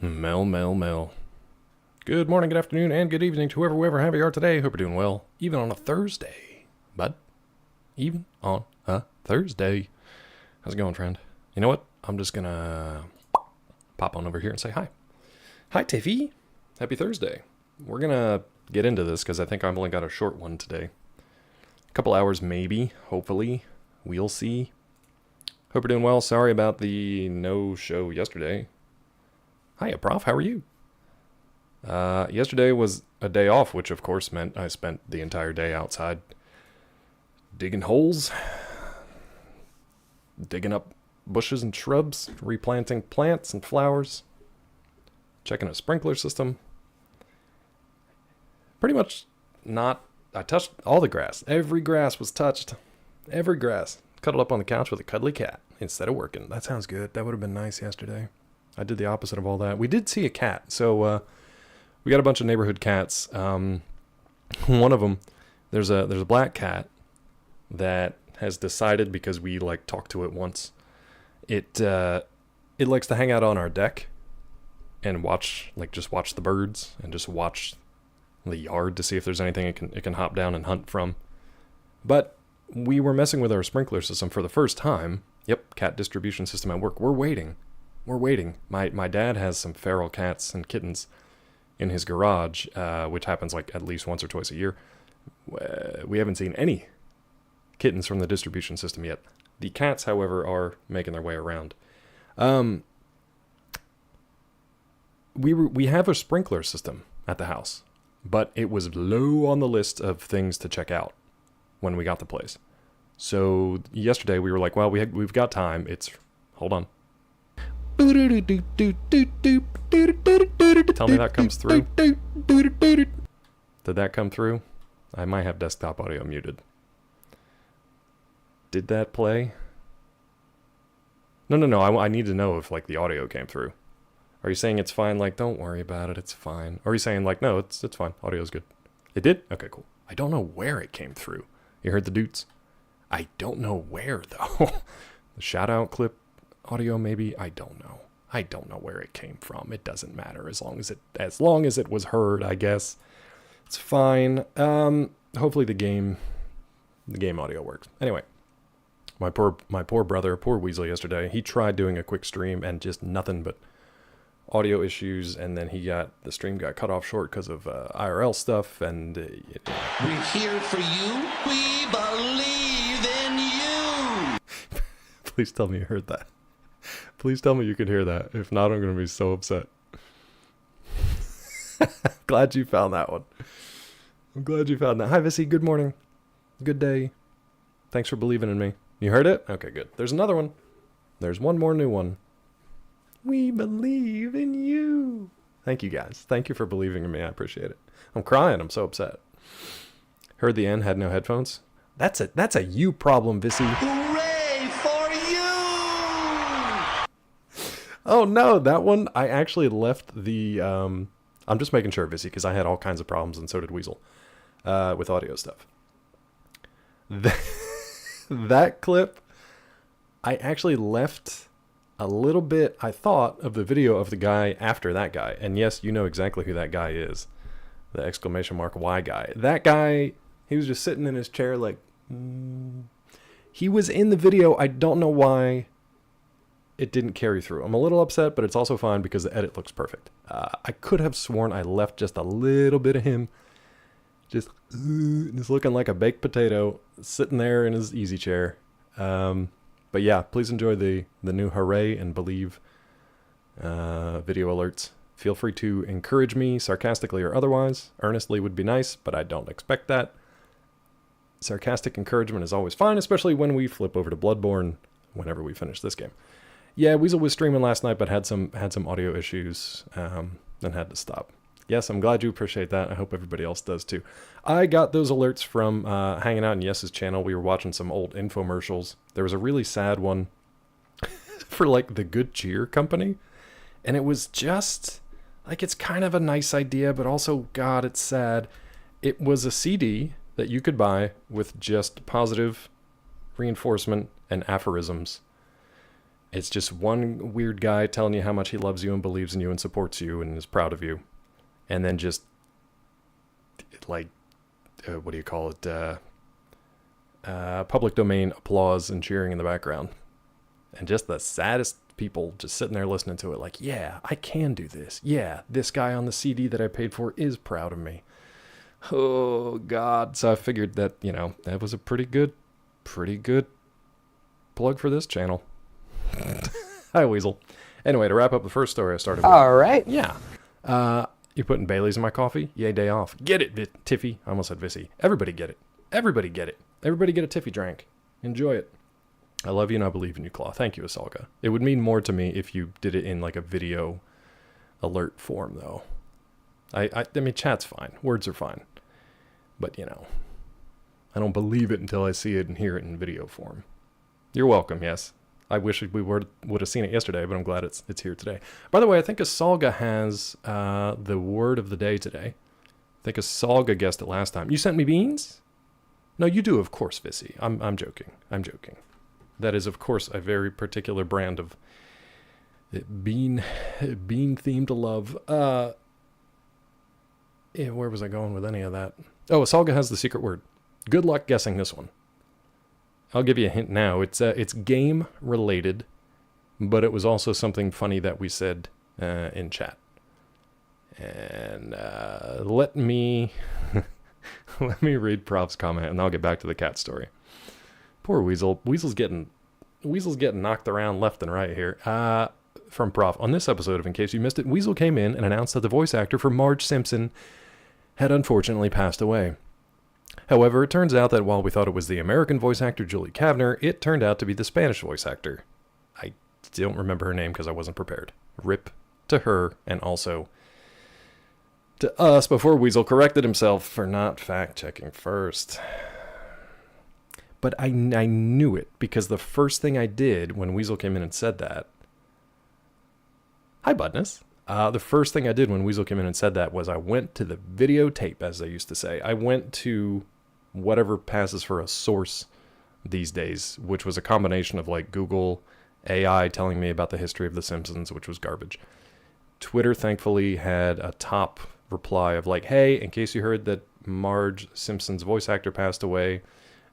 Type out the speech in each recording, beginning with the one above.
Mel. Good morning, good afternoon, and good evening to whoever you are today. Hope you're doing well, even on a Thursday. Even on a Thursday. How's it going, friend? You know what? I'm just gonna pop on over here and say hi. Hi, Tiffy. Happy Thursday. We're gonna get into this because I think I've only got a short one today. A couple hours maybe, hopefully. We'll see. Hope you're doing well. Sorry about the no show yesterday. Hiya, Prof. How are you? Yesterday was a day off, which of course meant I spent the entire day outside digging holes, digging up bushes and shrubs, replanting plants and flowers, checking a sprinkler system. Pretty much I touched all the grass. Every grass was touched. Every grass. Cuddled up on the couch with a cuddly cat instead of working. That sounds good. That would have been nice yesterday. I did the opposite of all that. We did see a cat. So we got a bunch of neighborhood cats. One of them, there's a black cat that has decided, because we talked to it once, it likes to hang out on our deck and watch the birds and just watch the yard to see if there's anything it can hop down and hunt from. But we were messing with our sprinkler system for the first time. Yep, cat distribution system at work. We're waiting. My dad has some feral cats and kittens in his garage, which happens at least once or twice a year. We haven't seen any kittens from the distribution system yet. The cats, however, are making their way around. We have a sprinkler system at the house, but it was low on the list of things to check out when we got the place. So yesterday we were like, well, we've got time. Hold on. Tell me that comes through. Did that come through? I might have desktop audio muted. Did that play? No. I need to know if the audio came through. Are you saying it's fine? Don't worry about it. It's fine. Or are you saying no, it's fine. Audio's good. It did? Okay, cool. I don't know where it came through. You heard the doots? I don't know where though. The shout out clip audio maybe? I don't know. I don't know where it came from. It doesn't matter as long as it was heard, I guess. It's fine. Hopefully the game audio works. Anyway, my poor brother, poor Weasel yesterday, he tried doing a quick stream and just nothing but audio issues, and then the stream got cut off short because of IRL stuff, and we're here for you. We believe in you. Please tell me you heard that. Please tell me you could hear that. If not, I'm going to be so upset. Glad you found that one. I'm glad you found that. Hi, Vissy. Good morning. Good day. Thanks for believing in me. You heard it? Okay, good. There's another one. There's one more new one. We believe in you. Thank you, guys. Thank you for believing in me. I appreciate it. I'm crying. I'm so upset. Heard the end, had no headphones. That's a you problem, Vissy. Hooray for you! Oh, no, that one, I actually left the... I'm just making sure, Vissy, because I had all kinds of problems, and so did Weasel, with audio stuff. That clip, I actually left a little bit, I thought, of the video of the guy after that guy. And yes, you know exactly who that guy is. The exclamation mark Y guy. That guy, he was just sitting in his chair He was in the video. I don't know why it didn't carry through. I'm a little upset, but it's also fine because the edit looks perfect. I could have sworn I left just a little bit of him just looking like a baked potato sitting there in his easy chair. But yeah, please enjoy the new Hooray and Believe video alerts. Feel free to encourage me, sarcastically or otherwise. Earnestly would be nice, but I don't expect that. Sarcastic encouragement is always fine, especially when we flip over to Bloodborne whenever we finish this game. Yeah, Weasel was streaming last night, but had some audio issues and had to stop. Yes, I'm glad you appreciate that. I hope everybody else does too. I got those alerts from hanging out in Yes's channel. We were watching some old infomercials. There was a really sad one for the Good Cheer Company. And it was just it's kind of a nice idea, but also, God, it's sad. It was a CD that you could buy with just positive reinforcement and aphorisms. It's just one weird guy telling you how much he loves you and believes in you and supports you and is proud of you. And then just, like, what do you call it? Public domain applause and cheering in the background. And just the saddest people just sitting there listening to it like, yeah, I can do this. Yeah, this guy on the CD that I paid for is proud of me. Oh, God. So I figured that, that was a pretty good plug for this channel. Hi, Weasel. Anyway, to wrap up the first story I started with. All right. Yeah. You putting Bailey's in my coffee? Yay, day off. Get it, Tiffy. I almost said Vissy. Everybody get it. Everybody get it. Everybody get a Tiffy drink. Enjoy it. I love you and I believe in you, Claw. Thank you, Asalga. It would mean more to me if you did it in like a video alert form, though. I mean, chat's fine. Words are fine. But, I don't believe it until I see it and hear it in video form. You're welcome, yes. I wish we would have seen it yesterday, but I'm glad it's here today. By the way, I think Asalga has the word of the day today. I think Asalga guessed it last time. You sent me beans? No, you do, of course, Vissy. I'm joking. I'm joking. That is, of course, a very particular brand of bean-themed love. Where was I going with any of that? Oh, Asalga has the secret word. Good luck guessing this one. I'll give you a hint now. It's game related, but it was also something funny that we said in chat. And let me read Prof's comment, and I'll get back to the cat story. Poor Weasel. Weasel's getting knocked around left and right here. From Prof. On this episode of In Case You Missed It, Weasel came in and announced that the voice actor for Marge Simpson had unfortunately passed away. However, it turns out that while we thought it was the American voice actor Julie Kavner, it turned out to be the Spanish voice actor. I don't remember her name because I wasn't prepared. RIP to her, and also to us before Weasel corrected himself for not fact-checking first. But I knew it because the first thing I did when Weasel came in and said that... Hi, Budness. The first thing I did when Weasel came in and said that was I went to the videotape, as they used to say. I went to whatever passes for a source these days, which was a combination of like Google AI telling me about the history of The Simpsons, which was garbage. Twitter, thankfully, had a top reply of like, hey, in case you heard that Marge Simpson's voice actor passed away,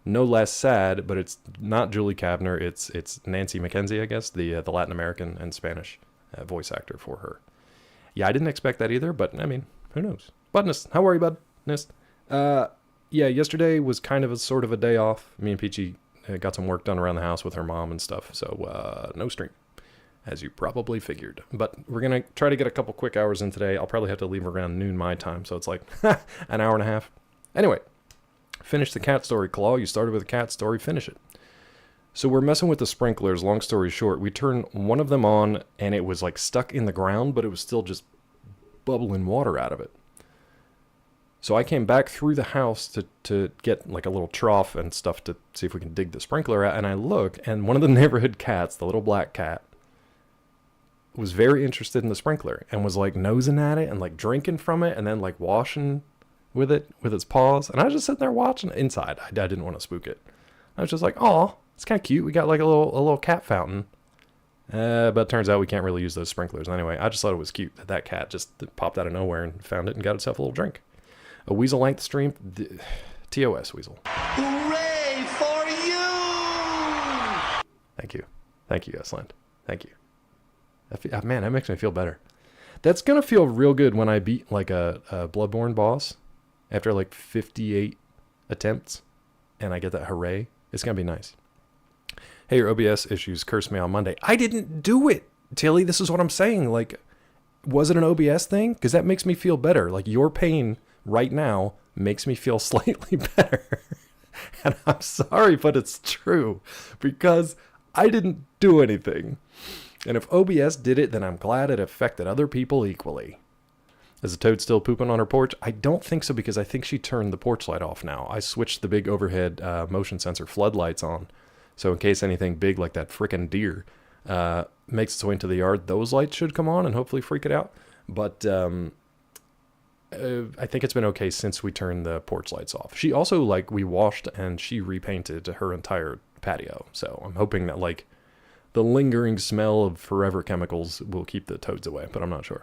no less sad, but it's not Julie Kavner, it's Nancy McKenzie, I guess, the Latin American and Spanish voice actor for her. Yeah, I didn't expect that either, but I mean, who knows? Budness, how are you, Budness? Yeah, yesterday was kind of a sort of a day off. Me and Peachy got some work done around the house with her mom and stuff, so no stream, as you probably figured. But we're going to try to get a couple quick hours in today. I'll probably have to leave around noon my time, so it's like an hour and a half. Anyway, finish the cat story, Claw. You started with a cat story, finish it. So we're messing with the sprinklers, long story short. We turned one of them on, and it was like stuck in the ground, but it was still just bubbling water out of it. So I came back through the house to get like a little trough and stuff to see if we can dig the sprinkler out, and I look, and one of the neighborhood cats, the little black cat, was very interested in the sprinkler and was like nosing at it and like drinking from it and then like washing with it with its paws. And I was just sitting there watching it inside. I didn't want to spook it. I was just like, oh, it's kind of cute. We got like a little cat fountain. But it turns out we can't really use those sprinklers anyway. I just thought it was cute that cat just popped out of nowhere and found it and got itself a little drink. A Weasel length stream. TOS, Weasel. Hooray for you! Thank you. Thank you, Esland. Thank you. Man, that makes me feel better. That's going to feel real good when I beat like a Bloodborne boss after like 58 attempts and I get that hooray. It's going to be nice. Hey, your OBS issues cursed me on Monday. I didn't do it, Tilly. This is what I'm saying. Like, was it an OBS thing? Because that makes me feel better. Like, your pain right now makes me feel slightly better. And I'm sorry, but it's true. Because I didn't do anything. And if OBS did it, then I'm glad it affected other people equally. Is the toad still pooping on her porch? I don't think so, because I think she turned the porch light off now. I switched the big overhead motion sensor floodlights on. So in case anything big like that frickin' deer makes its way into the yard, those lights should come on and hopefully freak it out. But I think it's been okay since we turned the porch lights off. She also, like, we washed and she repainted her entire patio. So I'm hoping that, like, the lingering smell of forever chemicals will keep the toads away, but I'm not sure.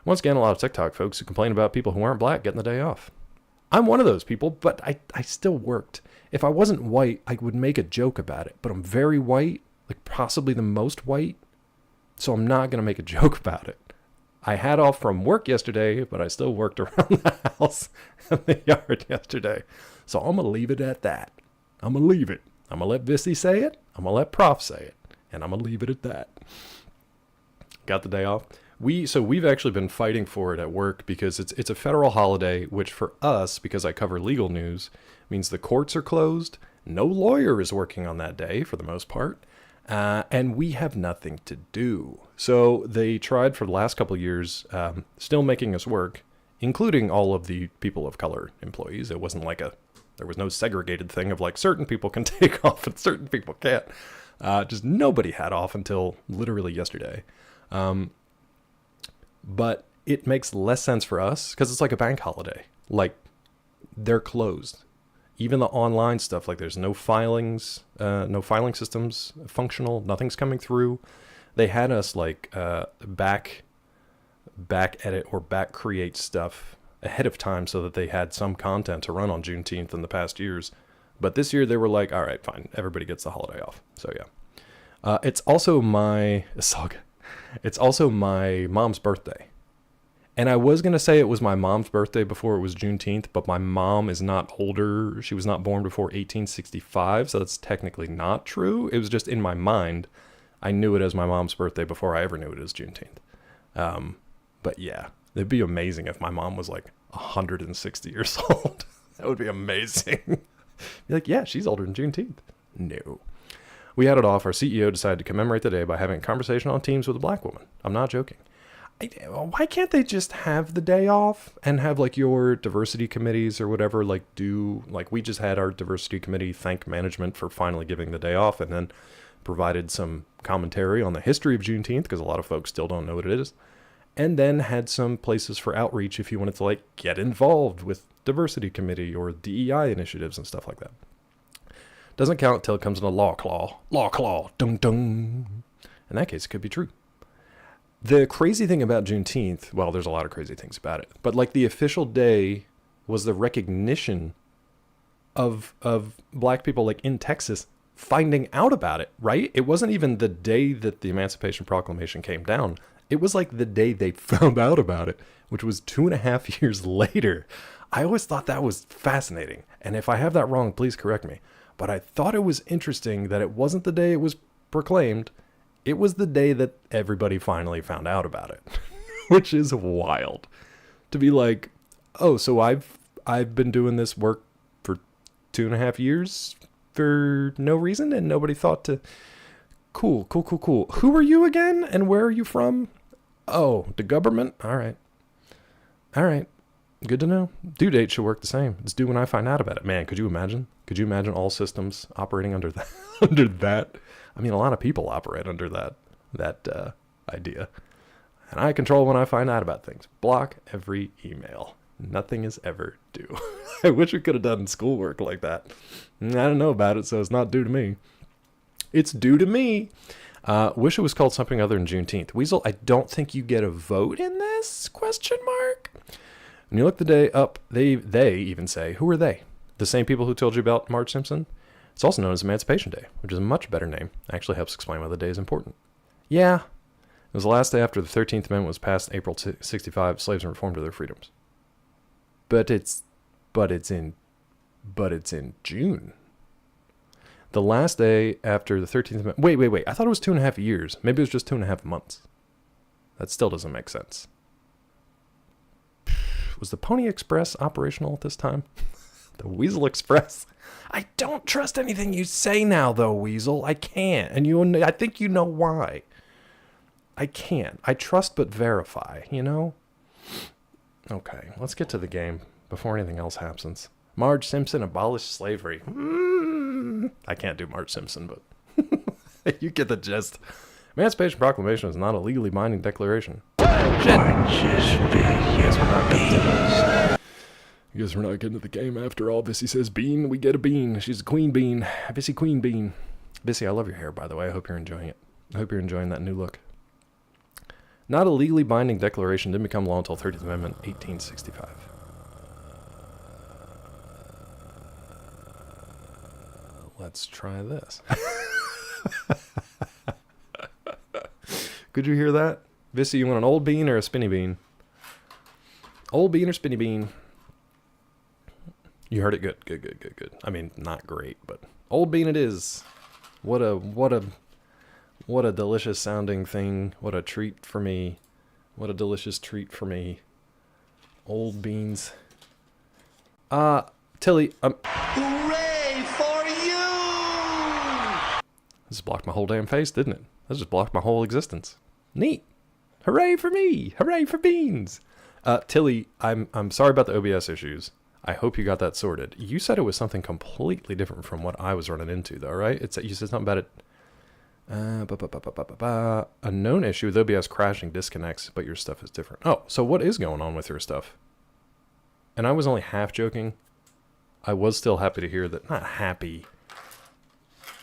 Once again, a lot of TikTok folks who complain about people who aren't black getting the day off. I'm one of those people, but I still worked. If I wasn't white, I would make a joke about it, but I'm very white, like possibly the most white, so I'm not going to make a joke about it. I had off from work yesterday, but I still worked around the house and the yard yesterday. So I'm going to leave it at that. I'm going to leave it. I'm going to let Vissy say it. I'm going to let Prof say it. And I'm going to leave it at that. Got the day off. We've actually been fighting for it at work because it's a federal holiday, which for us, because I cover legal news, means the courts are closed. No lawyer is working on that day for the most part. And we have nothing to do. So they tried for the last couple of years, still making us work, including all of the people of color employees. It wasn't like there was no segregated thing of like certain people can take off and certain people can't. Just nobody had off until literally yesterday. But it makes less sense for us because it's like a bank holiday. Like they're closed. Even the online stuff, like there's no filings, no filing systems functional. Nothing's coming through. They had us like back edit or back create stuff ahead of time so that they had some content to run on Juneteenth in the past years. But this year they were like, all right, fine, everybody gets the holiday off. So yeah, it's also my mom's birthday. And I was going to say it was my mom's birthday before it was Juneteenth, but my mom is not older. She was not born before 1865, so that's technically not true. It was just in my mind. I knew it as my mom's birthday before I ever knew it as Juneteenth. But yeah, it'd be amazing if my mom was like 160 years old. That would be amazing. Be like, yeah, she's older than Juneteenth. No. We had it off. Our CEO decided to commemorate the day by having a conversation on Teams with a black woman. I'm not joking. Why can't they just have the day off and have like your diversity committees or whatever, like do, like we just had our diversity committee thank management for finally giving the day off and then provided some commentary on the history of Juneteenth because a lot of folks still don't know what it is. And then had some places for outreach if you wanted to like get involved with diversity committee or DEI initiatives and stuff like that. Doesn't count until it comes in a law claw, dung dung. In that case, it could be true. The crazy thing about Juneteenth, well, there's a lot of crazy things about it, but like the official day was the recognition of black people like in Texas finding out about it, right? It wasn't even the day that the Emancipation Proclamation came down. It was like the day they found out about it, which was 2.5 years later. I always thought that was fascinating. And if I have that wrong, please correct me. But I thought it was interesting that it wasn't the day it was proclaimed. It was the day that everybody finally found out about it, which is wild to be like, oh, so I've been doing this work for 2.5 years for no reason and nobody thought to. Cool. Who are you again? And where are you from? Oh, the government. All right. Good to know. Due date should work the same. It's due when I find out about it. Man, could you imagine? Could you imagine all systems operating under that? Under that? I mean, a lot of people operate under that idea. And I control when I find out about things. Block every email. Nothing is ever due. I wish we could have done schoolwork like that. I don't know about it, so it's not due to me. It's due to me. Wish it was called something other than Juneteenth. Weasel, I don't think you get a vote in this? Question mark. When you look the day up, they even say, who are they? The same people who told you about Marge Simpson? It's also known as Emancipation Day, which is a much better name. Actually helps explain why the day is important. Yeah, it was the last day after the 13th Amendment was passed in April 65. Slaves were reformed to their freedoms. But it's in June. The last day after the 13th Amendment. Wait. I thought it was 2.5 years. Maybe it was just 2.5 months. That still doesn't make sense. Was the Pony Express operational at this time? The Weasel Express? I don't trust anything you say now, though, Weasel. I can't. And I think you know why. I can't. I trust but verify, you know? Okay, let's get to the game before anything else happens. Marge Simpson abolished slavery. I can't do Marge Simpson, but you get the gist. Emancipation Proclamation is not a legally binding declaration. I guess we're not getting to the game after all. Vissy says bean, we get a bean. She's a queen bean. Vissy queen bean. Vissy, I love your hair, by the way. I hope you're enjoying it. I hope you're enjoying that new look. Not a legally binding declaration, didn't become law until 30th Amendment, 1865. Let's try this. Could you hear that? Vissy, you want an old bean or a spinny bean? Old bean or spinny bean? You heard it good. Good. I mean, not great, but old bean it is. What a delicious sounding thing. What a treat for me. What a delicious treat for me. Old beans. Tilly, Hooray for you! this blocked my whole damn face, didn't it? That just blocked my whole existence. Neat. Hooray for me. Hooray for beans. Tilly, I'm sorry about the OBS issues. I hope you got that sorted. You said it was something completely different from what I was running into, though, right? You said something about it. A known issue with OBS crashing disconnects, but your stuff is different. Oh, so what is going on with your stuff? And I was only half joking. I was still happy to hear that. Not happy,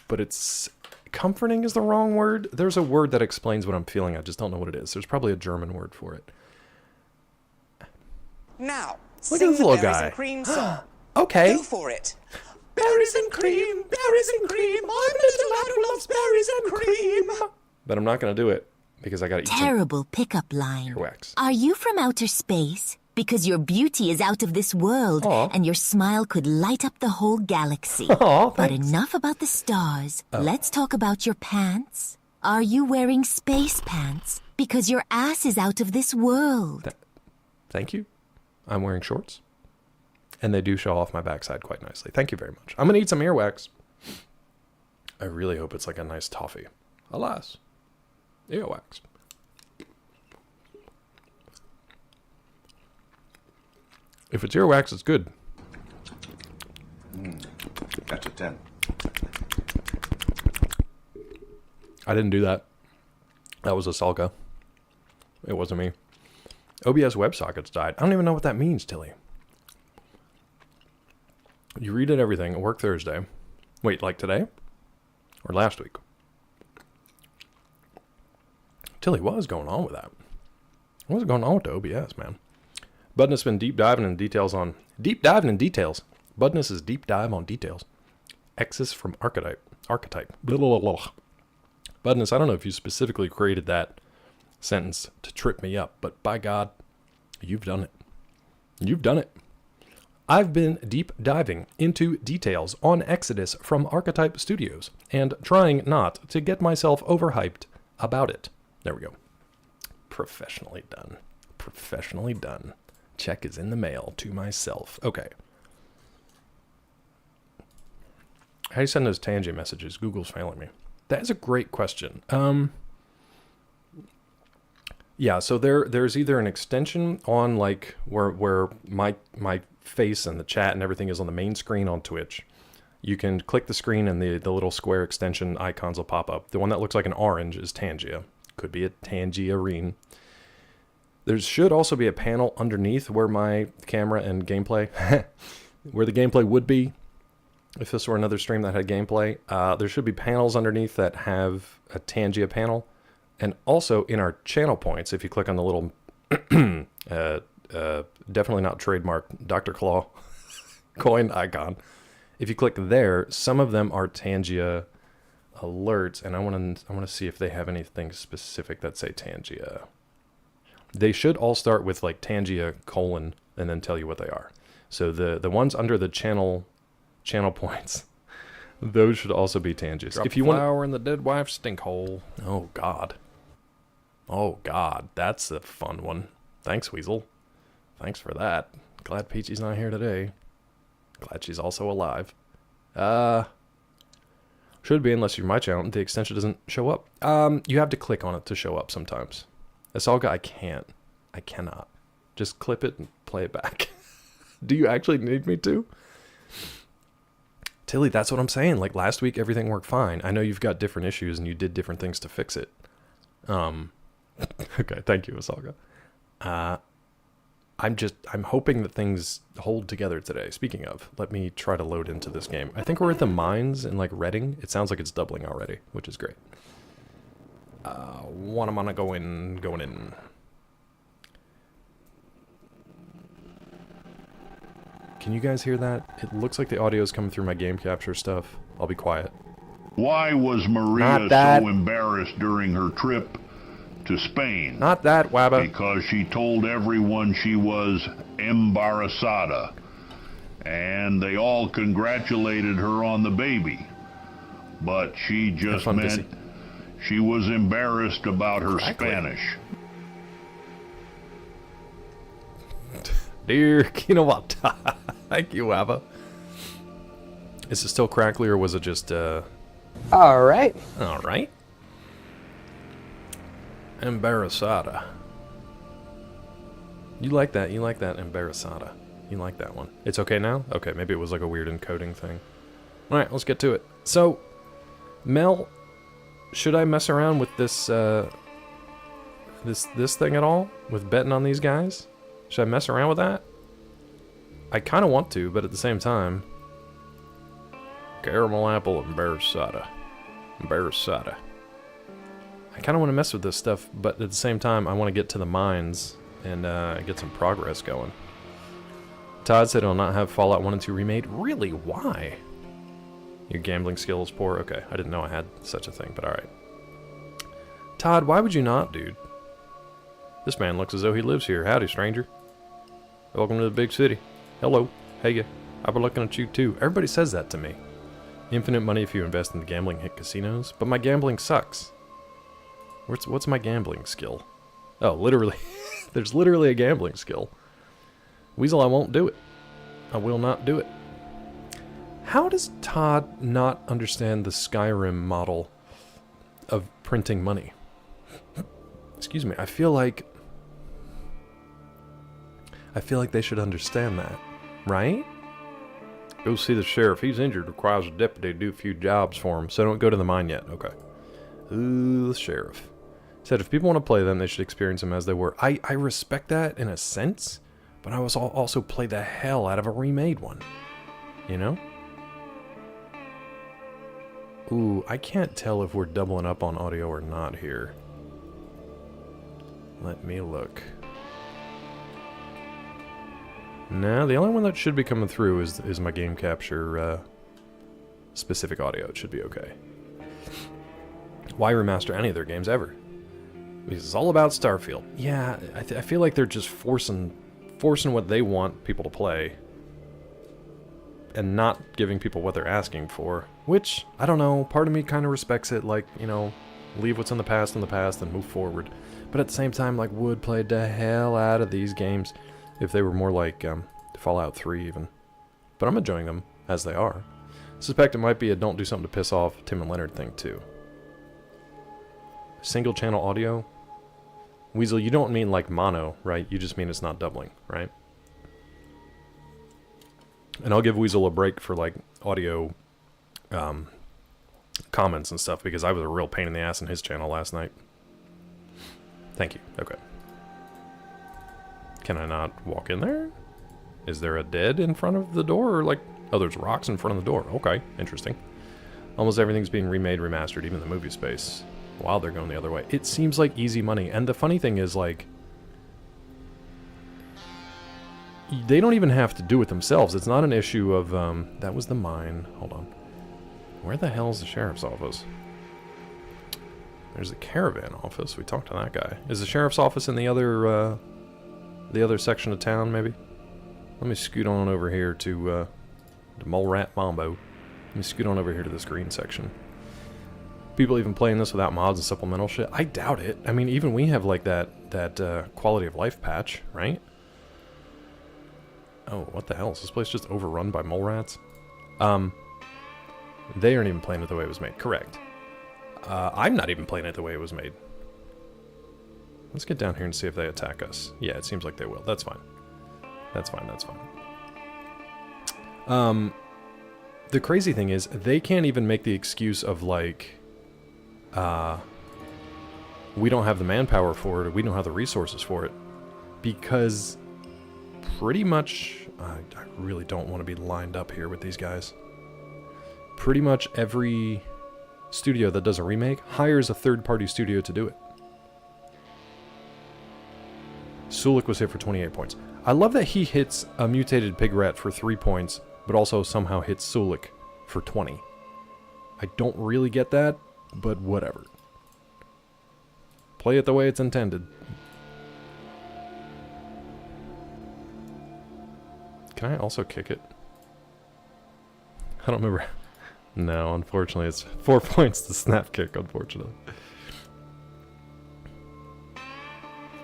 but it's comforting is the wrong word. There's a word that explains what I'm feeling. I just don't know what it is. There's probably a German word for it. Now, Look sing at this the little berries guy. and cream song. Okay. Go for it. Berries and cream, berries and cream. I'm a little lad who loves berries and cream. But I'm not going to do it because I got to eat some Terrible pickup line. earwax. Are you from outer space? Because your beauty is out of this world, Aw. and your smile could light up the whole galaxy. Aw, But thanks. enough about the stars. Let's talk about your pants. Are you wearing space pants? Because your ass is out of this world. Thank you. I'm wearing shorts. And they do show off my backside quite nicely. Thank you very much. I'm going to eat some earwax. I really hope it's like a nice toffee. Alas. Earwax. If it's earwax, it's good. That's a 10. I didn't do that. That was a Salka. It wasn't me. OBS WebSockets died. I don't even know what that means, Tilly. You redid everything at work Thursday. Wait, like today? Or last week? Tilly, what is going on with that? What's going on with the OBS, man? Budness has been deep diving in details. Budness is deep dive on details. Exes from Archetype. Blah, blah, blah, blah. Budness, I don't know if you specifically created that sentence to trip me up, but by God, you've done it. You've done it. I've been deep diving into details on Exodus from Archetype Studios and trying not to get myself overhyped about it. There we go. Professionally done. Professionally done. Check is in the mail to myself. Okay. How do you send those tangent messages? Google's failing me. That is a great question. Yeah, so there's either an extension on like where my face and the chat and everything is on the main screen on Twitch. You can click the screen and the little square extension icons will pop up. The one that looks like an orange is Tangia. Could be a Tangerine. There should also be a panel underneath where my camera and gameplay, where the gameplay would be. If this were another stream that had gameplay, there should be panels underneath that have a Tangia panel. And also in our channel points, if you click on the little, definitely not trademarked Dr. Claw coin icon. If you click there, some of them are Tangia alerts, and I want to see if they have anything specific that say Tangia. They should all start with like Tangia : and then tell you what they are. So the ones under the channel points, those should also be Tangias. Drop If you flour want in the dead wife's stink hole. Oh God. Oh God, that's a fun one. Thanks, Weasel. Thanks for that. Glad Peachy's not here today. Glad she's also alive. Should be unless you're my channel. The extension doesn't show up. You have to click on it to show up sometimes. Asalga, I can't. I cannot. Just clip it and play it back. Do you actually need me to? Tilly, that's what I'm saying. Like last week, everything worked fine. I know you've got different issues and you did different things to fix it. Okay, thank you, Asalga. I'm hoping that things hold together today. Speaking of, let me try to load into this game. I think we're at the mines in like Reading. It sounds like it's doubling already, which is great. What am I going in? Can you guys hear that? It looks like the audio is coming through my game capture stuff. I'll be quiet. Why was Maria so embarrassed during her trip to Spain? Not that, Wabba. Because she told everyone she was embarazada. And they all congratulated her on the baby. But she just meant she was embarrassed about her Spanish. Dear, you know what? Thank you, Wabba. Is it still crackly, or was it just, Alright. Alright. Embarazada. You like that, embarazada. You like that one. It's okay now? Okay, maybe it was like a weird encoding thing. Alright, let's get to it. So, Mel, should I mess around with this, this thing at all? With betting on these guys? Should I mess around with that? I kind of want to, but at the same time... Caramel apple embarazada. Embarazada. I kind of want to mess with this stuff, but at the same time, I want to get to the mines and get some progress going. Todd said he'll not have Fallout 1 and 2 remade. Really? Why? Your gambling skill is poor? Okay, I didn't know I had such a thing, but alright. Todd, why would you not, dude? This man looks as though he lives here. Howdy, stranger. Welcome to the big city. Hello. Hey, ya. I've been looking at you, too. Everybody says that to me. Infinite money if you invest in the gambling hit casinos. But my gambling sucks. What's my gambling skill? Oh, literally. There's literally a gambling skill. Weasel, I won't do it. I will not do it. How does Todd not understand the Skyrim model of printing money? Excuse me. I feel like they should understand that, right? Go see the sheriff. He's injured. Requires a deputy to do a few jobs for him. So don't go to the mine yet. Okay. Ooh, the sheriff. Said if people want to play them, they should experience them as they were. I respect that in a sense, but I was also play the hell out of a remade one. You know? Ooh, I can't tell if we're doubling up on audio or not here. Let me look. No, the only one that should be coming through is my game capture specific audio. It should be okay. Why remaster any of their games ever? Because it's all about Starfield. Yeah, I feel like they're just forcing what they want people to play and not giving people what they're asking for. Which, I don't know, part of me kind of respects it, like, you know, leave what's in the past and move forward. But at the same time, like, would play the hell out of these games if they were more like Fallout 3 even. But I'm enjoying them as they are. Suspect it might be a don't do something to piss off Tim and Leonard thing too. Single channel audio? Weasel, you don't mean like mono, right? You just mean it's not doubling, right? And I'll give Weasel a break for like audio comments and stuff because I was a real pain in the ass in his channel last night. Thank you. Okay. Can I not walk in there? Is there a dead in front of the door? Or like, oh, there's rocks in front of the door. Okay, interesting. Almost everything's being remade, remastered, even the movie space. While they're going the other way. It seems like easy money. And the funny thing is, like, they don't even have to do it themselves. It's not an issue of, that was the mine. Hold on. Where the hell's the sheriff's office? There's the caravan office. We talked to that guy. Is the sheriff's office in the other section of town, maybe? Let me scoot on over here to Mole Rat Mambo. Let me scoot on over here to this green section. People even playing this without mods and supplemental shit? I doubt it. I mean, even we have like that quality of life patch, right? Oh, what the hell? Is this place just overrun by mole rats? They aren't even playing it the way it was made. Correct. I'm not even playing it the way it was made. Let's get down here and see if they attack us. Yeah, it seems like they will. That's fine. That's fine, that's fine. The crazy thing is, they can't even make the excuse of like, we don't have the manpower for it, or we don't have the resources for it. Because pretty much, I really don't want to be lined up here with these guys. Pretty much every studio that does a remake hires a third-party studio to do it. Sulik was hit for 28 points. I love that he hits a mutated Pigrat for 3 points, but also somehow hits Sulik for 20. I don't really get that, but whatever. Play it the way it's intended. Can I also kick it? I don't remember. No, unfortunately, it's 4 points to snap kick, unfortunately.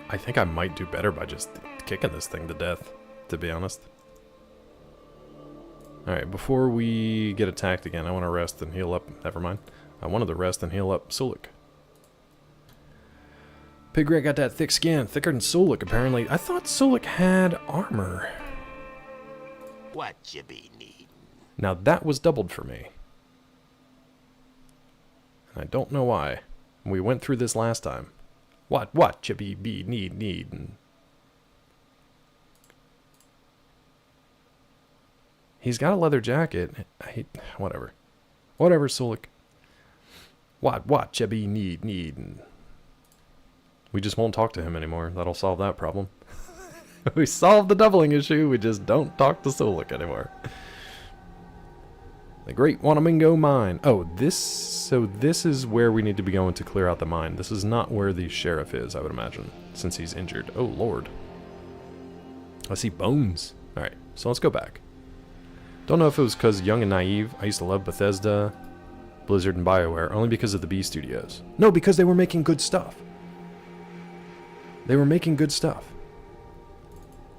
I think I might do better by just kicking this thing to death, to be honest. Alright, before we get attacked again, I want to rest and heal up. Never mind. I wanted to rest and heal up Sulik. Pigrat got that thick skin, thicker than Sulik, apparently. I thought Sulik had armor. What you be need? Now that was doubled for me. And I don't know why. We went through this last time. What you be need. And he's got a leather jacket. Whatever. Whatever, Sulik. What you be need. And we just won't talk to him anymore. That'll solve that problem. We solved the doubling issue. We just don't talk to Sulik anymore. The Great Wanamingo Mine. Oh, so this is where we need to be going to clear out the mine. This is not where the sheriff is, I would imagine, since he's injured. Oh, Lord. I see bones. Alright, so let's go back. Don't know if it was because young and naive. I used to love Bethesda, Blizzard, and BioWare, only because of the B Studios. No, because they were making good stuff. They were making good stuff.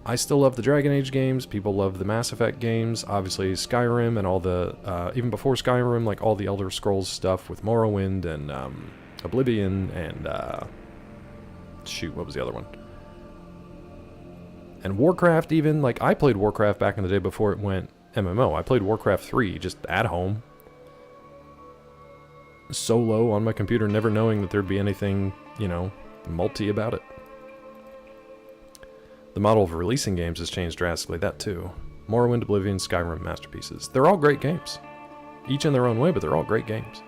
I still love the Dragon Age games. People love the Mass Effect games. Obviously, Skyrim and all the... even before Skyrim, like all the Elder Scrolls stuff with Morrowind and Oblivion and... shoot, what was the other one? And Warcraft even. Like, I played Warcraft back in the day before it went MMO. I played Warcraft 3 just at home. Solo on my computer, never knowing that there'd be anything, you know, multi about it. The model of releasing games has changed drastically, that too. Morrowind, Oblivion, Skyrim, masterpieces. They're all great games. Each in their own way, but they're all great games.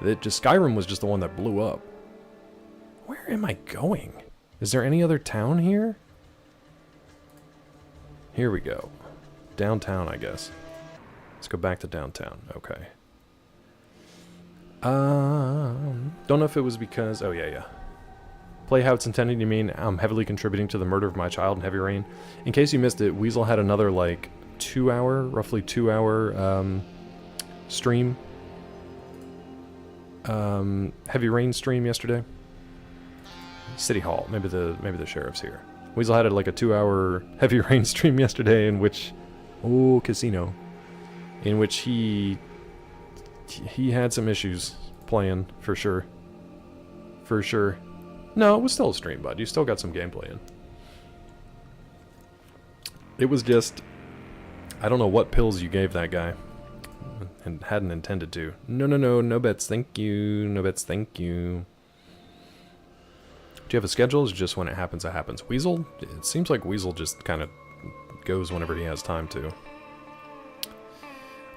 Skyrim was just the one that blew up. Where am I going? Is there any other town here? Here we go. Downtown, I guess. Let's go back to downtown. Okay. Don't know if it was because... Oh, yeah. Play how it's intended, you mean I'm heavily contributing to the murder of my child in Heavy Rain. In case you missed it, Weasel had another, like, roughly 2 hour, stream. Heavy Rain stream yesterday. City Hall. Maybe the sheriff's here. Weasel had, like, a 2 hour Heavy Rain stream yesterday in which... Oh, casino. In which he had some issues playing, for sure. For sure. No, it was still a stream, bud. You still got some gameplay in. It was just... I don't know what pills you gave that guy. And hadn't intended to. No bets, thank you. No bets, thank you. Do you have a schedule? Or is it just when it happens, it happens? Weasel? It seems like Weasel just kind of goes whenever he has time to.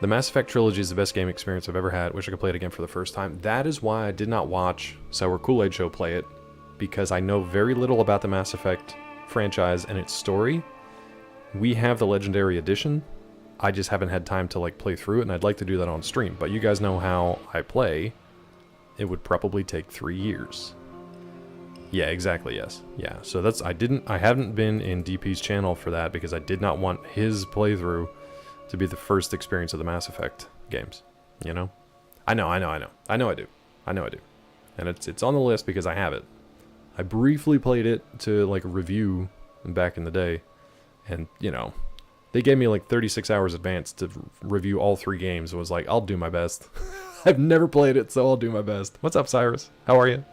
The Mass Effect trilogy is the best game experience I've ever had. Wish I could play it again for the first time. That is why I did not watch Sour Kool-Aid Show play it. Because I know very little about the Mass Effect franchise and its story. We have the Legendary Edition. I just haven't had time to like play through it, and I'd like to do that on stream. But you guys know how I play. It would probably take 3 years. Yeah, exactly, yes. Yeah, so that's... I haven't been in DP's channel for that because I did not want his playthrough to be the first experience of the Mass Effect games. You know? I know I do. And it's on the list because I have it. I briefly played it to, like, review back in the day. And, you know, they gave me, like, 36 hours advance to review all 3 games. It was like, I'll do my best. I've never played it, so I'll do my best. What's up, Cyrus? How are you?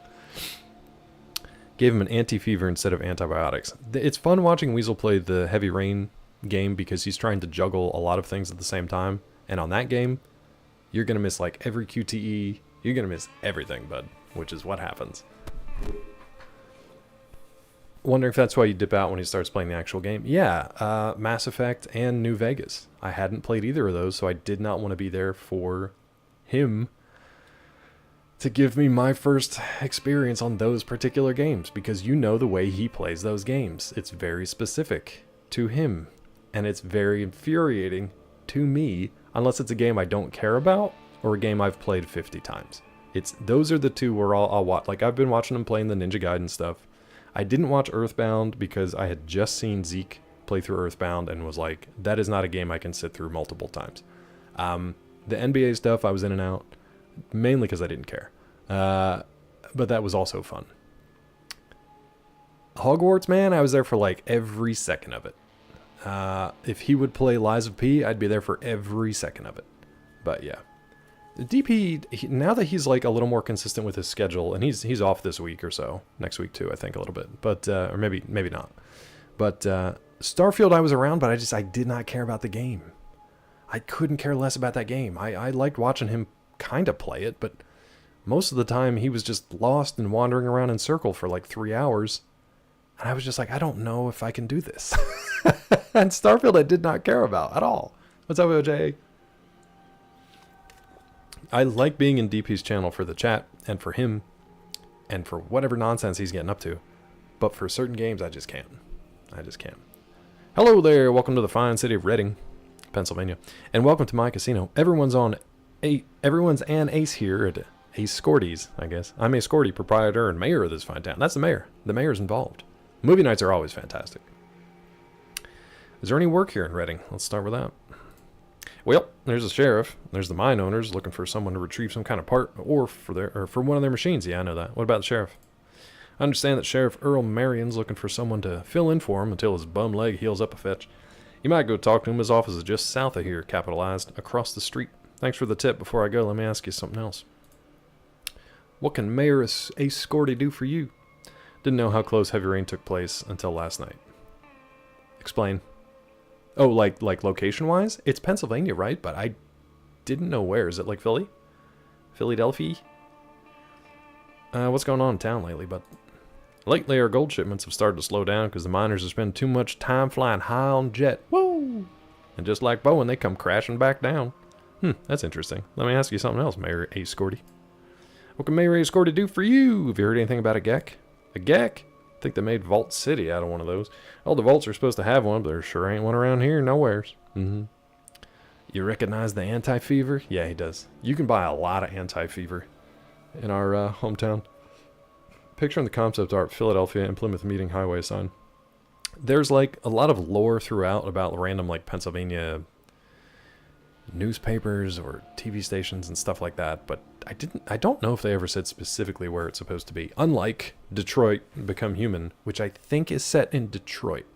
Gave him an anti-fever instead of antibiotics. It's fun watching Weasel play the Heavy Rain game because he's trying to juggle a lot of things at the same time. And on that game, you're going to miss, like, every QTE. You're going to miss everything, bud, which is what happens. Wonder if that's why you dip out when he starts playing the actual game. Yeah, Mass Effect and New Vegas. I hadn't played either of those, so I did not want to be there for him to give me my first experience on those particular games, because you know the way he plays those games. It's very specific to him, and it's very infuriating to me, unless it's a game I don't care about or a game I've played 50 times. Those are the two where I'll watch. Like, I've been watching him playing the Ninja Gaiden stuff. I didn't watch Earthbound because I had just seen Zeke play through Earthbound and was like, that is not a game I can sit through multiple times. The NBA stuff I was in and out, mainly because I didn't care. But that was also fun. Hogwarts, man, I was there for like every second of it. If he would play Lies of P, I'd be there for every second of it. But yeah. DP, now that he's like a little more consistent with his schedule, and he's off this week or so, next week too, I think a little bit, but or maybe not. But Starfield, I was around, but I did not care about the game. I couldn't care less about that game. I liked watching him kind of play it, but most of the time he was just lost and wandering around in circle for like 3 hours, and I was just like, I don't know if I can do this. And Starfield, I did not care about at all. What's up, OJ? I like being in DP's channel for the chat and for him and for whatever nonsense he's getting up to. But for certain games, I just can't. I just can't. Hello there. Welcome to the fine city of Reading, Pennsylvania. And welcome to my casino. Everyone's an ace here at Ace Scorties, I guess. I'm Ace Scorty, proprietor and mayor of this fine town. That's the mayor. The mayor's involved. Movie nights are always fantastic. Is there any work here in Reading? Let's start with that. Well, there's the sheriff. There's the mine owners looking for someone to retrieve some kind of part or for one of their machines. Yeah, I know that. What about the sheriff? I understand that Sheriff Earl Marion's looking for someone to fill in for him until his bum leg heals up a fetch. You might go talk to him. His office is just south of here, capitalized, across the street. Thanks for the tip. Before I go, let me ask you something else. What can Mayor Ace Scorty do for you? Didn't know how close heavy rain took place until last night. Explain. Oh, like location-wise? It's Pennsylvania, right? But I didn't know where. Is it like Philly? Philadelphia? What's going on in town lately, but lately our gold shipments have started to slow down because the miners have spent too much time flying high on jet. Woo! And just like Bowen, they come crashing back down. That's interesting. Let me ask you something else, Mayor Ace Scorty. What can Mayor Ace Scorty do for you? Have you heard anything about a GEC? A GEC? I think they made Vault City out of one of those. All the vaults are supposed to have one, but there sure ain't one around here nowheres. You recognize the anti-fever? Yeah, he does. You can buy a lot of anti-fever in our hometown. Picture in the concept art, Philadelphia and Plymouth Meeting Highway sign. There's like a lot of lore throughout about random like Pennsylvania newspapers or TV stations and stuff like that, but I don't know if they ever said specifically where it's supposed to be. Unlike Detroit Become Human, which I think is set in Detroit,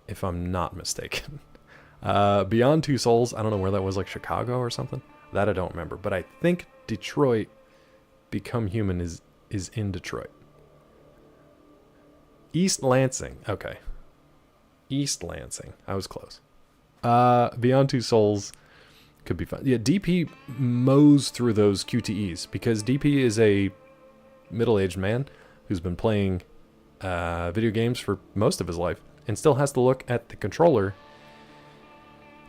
if I'm not mistaken. Beyond Two Souls, I don't know where that was, like Chicago or something. That I don't remember, but I think Detroit Become Human is in Detroit. East Lansing. Okay. East Lansing. I was close. Beyond Two Souls could be fun. Yeah, DP mows through those QTEs because DP is a middle-aged man who's been playing video games for most of his life and still has to look at the controller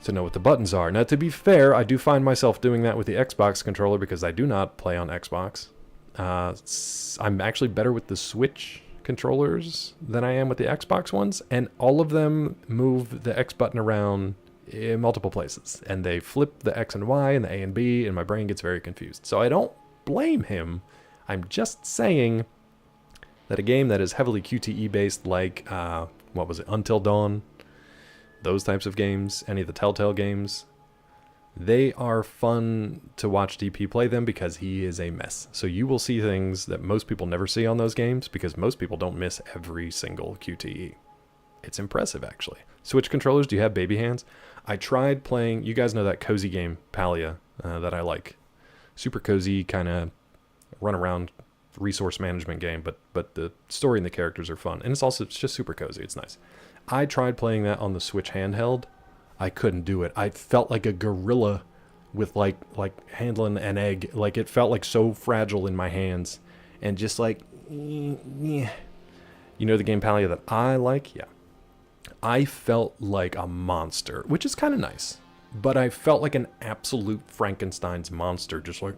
to know what the buttons are. Now, to be fair, I do find myself doing that with the Xbox controller because I do not play on Xbox. I'm actually better with the Switch controllers than I am with the Xbox ones, and all of them move the X button around in multiple places, and they flip the X and Y and the A and B, and my brain gets very confused. So I don't blame him. I'm just saying that a game that is heavily QTE based, like what was it, Until Dawn, those types of games, any of the Telltale games, they are fun to watch DP play them because he is a mess. So you will see things that most people never see on those games because most people don't miss every single QTE. It's impressive, actually. Switch controllers, do you have baby hands? I tried playing, you guys know that cozy game, Palia, that I like. Super cozy, kind of run around resource management game, but the story and the characters are fun. And it's just super cozy, it's nice. I tried playing that on the Switch handheld. I couldn't do it. I felt like a gorilla with like handling an egg. Like it felt like so fragile in my hands. And just like, you know the game Palia that I like? Yeah. I felt like a monster, which is kind of nice. But I felt like an absolute Frankenstein's monster, just like,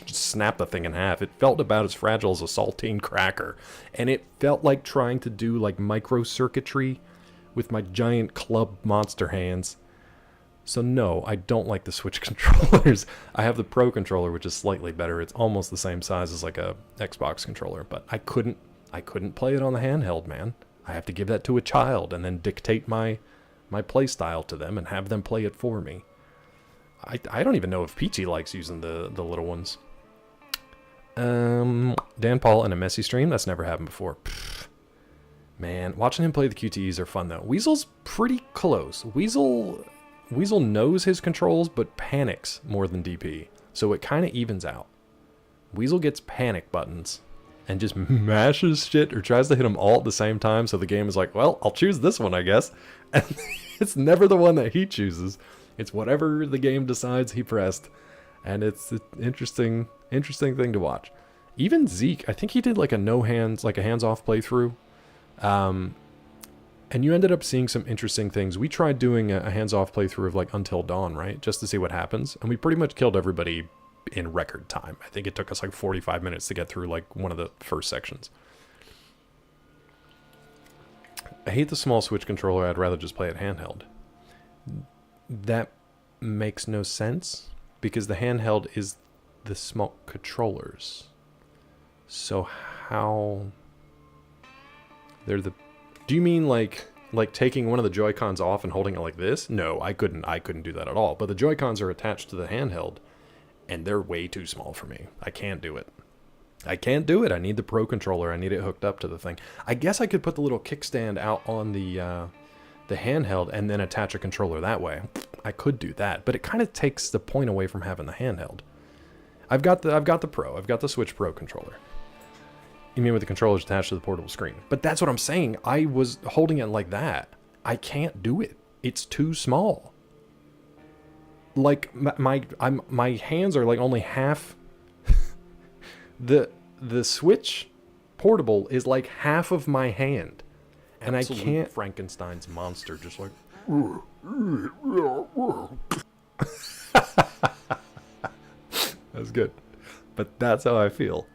snap the thing in half. It felt about as fragile as a saltine cracker, and it felt like trying to do like microcircuitry with my giant club monster hands. So no, I don't like the Switch controllers. I have the Pro controller, which is slightly better. It's almost the same size as like a Xbox controller, but I couldn't play it on the handheld, man. I have to give that to a child and then dictate my play style to them and have them play it for me. I don't even know if Peachy likes using the little ones. Dan Paul in a messy stream? That's never happened before. Pfft. Man, watching him play the QTEs are fun though. Weasel's pretty close. Weasel knows his controls, but panics more than DP. So it kind of evens out. Weasel gets panic buttons and just mashes shit or tries to hit them all at the same time. So the game is like, well, I'll choose this one, I guess. And it's never the one that he chooses. It's whatever the game decides he pressed. And it's an interesting thing to watch. Even Zeke, I think he did like a hands-off playthrough. And you ended up seeing some interesting things. We tried doing a hands-off playthrough of like Until Dawn, right? Just to see what happens. And we pretty much killed everybody in record time. I think it took us like 45 minutes to get through like one of the first sections. I hate the small Switch controller. I'd rather just play it handheld. That makes no sense because the handheld is the small controllers. So how... Do you mean like taking one of the Joy-Cons off and holding it like this? No, I couldn't do that at all. But the Joy-Cons are attached to the handheld, and they're way too small for me. I can't do it. I need the Pro controller. I need it hooked up to the thing. I guess I could put the little kickstand out on the handheld and then attach a controller that way. I could do that, but it kind of takes the point away from having the handheld. I've got the Pro. I've got the Switch Pro controller. You mean with the controllers attached to the portable screen? But that's what I'm saying. I was holding it like that. I can't do it. It's too small. Like my hands are like only half. The Switch portable is like half of my hand, and absolute I can't. Frankenstein's monster, just like. That's good, but that's how I feel.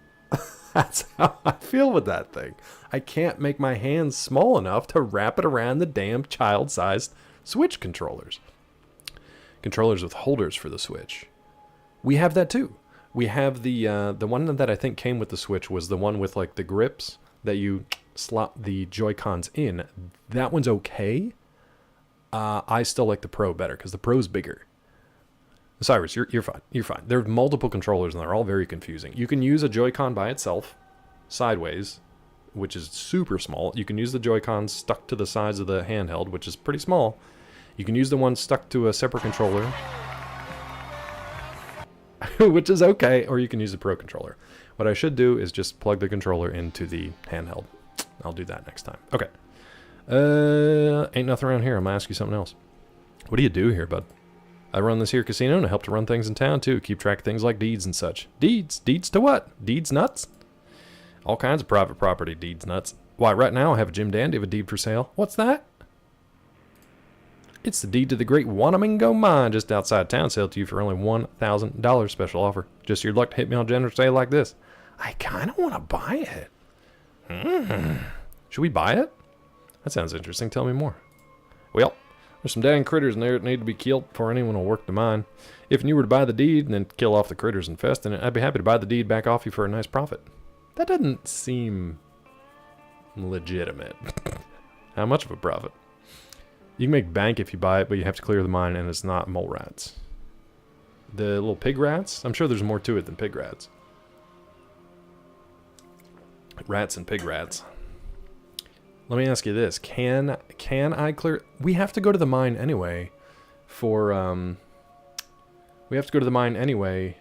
That's how I feel with that thing. I can't make my hands small enough to wrap it around the damn child-sized Switch controllers. Controllers with holders for the Switch. We have that too. We have the one that I think came with the Switch was the one with like the grips that you slot the Joy-Cons in. That one's okay. I still like the Pro better because the Pro's bigger. Cyrus, you're fine. You're fine. There are multiple controllers and they're all very confusing. You can use a Joy-Con by itself, sideways, which is super small. You can use the Joy-Cons stuck to the sides of the handheld, which is pretty small. You can use the one stuck to a separate controller, which is okay, or you can use the Pro controller. What I should do is just plug the controller into the handheld. I'll do that next time. Okay. Ain't nothing around here. I'm gonna ask you something else. What do you do here, bud? I run this here casino and I help to run things in town too. Keep track of things like deeds and such. Deeds? Deeds to what? Deeds nuts? All kinds of private property deeds nuts. Why, right now I have a Jim Dandy of a deed for sale. What's that? It's the deed to the great Wanamingo mine just outside town. Sale to you for only $1,000 special offer. Just your luck to hit me on a generous day like this. I kind of want to buy it. Should we buy it? That sounds interesting. Tell me more. Well, there's some dang critters in there that need to be killed before anyone will work the mine. If you were to buy the deed and then kill off the critters infesting it, I'd be happy to buy the deed back off you for a nice profit. That doesn't seem legitimate. How much of a profit? You can make bank if you buy it, but you have to clear the mine, and it's not mole rats. The little pig rats? I'm sure there's more to it than pig rats. Rats and pig rats. Let me ask you this. Can I clear... We have to go to the mine anyway for... We have to go to the mine anyway.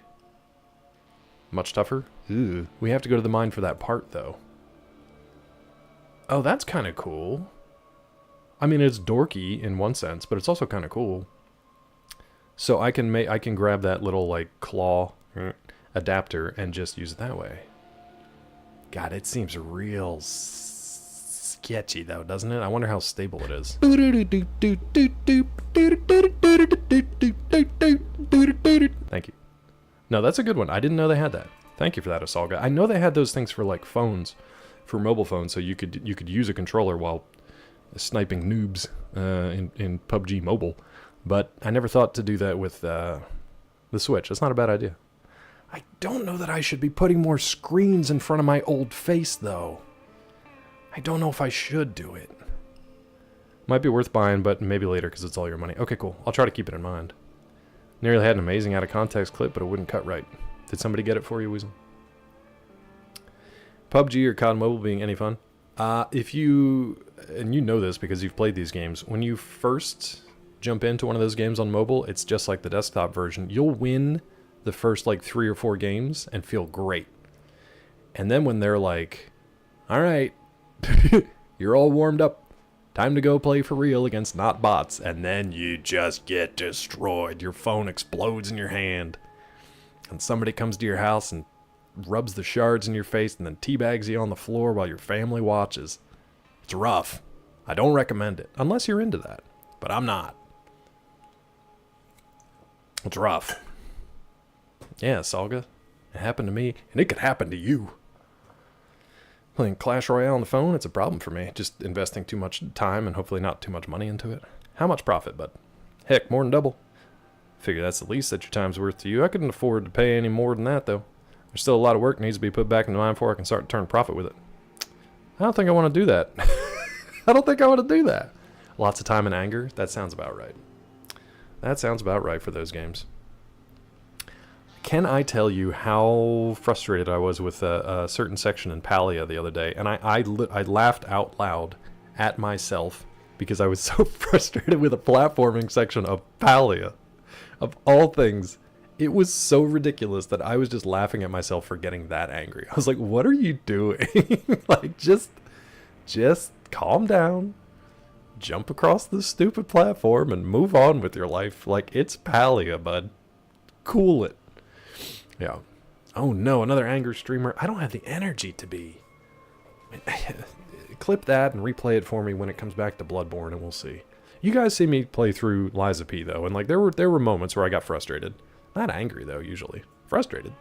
Much tougher? Ew. We have to go to the mine for that part, though. Oh, that's kind of cool. I mean, it's dorky in one sense, but it's also kind of cool. So I can grab that little, like, claw adapter and just use it that way. God, it seems real sketchy, though, doesn't it? I wonder how stable it is. No, that's a good one. I didn't know they had that. Thank you for that, Asalga. I know they had those things for like phones, for mobile phones, so you could use a controller while sniping noobs in PUBG Mobile. But I never thought to do that with the Switch. That's not a bad idea. I don't know that I should be putting more screens in front of my old face, though. I don't know if I should do it. Might be worth buying, but maybe later because it's all your money. Okay, cool. I'll try to keep it in mind. Nearly had an amazing out-of-context clip, but it wouldn't cut right. Did somebody get it for you, Weasel? PUBG or COD Mobile being any fun? If you... And you know this because you've played these games. When you first jump into one of those games on mobile, it's just like the desktop version. You'll win the first, like, 3 or 4 games and feel great. And then when they're like, all right, you're all warmed up. Time to go play for real against not bots. And then you just get destroyed. Your phone explodes in your hand. And somebody comes to your house and rubs the shards in your face and then teabags you on the floor while your family watches. It's rough. I don't recommend it. Unless you're into that. But I'm not. It's rough. Yeah, Salga. It happened to me. And it could happen to you. Playing Clash Royale on the phone, it's a problem for me. Just investing too much time and hopefully not too much money into it. How much profit, bud? Heck, more than double. Figure that's the least that your time's worth to you. I couldn't afford to pay any more than that, though. There's still a lot of work needs to be put back into mine before I can start to turn profit with it. I don't think I want to do that. I don't think I want to do that. Lots of time and anger? That sounds about right. That sounds about right for those games. Can I tell you how frustrated I was with a certain section in Palia the other day? And I laughed out loud at myself because I was so frustrated with the platforming section of Palia. Of all things, it was so ridiculous that I was just laughing at myself for getting that angry. I was like, what are you doing? Like, just calm down. Jump across this stupid platform and move on with your life. Like, it's Palia, bud. Cool it. Yeah. Oh no, another anger streamer. I don't have the energy to be. Clip that and replay it for me when it comes back to Bloodborne and we'll see. You guys see me play through Liza P though, and like there were moments where I got frustrated. Not angry though, usually. Frustrated.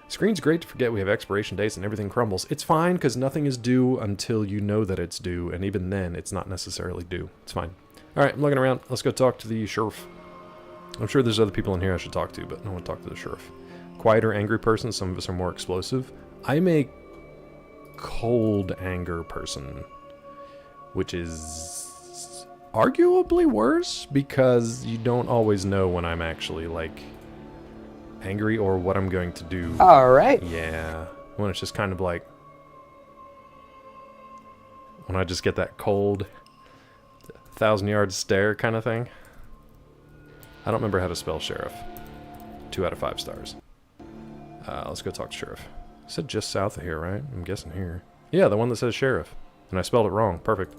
Screen's great to forget we have expiration dates and everything crumbles. It's fine because nothing is due until you know that it's due, and even then it's not necessarily due. It's fine. Alright, I'm looking around. Let's go talk to the sheriff. I'm sure there's other people in here I should talk to, but I want to talk to the sheriff. Quieter, angry person. Some of us are more explosive. I'm a cold anger person, which is arguably worse because you don't always know when I'm actually like angry or what I'm going to do. All right. Yeah, when it's just kind of like when I just get that cold 1,000-yard stare kind of thing. I don't remember how to spell sheriff. 2 out of 5 stars. Let's go talk to sheriff. I said just south of here, right? I'm guessing here. Yeah, the one that says sheriff. And I spelled it wrong. Perfect.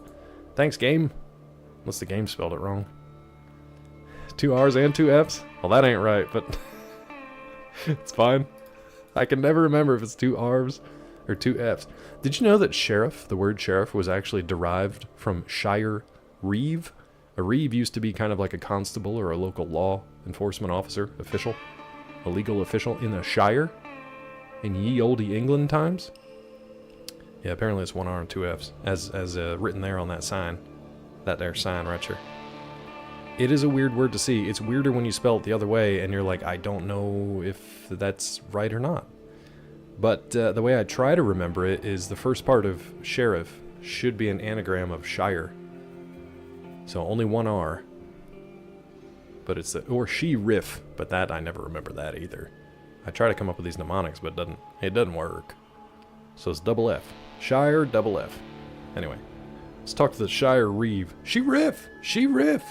Thanks, game. Unless the game spelled it wrong. 2 R's and 2 F's? Well, that ain't right, but it's fine. I can never remember if it's 2 R's or 2 F's. Did you know that sheriff, the word sheriff, was actually derived from shire reeve? A reeve used to be kind of like a constable or a local law enforcement officer, official, a legal official in a shire in ye olde England times. Yeah, apparently it's 1 R and 2 F's, as written there on that sign. That there sign right here. It is a weird word to see. It's weirder when you spell it the other way and you're like, I don't know if that's right or not. But the way I try to remember it is the first part of sheriff should be an anagram of shire. So only 1 R. But it's or she riff, but that I never remember that either. I try to come up with these mnemonics, but it doesn't work. So it's double F. Shire, double F. Anyway, let's talk to the shire reeve. She riff! She riff!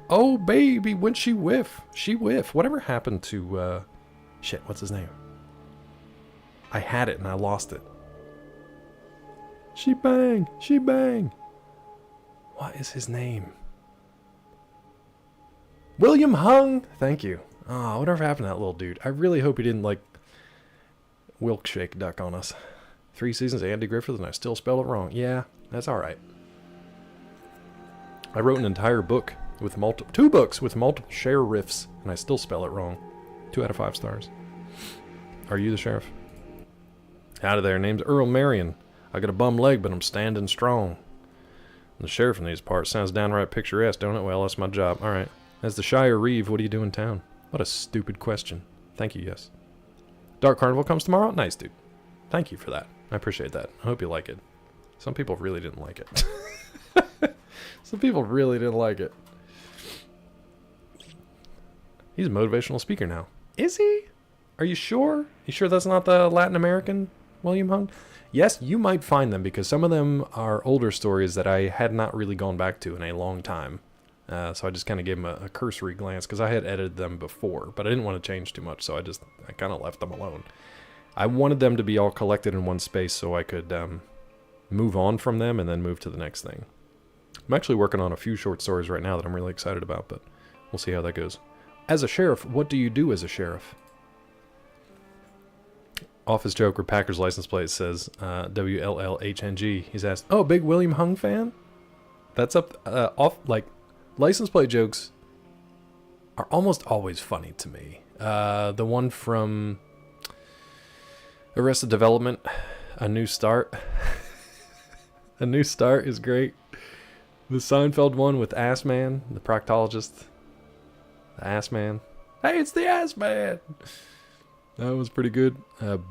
Oh baby, when she whiff! She whiff! Whatever happened to shit, what's his name? I had it and I lost it. She bang! She bang! What is his name? William Hung! Thank you. Oh, whatever happened to that little dude? I really hope he didn't, like, milkshake duck on us. 3 seasons of Andy Griffith and I still spelled it wrong. Yeah, that's alright. I wrote an entire book with 2 books with multiple share riffs and I still spell it wrong. 2 out of 5 stars. Are you the sheriff? Howdy there. Name's Earl Marion. I got a bum leg, but I'm standing strong. The sheriff in these parts sounds downright picturesque, don't it? Well, that's my job. All right. As the Shire Reeve, what do you do in town? What a stupid question. Thank you, yes. Dark Carnival comes tomorrow? Nice, dude. Thank you for that. I appreciate that. I hope you like it. Some people really didn't like it. Some people really didn't like it. He's a motivational speaker now. Is he? Are you sure? You sure that's not the Latin American William Hung? Yes, you might find them because some of them are older stories that I had not really gone back to in a long time. So I just kind of gave them a cursory glance because I had edited them before, but I didn't want to change too much, so I kind of left them alone. I wanted them to be all collected in one space so I could move on from them and then move to the next thing. I'm actually working on a few short stories right now that I'm really excited about, but we'll see how that goes. As a sheriff, what do you do as a sheriff? Office joke or Packers license plate says WLLHNG. He's asked, oh, big William Hung fan? That's up off, like, license plate jokes are almost always funny to me. The one from Arrested Development, A New Start. A New Start is great. The Seinfeld one with Ass Man, the proctologist. The Ass Man. Hey, it's the Ass Man! That was pretty good.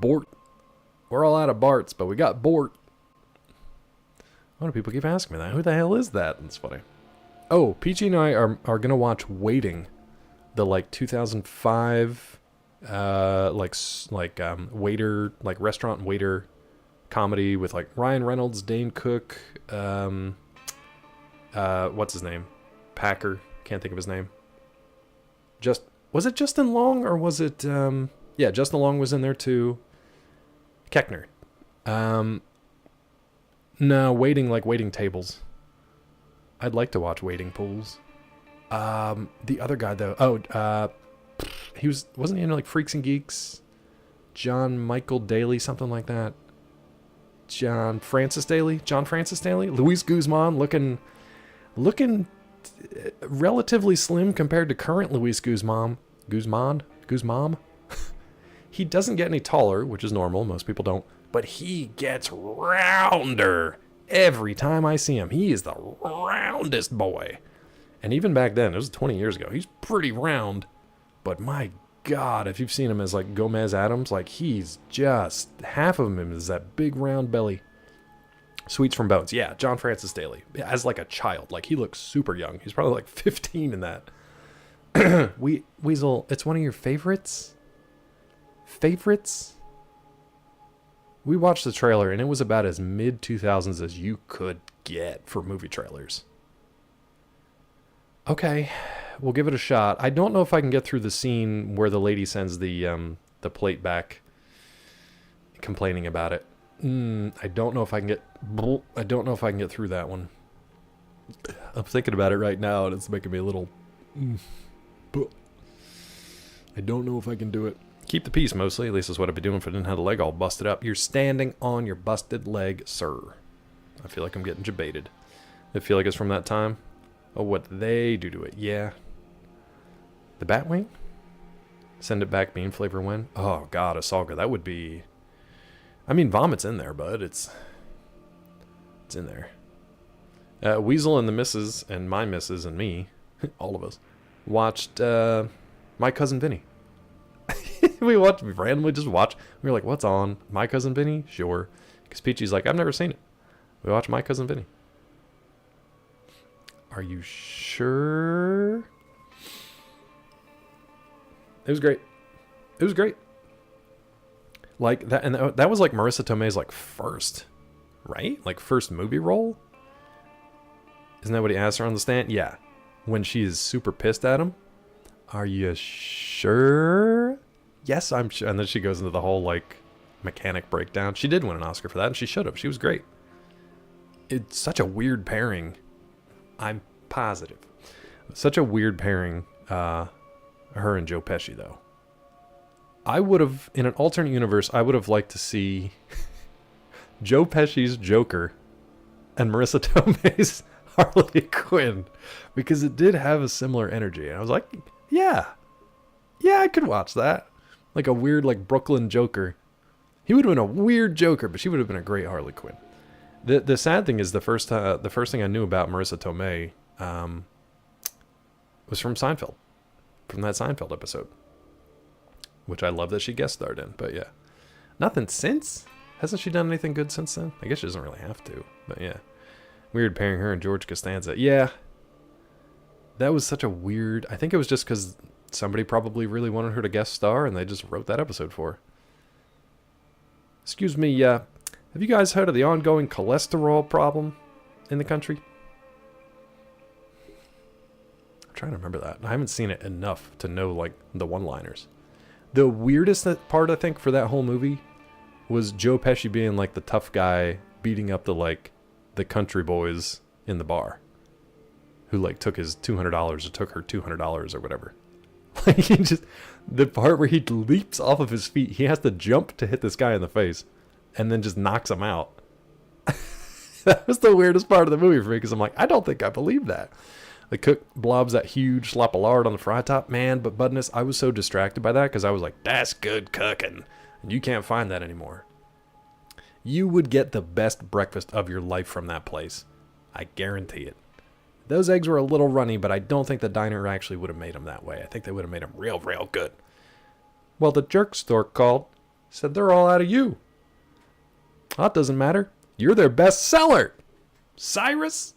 Bort. We're all out of Barts, but we got Bort. Why do people keep asking me that? Who the hell is that? That's funny. Oh, Peachy and I are going to watch Waiting. The, like, 2005, waiter, like, restaurant waiter comedy with, like, Ryan Reynolds, Dane Cook, what's his name? Packer. Can't think of his name. Was it Justin Long or was it, yeah, Justin Long was in there too. Keckner. No, waiting tables. I'd like to watch Waiting Pools. The other guy though, wasn't he in like Freaks and Geeks? John Michael Daly, something like that. John Francis Daly. Luis Guzman looking relatively slim compared to current Luis Guzman. He doesn't get any taller, which is normal. Most people don't. But he gets rounder every time I see him. He is the roundest boy. And even back then, it was 20 years ago, he's pretty round. But my God, if you've seen him as like Gomez Adams, like he's just, half of him is that big round belly. Sweets from Bones. Yeah, John Francis Daly. As like a child. Like he looks super young. He's probably like 15 in that. Weasel, it's one of your favorites? We watched the trailer and it was about as mid-2000s as you could get for movie trailers. Okay, we'll give it a shot. I don't know if I can get through the scene where the lady sends the plate back complaining about it. I don't know if I can get through that one. I'm thinking about it right now and it's making me a little I don't know if I can do it. Keep the peace mostly, at least that's what I'd be doing if I didn't have the leg all busted up. You're standing on your busted leg, sir. I feel like I'm getting jebaited. I feel like it's from that time. Oh, what they do to it. Yeah. The Batwing? Send it back, bean flavor when? Oh, God, a Salga. That would be... I mean, vomit's in there, bud. It's in there. Weasel and the missus, and my missus and me, all of us, watched My Cousin Vinny. we randomly just watched. We were like, what's on? My Cousin Vinny? Sure. Because Peachy's like, I've never seen it. We watched My Cousin Vinny. Are you sure? It was great. Like that, and that was like Marissa Tomei's like first, right? Like first movie role. Isn't that what he asked her on the stand? Yeah. When she is super pissed at him. Are you sure? Yes, I'm sure. And then she goes into the whole like mechanic breakdown. She did win an Oscar for that, and she should have. She was great. It's such a weird pairing. I'm positive. Such a weird pairing, her and Joe Pesci, though. I would have, in an alternate universe, I would have liked to see Joe Pesci's Joker and Marissa Tomei's Harley Quinn, because it did have a similar energy. And I was like, yeah, I could watch that. Like a weird, like, Brooklyn Joker. He would have been a weird Joker, but she would have been a great Harley Quinn. The sad thing is the first thing I knew about Marissa Tomei was from Seinfeld. From that Seinfeld episode. Which I love that she guest starred in, but yeah. Nothing since? Hasn't she done anything good since then? I guess she doesn't really have to, but yeah. Weird pairing her and George Costanza. Yeah. That was such a weird... I think it was just because somebody probably really wanted her to guest star, and they just wrote that episode for her. Excuse me, have you guys heard of the ongoing cholesterol problem in the country? I'm trying to remember that. I haven't seen it enough to know, like, the one-liners. The weirdest part, I think, for that whole movie was Joe Pesci being, like, the tough guy beating up the country boys in the bar who, like, took his $200 or took her $200 or whatever. Like, he just... The part where he leaps off of his feet, he has to jump to hit this guy in the face and then just knocks him out. That was the weirdest part of the movie for me because I'm like, I don't think I believe that. The cook blobs that huge slap of lard on the fry top. Man, but Budness, I was so distracted by that because I was like, that's good cooking. And you can't find that anymore. You would get the best breakfast of your life from that place. I guarantee it. Those eggs were a little runny, but I don't think the diner actually would have made them that way. I think they would have made them real, real good. Well, the jerk store called. Said they're all out of you. That doesn't matter. You're their best seller. Cyrus?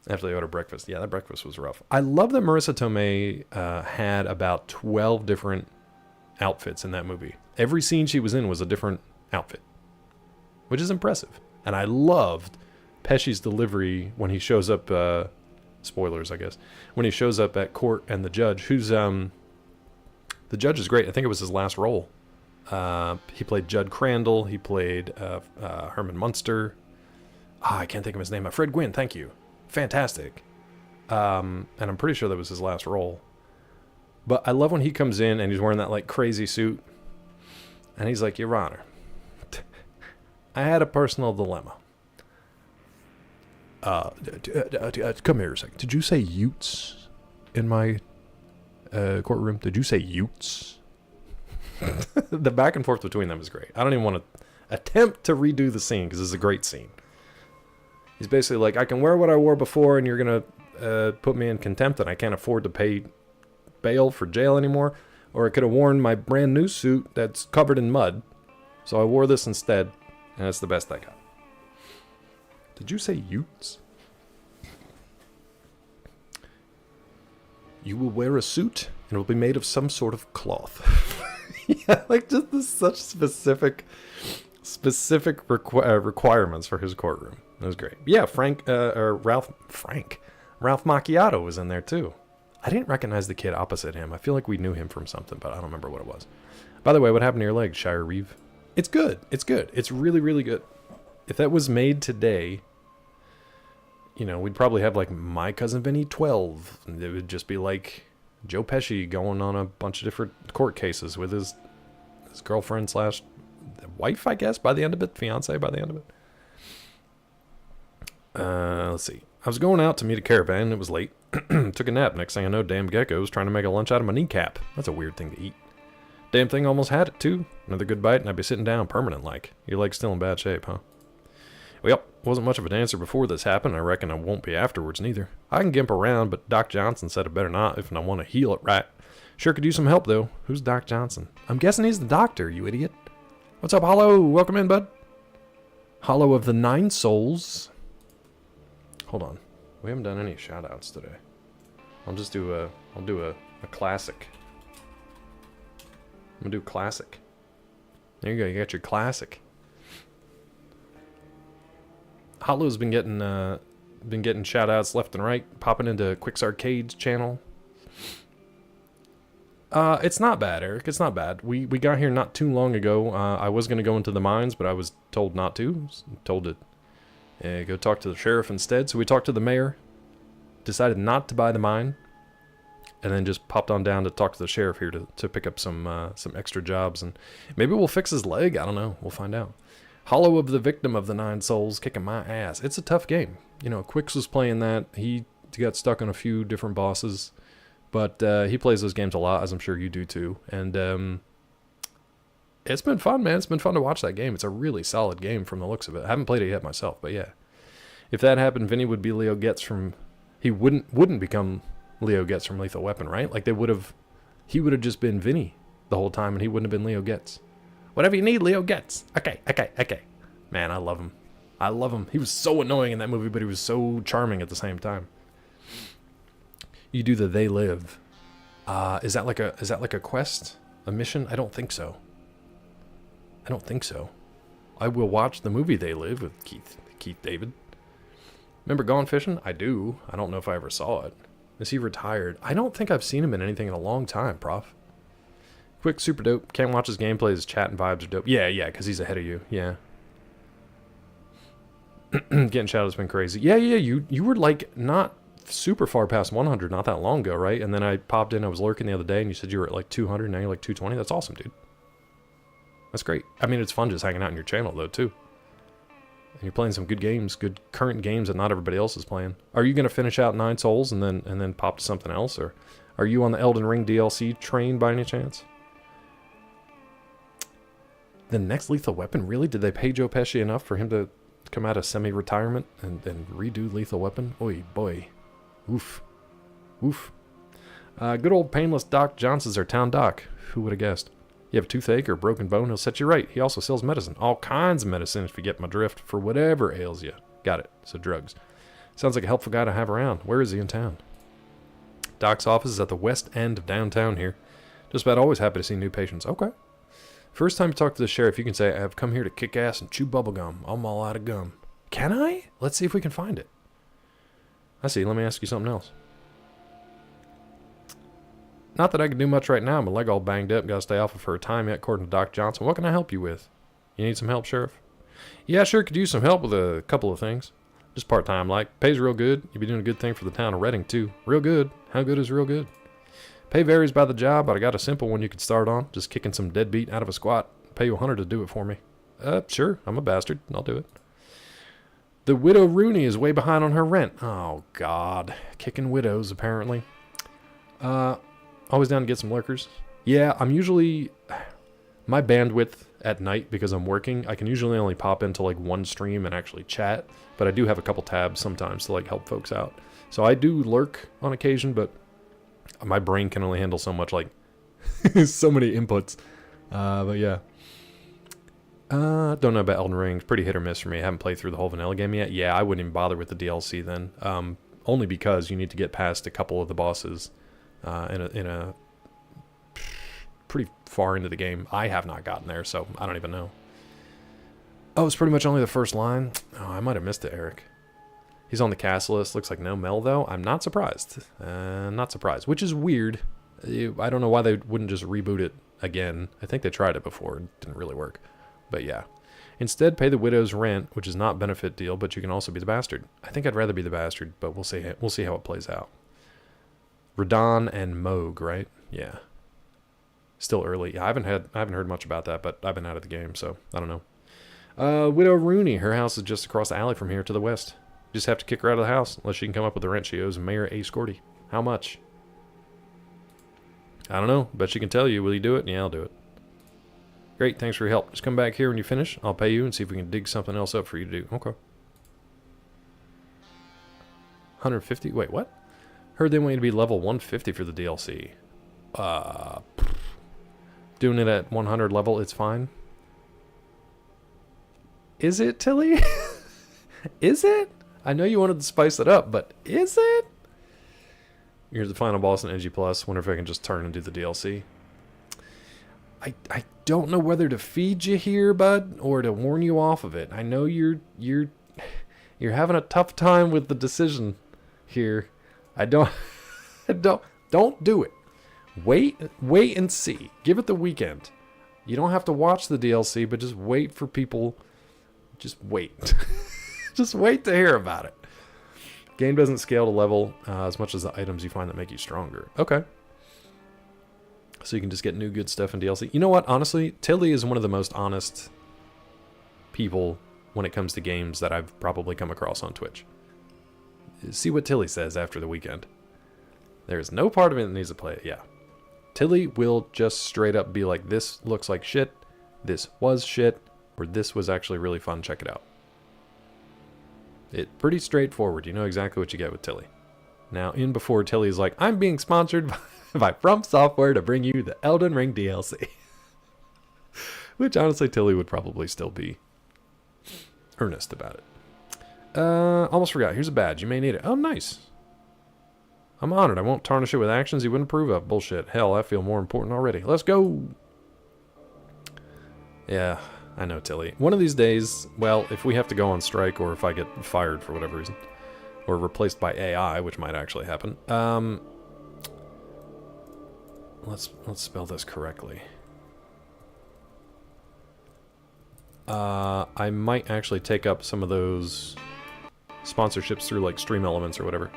After they order breakfast. Yeah, that breakfast was rough. I love that Marissa Tomei had about 12 different outfits in that movie. Every scene she was in was a different outfit. Which is impressive. And I loved Pesci's delivery when he shows up, spoilers, I guess, when he shows up at court and the judge, who's, the judge is great. I think it was his last role. He played Judd Crandall. He played Herman Munster. I can't think of his name. Fred Gwynn, thank you. Fantastic. And I'm pretty sure that was his last role. But I love when he comes in and he's wearing that, like, crazy suit. And he's like, Your Honor, I had a personal dilemma. Come here a second. Did you say Utes in my courtroom? Did you say Utes? The back and forth between them is great. I don't even want to attempt to redo the scene because it's a great scene. He's basically like, I can wear what I wore before and you're going to put me in contempt and I can't afford to pay bail for jail anymore. Or I could have worn my brand new suit that's covered in mud. So I wore this instead and it's the best I got. Did you say Utes? You will wear a suit and it will be made of some sort of cloth. Yeah, like just such specific requirements for his courtroom. It was great. Yeah, Ralph Macchiato was in there too. I didn't recognize the kid opposite him. I feel like we knew him from something, but I don't remember what it was. By the way, what happened to your leg, Shire Reeve? It's good. It's good. It's really, really good. If that was made today, you know, we'd probably have like My Cousin Vinny 12. And it would just be like Joe Pesci going on a bunch of different court cases with his girlfriend slash wife, I guess, by the end of it. Fiance by the end of it. Let's see. I was going out to meet a caravan. It was late. Took a nap. Next thing I know, damn gecko was trying to make a lunch out of my kneecap. That's a weird thing to eat. Damn thing almost had it, too. Another good bite, and I'd be sitting down permanent-like. Your leg's still in bad shape, huh? Well, wasn't much of a dancer before this happened. I reckon I won't be afterwards, neither. I can gimp around, but Doc Johnson said I better not if I want to heal it right. Sure could use some help, though. Who's Doc Johnson? I'm guessing he's the doctor, you idiot. What's up, Hollow? Welcome in, bud. Hollow of the Nine Souls. Hold on. We haven't done any shout-outs today. I'll do a classic. I'm gonna do classic. There you go, you got your classic. Hollow's been getting shout-outs left and right, popping into Quick's Arcade's channel. It's not bad, Eric. It's not bad. We got here not too long ago. I was gonna go into the mines, but I was told not to. Told to go talk to the sheriff instead. So we talked to the mayor. Decided not to buy the mine. And then just popped on down to talk to the sheriff here to pick up some extra jobs. And maybe we'll fix his leg. I don't know. We'll find out. Hollow of the Victim of the Nine Souls, kicking my ass. It's a tough game. You know, Quicks was playing that. He got stuck on a few different bosses. But he plays those games a lot, as I'm sure you do too. And it's been fun, man. It's been fun to watch that game. It's a really solid game from the looks of it. I haven't played it yet myself, but yeah. If that happened, Vinny would be Leo Getz from... He wouldn't become Leo Getz from Lethal Weapon, right? Like, he would have just been Vinny the whole time, and he wouldn't have been Leo Getz. Whatever you need, Leo Getz. Okay. Man, I love him. I love him. He was so annoying in that movie, but he was so charming at the same time. You do the They Live. Is that like a quest? A mission? I don't think so. I will watch the movie They Live with Keith David. Remember Gone Fishing? I do. I don't know if I ever saw it. Is he retired? I don't think I've seen him in anything in a long time, Prof. Quick, super dope. Can't watch his gameplay. His chat and vibes are dope. Yeah, because he's ahead of you. Yeah. Getting shadow's been crazy. Yeah. You were like not super far past 100 not that long ago, right? And then I popped in. I was lurking the other day, and you said you were at like 200. Now you're like 220. That's awesome, dude. That's great. I mean, it's fun just hanging out in your channel, though, too. And you're playing some good games, good current games that not everybody else is playing. Are you going to finish out 9 Souls and then pop to something else? Or are you on the Elden Ring DLC train by any chance? The next Lethal Weapon? Really? Did they pay Joe Pesci enough for him to come out of semi-retirement and redo Lethal Weapon? Oy, boy. Oof. Good old painless Doc Johnson's our town doc. Who would have guessed? You have a toothache or a broken bone, he'll set you right. He also sells medicine. All kinds of medicine, if you get my drift, for whatever ails you. Got it. So drugs. Sounds like a helpful guy to have around. Where is he in town? Doc's office is at the west end of downtown here. Just about always happy to see new patients. Okay. First time you talk to the sheriff, you can say, I've come here to kick ass and chew bubblegum. I'm all out of gum. Can I? Let's see if we can find it. I see. Let me ask you something else. Not that I can do much right now. My leg all banged up. Got to stay off it for a time yet, according to Doc Johnson. What can I help you with? You need some help, Sheriff? Yeah, sure could use some help with a couple of things. Just part-time, like. Pays real good. You'd be doing a good thing for the town of Reading, too. Real good. How good is real good? Pay varies by the job, but I got a simple one you could start on. Just kicking some deadbeat out of a squat. Pay you 100 to do it for me. Sure. I'm a bastard. I'll do it. The widow Rooney is way behind on her rent. Oh, God. Kicking widows, apparently. Always down to get some lurkers. Yeah, I'm usually... My bandwidth at night, because I'm working, I can usually only pop into like one stream and actually chat, but I do have a couple tabs sometimes to like help folks out. So I do lurk on occasion, but my brain can only handle so much, like, so many inputs. But yeah. Don't know about Elden Ring. Pretty hit or miss for me. I haven't played through the whole vanilla game yet. Yeah, I wouldn't even bother with the DLC then. Only because you need to get past a couple of the bosses in a pretty far into the game. I have not gotten there, so I don't even know. Oh, it's pretty much only the first line. Oh, I might have missed it, Eric. He's on the cast list. Looks like no Mel, though. I'm not surprised. Not surprised, which is weird. I don't know why they wouldn't just reboot it again. I think they tried it before. It didn't really work. But yeah. Instead, pay the widow's rent, which is not benefit deal, but you can also be the bastard. I think I'd rather be the bastard, but we'll see. We'll see how it plays out. Radon and Moog, right? Yeah. Still early. Yeah, I haven't heard much about that, but I've been out of the game, so I don't know. Widow Rooney, her house is just across the alley from here to the west. Just have to kick her out of the house unless she can come up with the rent she owes Mayor A. Scorty. How much? I don't know. Bet she can tell you. Will you do it? Yeah, I'll do it. Great, thanks for your help. Just come back here when you finish. I'll pay you and see if we can dig something else up for you to do. Okay. 150? Wait, what? Heard they want you to be level 150 for the DLC. Doing it at 100 level, it's fine. Is it, Tilly? Is it? I know you wanted to spice it up, but is it? Here's the final boss in NG+. Wonder if I can just turn and do the DLC. I don't know whether to feed you here, bud, or to warn you off of it. I know you're having a tough time with the decision here. Don't do it. Wait and see. Give it the weekend. You don't have to watch the DLC, but just wait for people. Just wait. Just wait to hear about it. Game doesn't scale to level as much as the items you find that make you stronger. Okay. So you can just get new good stuff in DLC. You know what? Honestly, Tilly is one of the most honest people when it comes to games that I've probably come across on Twitch. See what Tilly says after the weekend. There's no part of it that needs to play it. Yeah. Tilly will just straight up be like, this looks like shit, this was shit, or this was actually really fun, check it out. It's pretty straightforward. You know exactly what you get with Tilly. Now, in before Tilly's like, I'm being sponsored by From Software to bring you the Elden Ring DLC. Which, honestly, Tilly would probably still be earnest about it. Almost forgot. Here's a badge. You may need it. Oh, nice. I'm honored. I won't tarnish it with actions you wouldn't approve of. Bullshit. Hell, I feel more important already. Let's go. Yeah, I know, Tilly. One of these days, well, if we have to go on strike or if I get fired for whatever reason, or replaced by AI, which might actually happen. Let's spell this correctly. I might actually take up some of those sponsorships through like Stream Elements or whatever.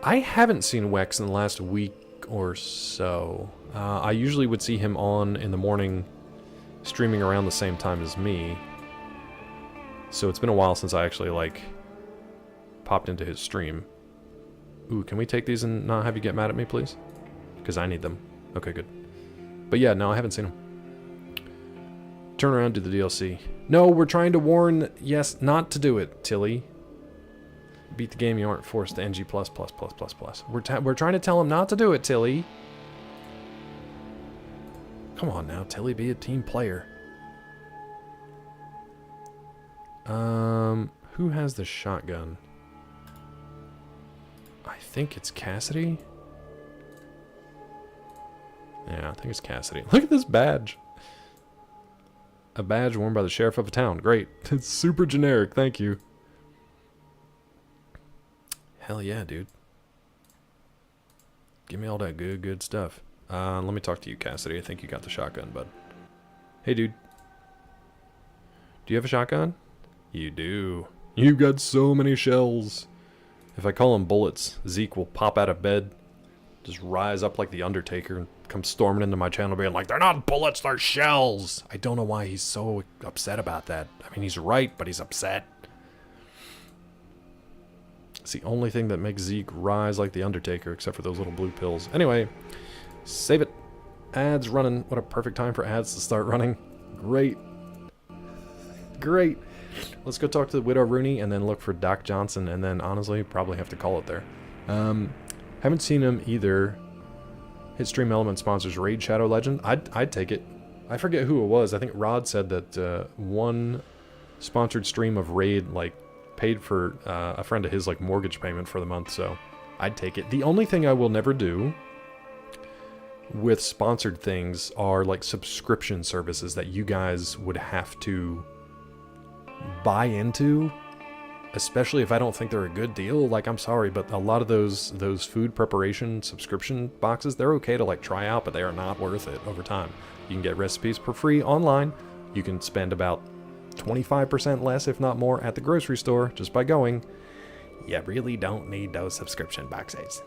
I haven't seen Wex in the last week or so. I usually would see him on in the morning, streaming around the same time as me. So it's been a while since I actually like popped into his stream. Ooh, can we take these and not have you get mad at me, please? Because I need them. Okay, good. But yeah, no, I haven't seen him. Turn around, do the DLC. No, we're trying to warn, yes, not to do it, Tilly. Beat the game, you aren't forced to NG+++++. We're trying to tell him not to do it, Tilly. Come on now, Tilly, be a team player. Who has the shotgun? I think it's Cassidy. Yeah, I think it's Cassidy. Look at this badge. A badge worn by the sheriff of a town. Great. It's super generic. Thank you. Hell yeah, dude. Give me all that good stuff. Let me talk to you, Cassidy. I think you got the shotgun, bud. Hey, dude. Do you have a shotgun? You do. You've got so many shells. If I call them bullets, Zeke will pop out of bed, just rise up like the Undertaker, and come storming into my channel being like, they're not bullets, they're shells. I don't know why he's so upset about that. I mean, he's right, but he's upset. It's the only thing that makes Zeke rise like the Undertaker, except for those little blue pills. Anyway, save it. Ads running. What a perfect time for ads to start running. Great. Great. Let's go talk to the Widow Rooney and then look for Doc Johnson, and then honestly probably have to call it there. Haven't seen him either. Hit Stream Element sponsors Raid Shadow Legend. I'd take it. I forget who it was. I think Rod said that one sponsored stream of Raid like paid for a friend of his like mortgage payment for the month, so I'd take it. The only thing I will never do with sponsored things are like subscription services that you guys would have to buy into, especially if I don't think they're a good deal. Like, I'm sorry, but a lot of those food preparation subscription boxes, they're okay to like try out, but they are not worth it over time. You can get recipes for free online. You can spend about 25% less, if not more, at the grocery store just by going. You really don't need those subscription boxes.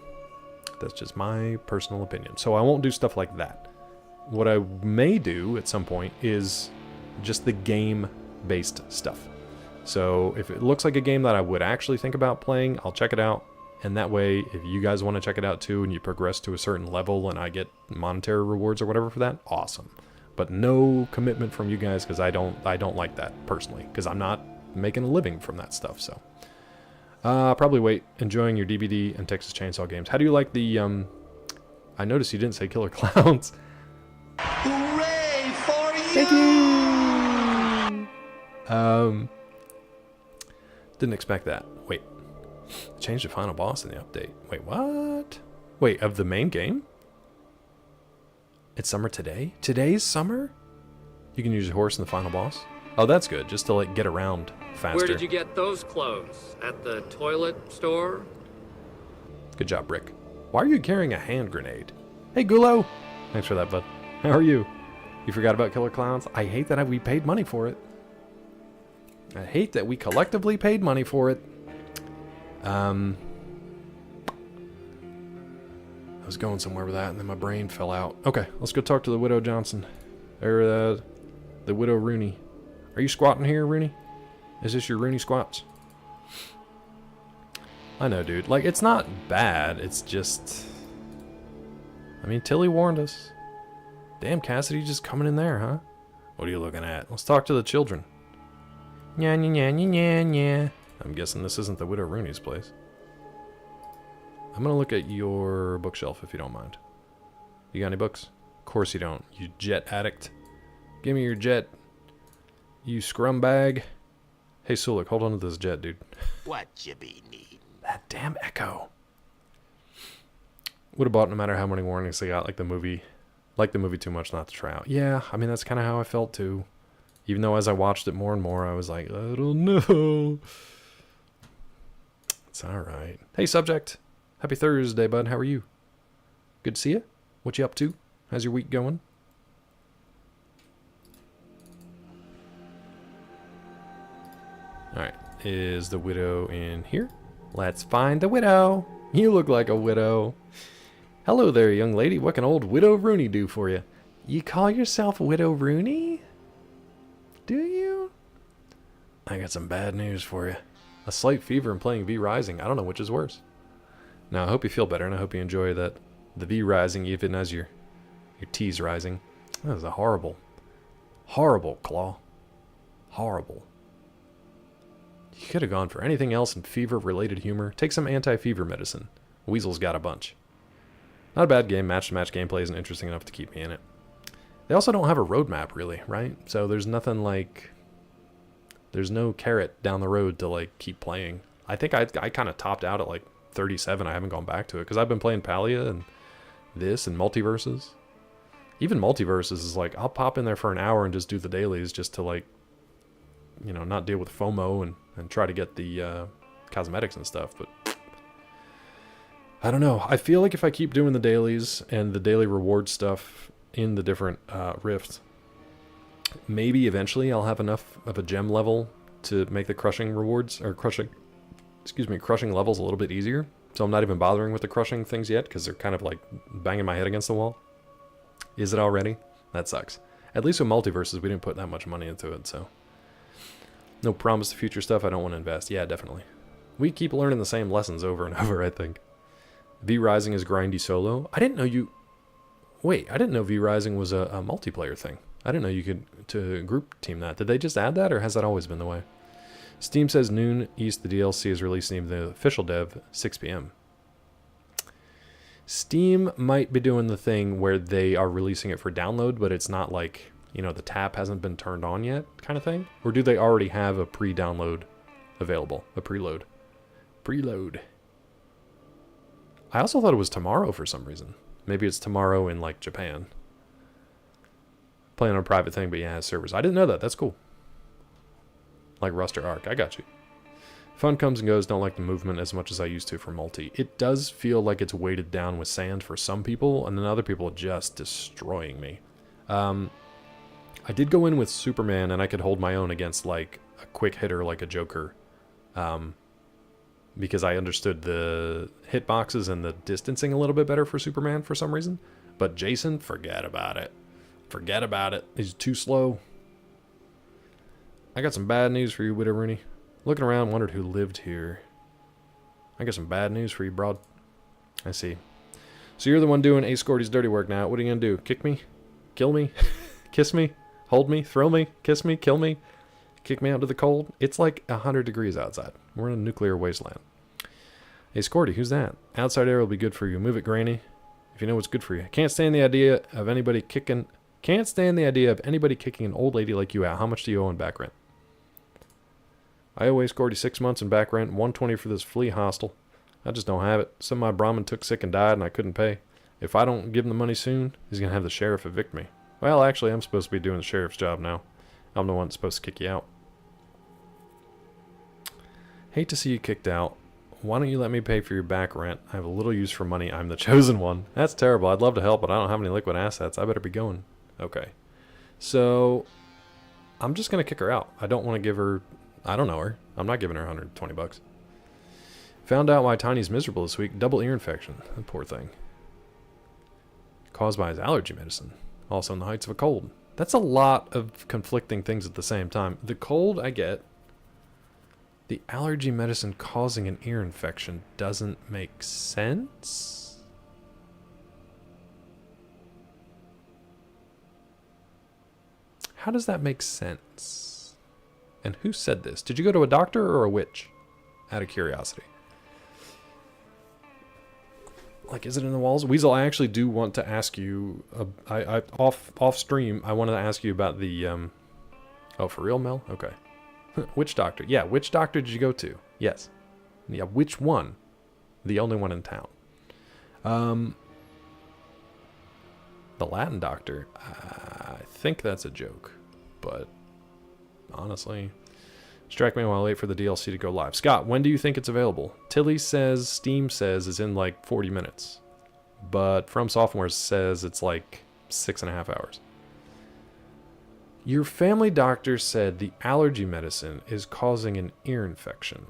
That's just my personal opinion. So I won't do stuff like that. What I may do at some point is just the game-based stuff. So if it looks like a game that I would actually think about playing, I'll check it out. And that way, if you guys want to check it out too, and you progress to a certain level and I get monetary rewards or whatever for that, awesome. But no commitment from you guys, because I don't like that personally, because I'm not making a living from that stuff. So probably wait. Enjoying your DBD and Texas Chainsaw games. How do you like the I noticed you didn't say Killer Clowns. Hooray for you! Thank you. Didn't expect that. Wait. Changed the final boss in the update. Wait, what? Wait, of the main game? It's summer today? Today's summer? You can use your horse in the final boss? Oh, that's good. Just to like get around faster. Where did you get those clothes? At the toilet store? Good job, Rick. Why are you carrying a hand grenade? Hey, Gulo! Thanks for that, bud. How are you? You forgot about Killer Clowns? I hate that we paid money for it. I hate that we collectively paid money for it. I was going somewhere with that, and then my brain fell out. Okay, let's go talk to the Widow Johnson. Or, the Widow Rooney. Are you squatting here, Rooney? Is this your Rooney squats? I know, dude. Like, it's not bad. It's just... I mean, Tilly warned us. Damn, Cassidy just coming in there, huh? What are you looking at? Let's talk to the children. Nya, nya, nya, nya, nya, nya. I'm guessing this isn't the Widow Rooney's place. I'm gonna look at your bookshelf if you don't mind. You got any books? Of course you don't, you jet addict. Give me your jet, you scrum bag. Hey Sulik, hold on to this jet, dude. What you be needing? That damn echo. Would have bought no matter how many warnings they got, like the movie too much not to try out. Yeah, I mean that's kind of how I felt too. Even though as I watched it more and more, I was like, I don't know. It's alright. Hey subject. Happy Thursday, bud. How are you? Good to see you. What you up to? How's your week going? Alright. Is the widow in here? Let's find the widow. You look like a widow. Hello there, young lady. What can old Widow Rooney do for you? You call yourself Widow Rooney? Do you? I got some bad news for you. A slight fever and playing V Rising. I don't know which is worse. Now, I hope you feel better, and I hope you enjoy that the V rising even as your T's rising. That was a horrible, horrible claw. Horrible. You could have gone for anything else in fever-related humor. Take some anti-fever medicine. Weasel's got a bunch. Not a bad game. Match-to-match gameplay isn't interesting enough to keep me in it. They also don't have a roadmap, really, right? So there's nothing like... There's no carrot down the road to, like, keep playing. I think I kind of topped out at, like, 37. I haven't gone back to it because I've been playing Palia and this and Multiverses. Even Multiverses is like I'll pop in there for an hour and just do the dailies just to, like, you know, not deal with FOMO and try to get the cosmetics and stuff. But I don't know. I feel like if I keep doing the dailies and the daily reward stuff in the different rifts, maybe eventually I'll have enough of a gem level to make the crushing rewards or crushing levels a little bit easier. So I'm not even bothering with the crushing things yet because they're kind of like banging my head against the wall. Is it already? That sucks. At least with Multiverses, we didn't put that much money into it, so. No promise to future stuff I don't want to invest. Yeah, definitely. We keep learning the same lessons over and over, I think. V Rising is grindy solo. I didn't know you... Wait, I didn't know V Rising was a multiplayer thing. I didn't know you could to group team that. Did they just add that, or has that always been the way? Steam says noon East, the DLC is releasing the official dev, 6 p.m. Steam might be doing the thing where they are releasing it for download, but it's not like, you know, the tap hasn't been turned on yet kind of thing? Or do they already have a pre-download available? A preload? Preload. I also thought it was tomorrow for some reason. Maybe it's tomorrow in, like, Japan. Playing on a private thing, but yeah, it has servers. I didn't know that. That's cool. Like Rust or Ark. I got you. Fun comes and goes. Don't like the movement as much as I used to for multi. It does feel like it's weighted down with sand for some people, and then other people are just destroying me. I did go in with Superman, and I could hold my own against, like, a quick hitter like a Joker. Because I understood the hitboxes and the distancing a little bit better for Superman for some reason. But Jason, forget about it. Forget about it. He's too slow. I got some bad news for you, Widow Rooney. Looking around, wondered who lived here. I got some bad news for you, broad. I see. So you're the one doing Ace Gordy's dirty work now. What are you going to do? Kick me? Kill me? Kiss me? Hold me? Throw me? Kiss me? Kill me? Kick me out to the cold? It's like 100 degrees outside. We're in a nuclear wasteland. Ace Gordy, who's that? Outside air will be good for you. Move it, Granny. If you know what's good for you. Can't stand the idea of anybody kicking an old lady like you out. How much do you owe in back rent? I owe Ace Gordy 6 months in back rent, $120 for this flea hostel. I just don't have it. Some of my Brahmin took sick and died, and I couldn't pay. If I don't give him the money soon, he's going to have the sheriff evict me. Well, actually, I'm supposed to be doing the sheriff's job now. I'm the one that's supposed to kick you out. Hate to see you kicked out. Why don't you let me pay for your back rent? I have a little use for money. I'm the chosen one. That's terrible. I'd love to help, but I don't have any liquid assets. I better be going. Okay. So, I'm just going to kick her out. I don't want to give her... I don't know her. I'm not giving her $120. Found out why Tiny's miserable this week. Double ear infection. That poor thing. Caused by his allergy medicine. Also in the heights of a cold. That's a lot of conflicting things at the same time. The cold, I get. The allergy medicine causing an ear infection doesn't make sense. How does that make sense? And who said this? Did you go to a doctor or a witch? Out of curiosity. Like, is it in the walls? Weasel, I actually do want to ask you, off stream, I wanted to ask you about the, oh, for real, Mel? Okay. Which doctor? Yeah, which doctor did you go to? Yes. Yeah, which one? The only one in town. The Latin doctor? I think that's a joke, but honestly, distract me while I wait for the DLC to go live. Scott, when do you think it's available? Tilly says, Steam says it's in like 40 minutes. But From Software says it's like 6.5 hours. Your family doctor said the allergy medicine is causing an ear infection.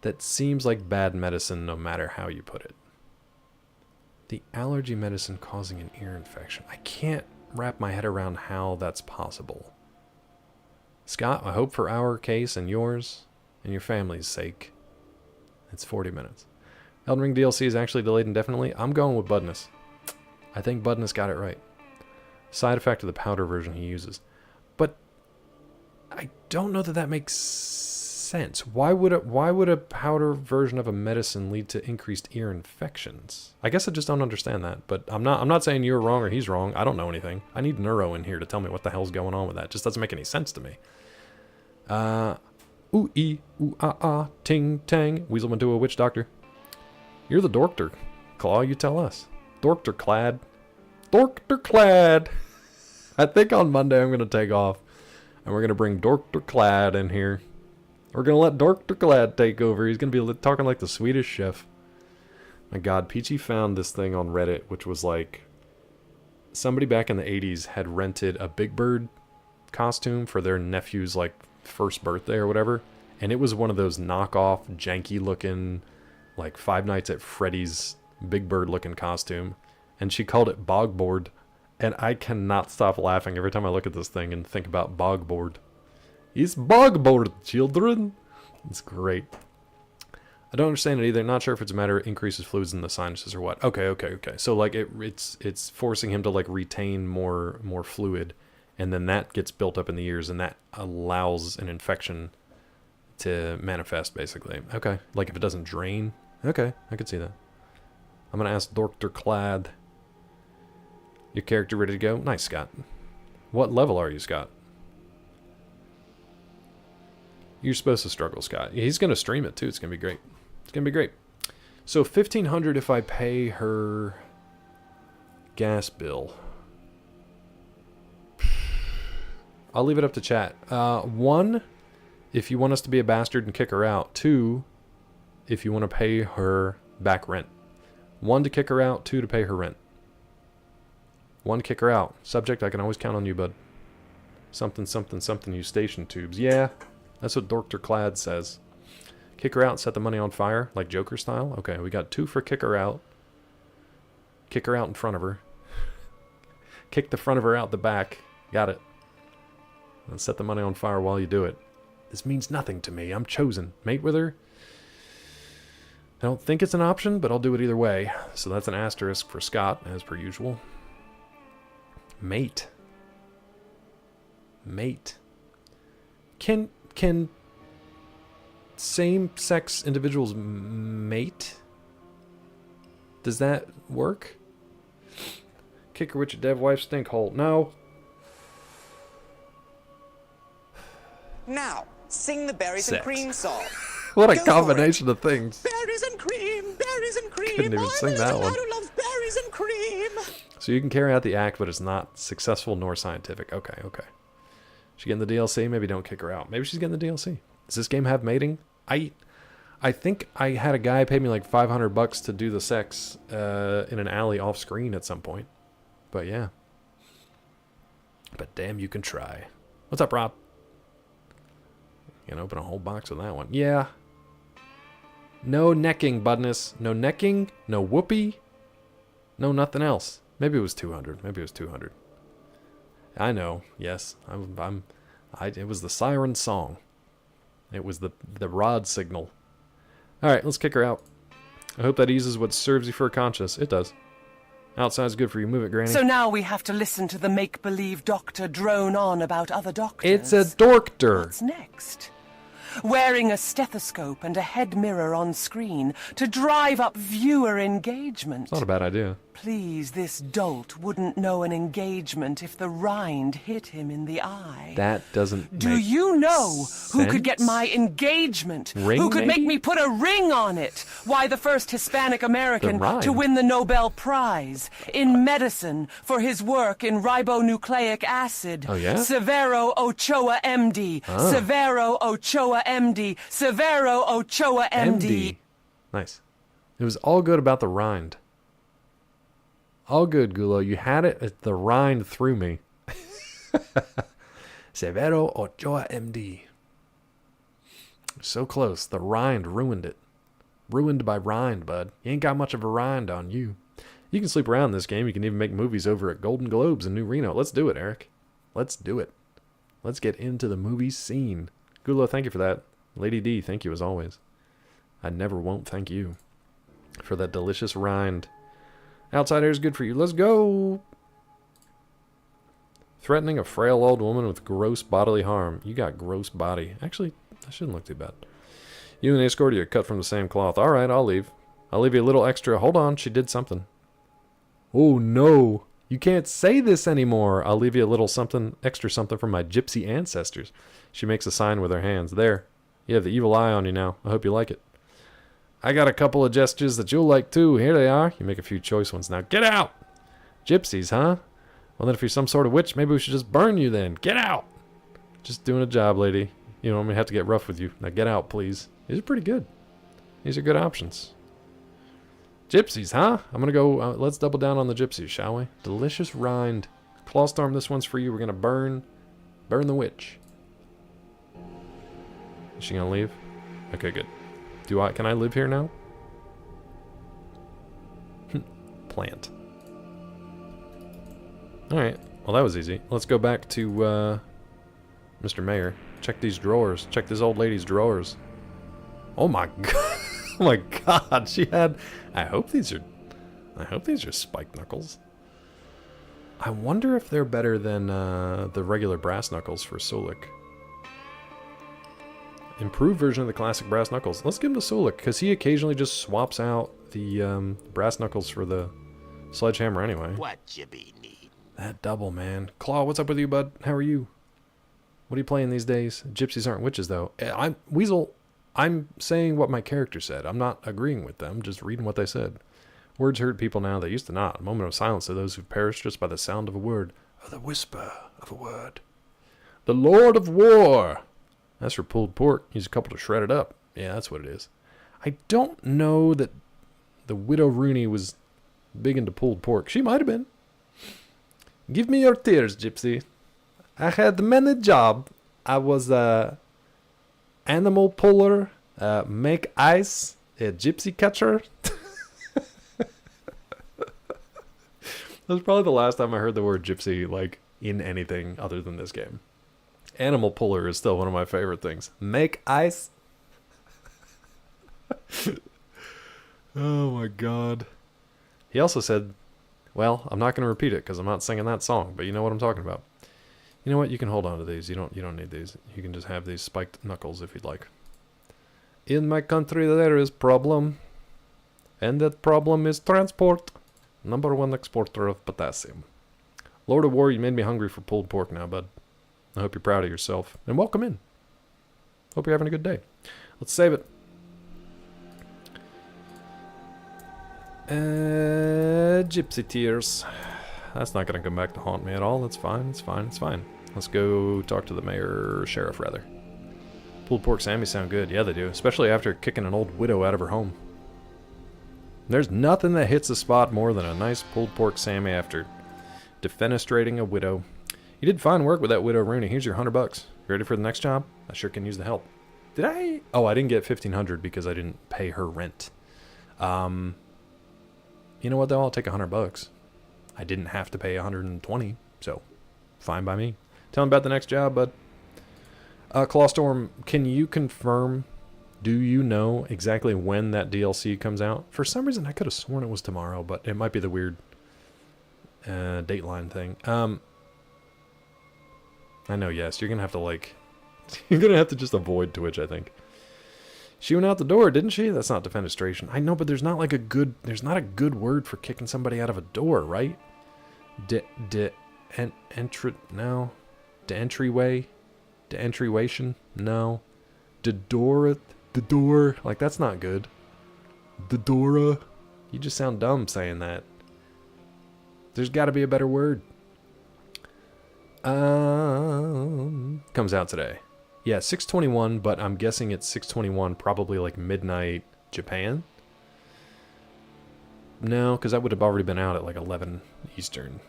That seems like bad medicine no matter how you put it. The allergy medicine causing an ear infection. I can't wrap my head around how that's possible. Scott, I hope for our case and yours and your family's sake, it's 40 minutes. Elden Ring DLC is actually delayed indefinitely. I'm going with Budness. I think Budness got it right. Side effect of the powder version he uses. But I don't know that that makes sense. Why would a powder version of a medicine lead to increased ear infections? I guess I just don't understand that. But I'm not saying you're wrong or he's wrong. I don't know anything. I need Neuro in here to tell me what the hell's going on with that. It just doesn't make any sense to me. Ooh ee ooh ah ah ting tang. Weasel went to a witch doctor. You're the Dorkter. Claw, you tell us. Dorkter clad. Dorkter clad. I think on Monday I'm gonna take off, and we're gonna bring Dorkter clad in here. We're gonna let Dorkter clad take over. He's gonna be talking like the Swedish chef. My God, Peachy found this thing on Reddit, which was like somebody back in the 80s had rented a Big Bird costume for their nephew's like first birthday or whatever, and it was one of those knockoff janky looking like Five Nights at Freddy's Big Bird looking costume, and she called it Bogboard, and I cannot stop laughing every time I look at this thing and think about Bogboard. It's Bogboard, children. It's great. I don't understand it either. Not sure if it's a matter of increases fluids in the sinuses or what. Okay. So like it's forcing him to like retain more fluid, and then that gets built up in the ears, and that allows an infection to manifest, basically. Okay, like if it doesn't drain. Okay, I could see that. I'm gonna ask Dorkter Clad. Your character ready to go? Nice, Scott. What level are you, Scott? You're supposed to struggle, Scott. He's gonna stream it too. It's gonna be great. It's gonna be great. So 1,500 if I pay her gas bill. I'll leave it up to chat. 1, if you want us to be a bastard and kick her out. 2, if you want to pay her back rent. 1 to kick her out, 2 to pay her rent. 1 kick her out. Subject, I can always count on you, bud. Something, you station tubes. Yeah, that's what Dorkter Clad says. Kick her out and set the money on fire, like Joker style. Okay, we got 2 for kick her out. Kick her out in front of her. Kick the front of her out the back. Got it. And set the money on fire while you do it. This means nothing to me. I'm chosen. Mate with her? I don't think it's an option, but I'll do it either way. So that's an asterisk for Scott, as per usual. Mate. Can same-sex individuals mate? Does that work? Kick her with your dev wife stink hole. No. Now, sing the berries and cream song. What a combination of things. Berries and cream, berries and cream. Couldn't even sing that one. who loves berries and cream. So you can carry out the act, but it's not successful nor scientific. Okay. She getting the DLC? Maybe don't kick her out. Maybe she's getting the DLC. Does this game have mating? I think I had a guy pay me like $500 to do the sex in an alley off screen at some point. But yeah. But damn, you can try. What's up, Rob? You can open a whole box with that one. Yeah. No necking, Budness. No necking. No whoopee. No nothing else. Maybe it was 200. I know. Yes. It was the siren song. It was the rod signal. Alright, let's kick her out. I hope that eases what serves you for a conscience. It does. Outside's good for you. Move it, Granny. So now we have to listen to the make-believe doctor drone on about other doctors. It's a doctor. What's next? Wearing a stethoscope and a head mirror on screen to drive up viewer engagement. It's not a bad idea. Please, this dolt wouldn't know an engagement if the rind hit him in the eye. That doesn't Do make you know who could get sense? my engagement? Ring, Who could make maybe? me put a ring on it? Why, the first Hispanic American The rind. to win the Nobel Prize in medicine for his work in ribonucleic acid. Oh, yeah? Severo Ochoa, MD. Severo Ochoa, MD. Severo Ochoa, MD. Nice. It was all good about the rind. All good, Gulo. You had it. The rind threw me. Severo Ochoa, MD. So close. The rind ruined it. Ruined by rind, bud. You ain't got much of a rind on you. You can sleep around in this game. You can even make movies over at Golden Globes in New Reno. Let's do it, Eric. Let's do it. Let's get into the movie scene. Gulo, thank you for that. Lady D, thank you as always. I never won't thank you for that delicious rind. Outside air is good for you. Let's go. Threatening a frail old woman with gross bodily harm. You got gross body. Actually, that shouldn't look too bad. You and Escorty are cut from the same cloth. All right, I'll leave. I'll leave you a little extra. Hold on, she did something. Oh, no. You can't say this anymore. I'll leave you a little something, extra something from my gypsy ancestors. She makes a sign with her hands. There. You have the evil eye on you now. I hope you like it. I got a couple of gestures that you'll like too. Here they are. You make a few choice ones now. Get out! Gypsies, huh? Well, then if you're some sort of witch, maybe we should just burn you then. Get out! Just doing a job, lady. You know, I'm going to have to get rough with you. Now get out, please. These are pretty good. These are good options. Gypsies, huh? I'm going to go, let's double down on the gypsies, shall we? Delicious rind. Clawstorm, this one's for you. We're going to burn the witch. Is she going to leave? Okay, good. Can I live here now? Plant. Alright, well that was easy. Let's go back to, Mr. Mayor. Check these drawers. Check this old lady's drawers. Oh my god. Oh my god, she had... I hope these are spiked knuckles. I wonder if they're better than, the regular brass knuckles for Solik. Improved version of the classic brass knuckles. Let's give him to Solik, because he occasionally just swaps out the brass knuckles for the sledgehammer anyway. What you be need? That double, man. Claw, what's up with you, bud? How are you? What are you playing these days? Gypsies aren't witches, though. Weasel, I'm saying what my character said. I'm not agreeing with them, just reading what they said. Words hurt people now, they used to not. A moment of silence to those who've perished just by the sound of a word. Or the whisper of a word. The Lord of War! That's for pulled pork. Use a couple to shred it up. Yeah, that's what it is. I don't know that the Widow Rooney was big into pulled pork. She might have been. Give me your tears, Gypsy. I had many jobs. I was a animal puller, make ice, a gypsy catcher. That was probably the last time I heard the word gypsy, like, in anything other than this game. Animal puller is still one of my favorite things. Make ice. Oh my god. He also said, well, I'm not going to repeat it because I'm not singing that song, but you know what I'm talking about. You know what? You can hold on to these. You don't need these. You can just have these spiked knuckles if you'd like. In my country there is problem, and that problem is transport. #1 exporter of potassium. Lord of War, you made me hungry for pulled pork now, bud. I hope you're proud of yourself. And welcome in. Hope you're having a good day. Let's save it. Gypsy tears. That's not going to come back to haunt me at all. That's fine. It's fine. It's fine. Let's go talk to the mayor, sheriff, rather. Pulled pork Sammy sound good. Yeah, they do. Especially after kicking an old widow out of her home. There's nothing that hits the spot more than a nice pulled pork Sammy after defenestrating a widow. You did fine work with that Widow Rooney. Here's your $100. You ready for the next job? I sure can use the help. Did I? Oh, I didn't get $1,500 because I didn't pay her rent. You know what though? I'll take $100. I didn't have to pay $120, so fine by me. Tell me about the next job, bud. Clawstorm, can you confirm? Do you know exactly when that DLC comes out? For some reason, I could have sworn it was tomorrow, but it might be the weird Dateline thing. I know, yes. You're going to have to, like... You're going to have to just avoid Twitch, I think. She went out the door, didn't she? That's not defenestration. I know, but there's not, like, a good... There's not a good word for kicking somebody out of a door, right? No. De-entryway? De-entrywation? No. The door? Like, that's not good. Dora? You just sound dumb saying that. There's got to be a better word. Comes out today. Yeah, 6:21, but I'm guessing it's 6:21, probably like midnight Japan. No, because that would have already been out at like 11 Eastern.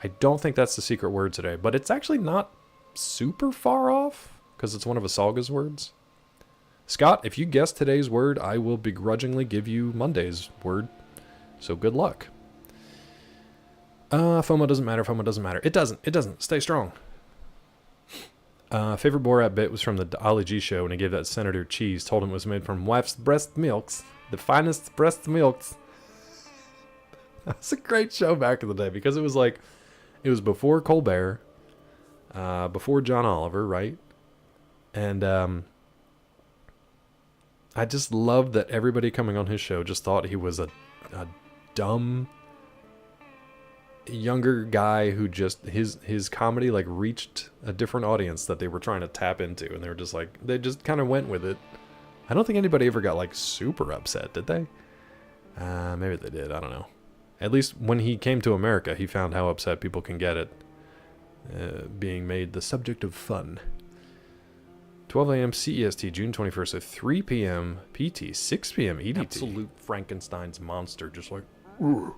I don't think that's the secret word today, but it's actually not super far off because it's one of Asalga's words. Scott, if you guess today's word, I will begrudgingly give you Monday's word. So good luck. FOMO doesn't matter. FOMO doesn't matter. It doesn't. It doesn't. Stay strong. Favorite Borat bit was from the Ali G show when he gave that Senator cheese. Told him it was made from wife's breast milks. The finest breast milks. That's a great show back in the day because it was like, it was before Colbert, before John Oliver, right? And I just loved that everybody coming on his show just thought he was a dumb younger guy who just his comedy like reached a different audience that they were trying to tap into, and they were just like, they just kind of went with it. I don't think anybody ever got like super upset, did they? Maybe they did, I don't know. At least when he came to America, he found how upset people can get at being made the subject of fun. 12 a.m. CEST, June 21st at 3 p.m. PT, 6 p.m. EDT. Absolute Frankenstein's monster, just like... I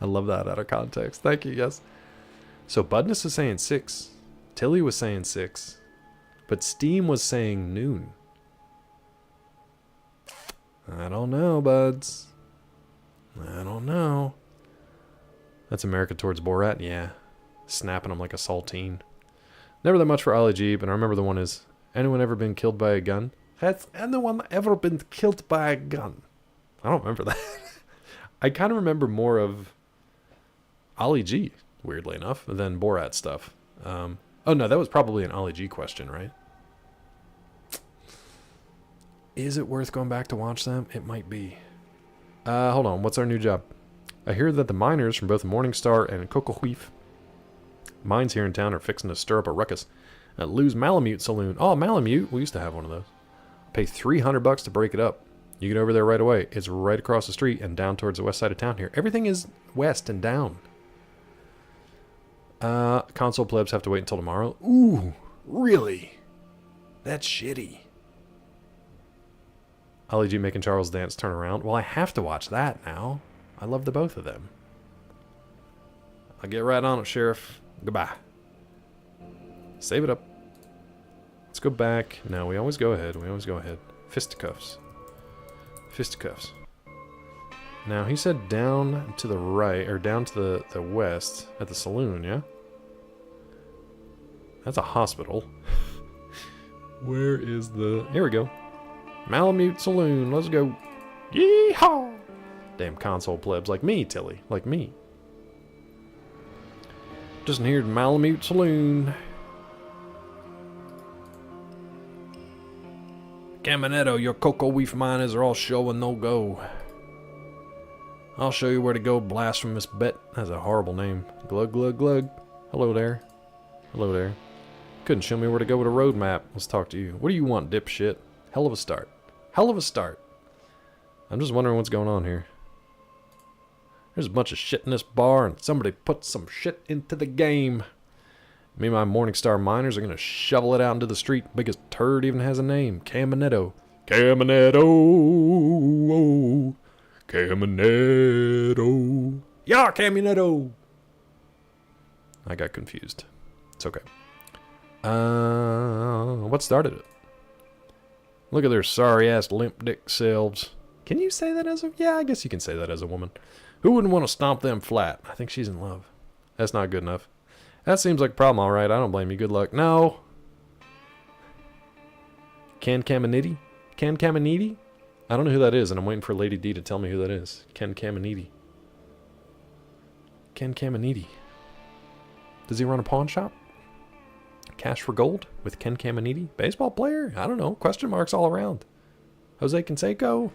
love that out of context. Thank you, yes. So Budness is saying 6. Tilly was saying 6. But Steam was saying noon. I don't know, buds. I don't know. That's America Towards Borat? Yeah. Snapping him like a saltine. Never that much for Ali G, but I remember the one is, anyone ever been killed by a gun? Has anyone ever been killed by a gun? I don't remember that. I kind of remember more of Ali G, weirdly enough, than Borat stuff. Oh no, that was probably an Ali G question, right? Is it worth going back to watch them? It might be. Hold on, what's our new job? I hear that the miners from both Morningstar and Cocohuif mines here in town are fixing to stir up a ruckus at Lou's Malamute Saloon. Oh, Malamute, we used to have one of those. Pay $300 to break it up. You get over there right away. It's right across the street and down towards the west side of town here. Everything is west and down. Console plebs have to wait until tomorrow. Ooh, really? That's shitty. Ali G making Charles dance turn around. Well, I have to watch that now. I love the both of them. I'll get right on it, Sheriff. Goodbye. Save it up. Let's go back. No, we always go ahead. We always go ahead. Fisticuffs. Fisticuffs. Now, he said down to the right, or down to the west at the saloon, yeah? That's a hospital. Where is the... Here we go. Malamute Saloon. Let's go. Yeehaw! Damn console plebs like me, Tilly. Like me. Just near Malamute Saloon. Caminetto, your Cocohuif miners are all show and no go. I'll show you where to go, blasphemous bet. That's a horrible name. Glug, glug, glug. Hello there. Hello there. Couldn't show me where to go with a road map. Let's talk to you. What do you want, dipshit? Hell of a start. Hell of a start. I'm just wondering what's going on here. There's a bunch of shit in this bar, and somebody put some shit into the game. Me and my Morningstar miners are going to shovel it out into the street. Biggest turd even has a name. Caminetto. Caminetto. Caminetto. Yeah, Caminetto. I got confused. It's okay. What started it? Look at their sorry-ass limp dick selves. Can you say that as a... Yeah, I guess you can say that as a woman. Who wouldn't want to stomp them flat? I think she's in love. That's not good enough. That seems like a problem, all right. I don't blame you. Good luck. No. Can Caminiti? Can Caminiti? I don't know who that is, and I'm waiting for Lady D to tell me who that is. Ken Caminiti. Ken Caminiti. Does he run a pawn shop? Cash for Gold with Ken Caminiti? Baseball player? I don't know. Question marks all around. Jose Canseco?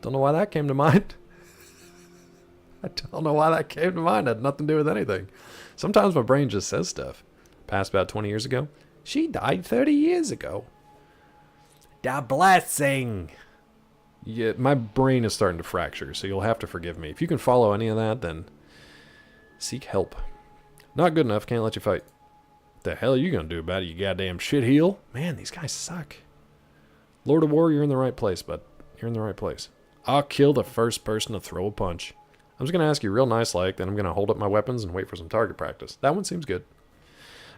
Don't know why that came to mind. I don't know why that came to mind. It had nothing to do with anything. Sometimes my brain just says stuff. Passed about 20 years ago. She died 30 years ago. The blessing. Yeah, my brain is starting to fracture, so you'll have to forgive me. If you can follow any of that, then seek help. Not good enough, can't let you fight. The hell are you gonna do about it, you goddamn shitheel? Man, these guys suck. Lord of War, you're in the right place, bud. You're in the right place. I'll kill the first person to throw a punch. I'm just gonna ask you real nice like, then I'm gonna hold up my weapons and wait for some target practice. That one seems good.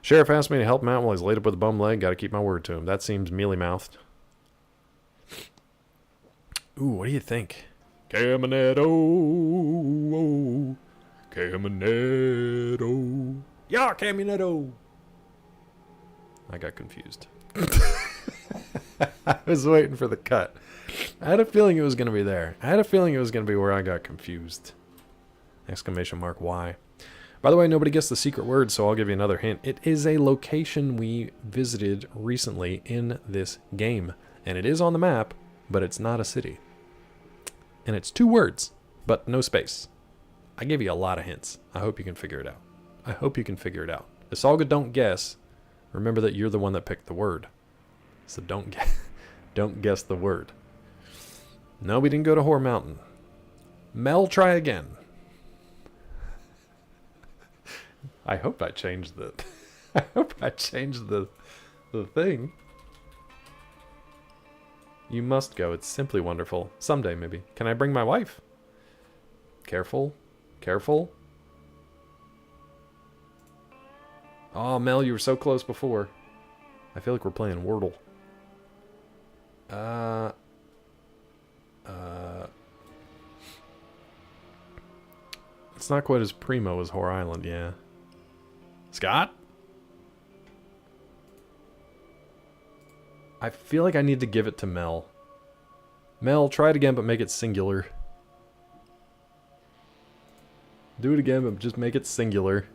Sheriff asked me to help him out while he's laid up with a bum leg. Gotta keep my word to him. That seems mealy-mouthed. Ooh, what do you think? Caminetto. Caminetto. Yeah, Caminetto. I got confused. I was waiting for the cut. I had a feeling it was going to be there. I had a feeling it was going to be where I got confused. Exclamation mark, why? By the way, nobody gets the secret word, so I'll give you another hint. It is a location we visited recently in this game. And it is on the map, but it's not a city. And it's 2 words, but no space. I gave you a lot of hints. I hope you can figure it out. I hope you can figure it out. Isolga, don't guess. Remember that you're the one that picked the word. So don't guess the word. No, we didn't go to Whore Mountain. Mel, try again. I hope I changed the... I hope I changed the thing. You must go. It's simply wonderful. Someday, maybe. Can I bring my wife? Careful. Careful. Oh, Mel, you were so close before. I feel like we're playing Wordle. It's not quite as primo as Whore Island, yeah. Scott? I feel like I need to give it to Mel. Mel, try it again, but make it singular. Do it again, but just make it singular.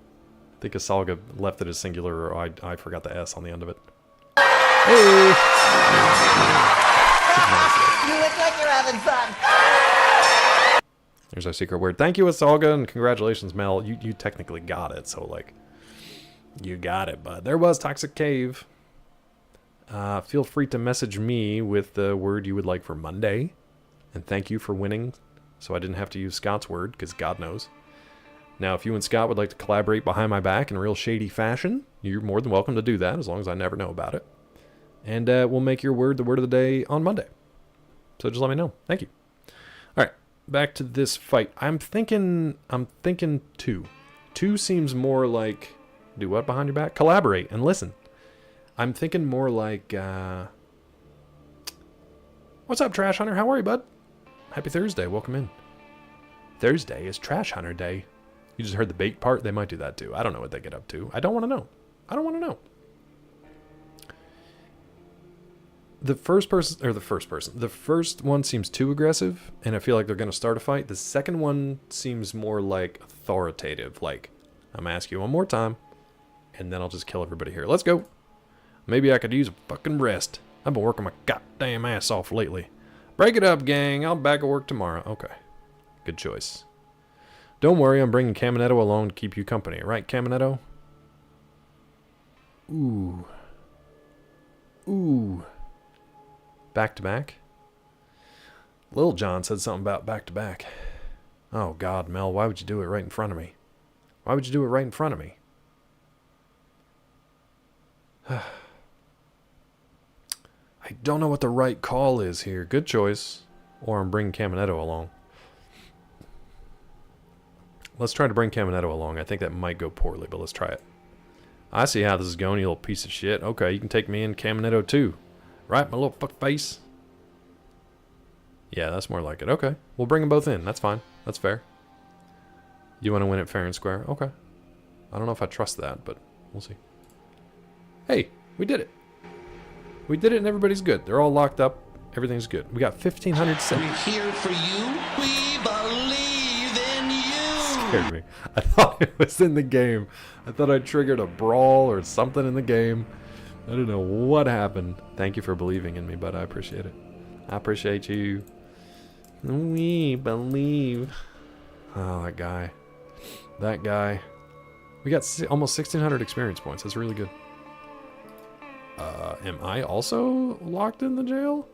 I think Isolga left it as singular, or I forgot the S on the end of it. Hey! You look like you're having fun. There's our secret word. Thank you, Isolga, and congratulations, Mel. You technically got it, so, like, you got it, bud. There was Toxic Cave. Feel free to message me with the word you would like for Monday. And thank you for winning, so I didn't have to use Scott's word, because God knows. Now, if you and Scott would like to collaborate behind my back in a real shady fashion, you're more than welcome to do that, as long as I never know about it. And we'll make your word the word of the day on Monday. So just let me know. Thank you. All right, back to this fight. I'm thinking 2. 2 seems more like... Do what behind your back? Collaborate and listen. I'm thinking more like... What's up, Trash Hunter? How are you, bud? Happy Thursday. Welcome in. Thursday is Trash Hunter Day. You just heard the bait part? They might do that too. I don't know what they get up to. I don't want to know. I don't want to know. The first one seems too aggressive, and I feel like they're going to start a fight. The second one seems more like authoritative. Like, I'm going to ask you one more time, and then I'll just kill everybody here. Let's go. Maybe I could use a fucking rest. I've been working my goddamn ass off lately. Break it up, gang. I'll be back at work tomorrow. Okay. Good choice. Don't worry, I'm bringing Caminetto along to keep you company. Right, Caminetto? Ooh. Ooh. Back to back? Lil John said something about back to back. Oh, God, Mel, why would you do it right in front of me? Why would you do it right in front of me? I don't know what the right call is here. Good choice. Or I'm bringing Caminetto along. Let's try to bring Caminetto along. I think that might go poorly, but let's try it. I see how this is going, you little piece of shit. Okay, you can take me in Caminetto too. Right, my little fuck face? Yeah, that's more like it. Okay, we'll bring them both in. That's fine. That's fair. You want to win it fair and square? Okay. I don't know if I trust that, but we'll see. Hey, we did it. We did it and everybody's good. They're all locked up Everything's good. We got 1,500 cents. We're here for you. We believe in you. Scared me. I thought it was in the game. I thought I triggered a brawl or something in the game. I don't know what happened. Thank you for believing in me, bud. I appreciate it. I appreciate you. We believe. Oh, that guy. That guy. We got almost 1,600 experience points. That's really good. Am I also locked in the jail?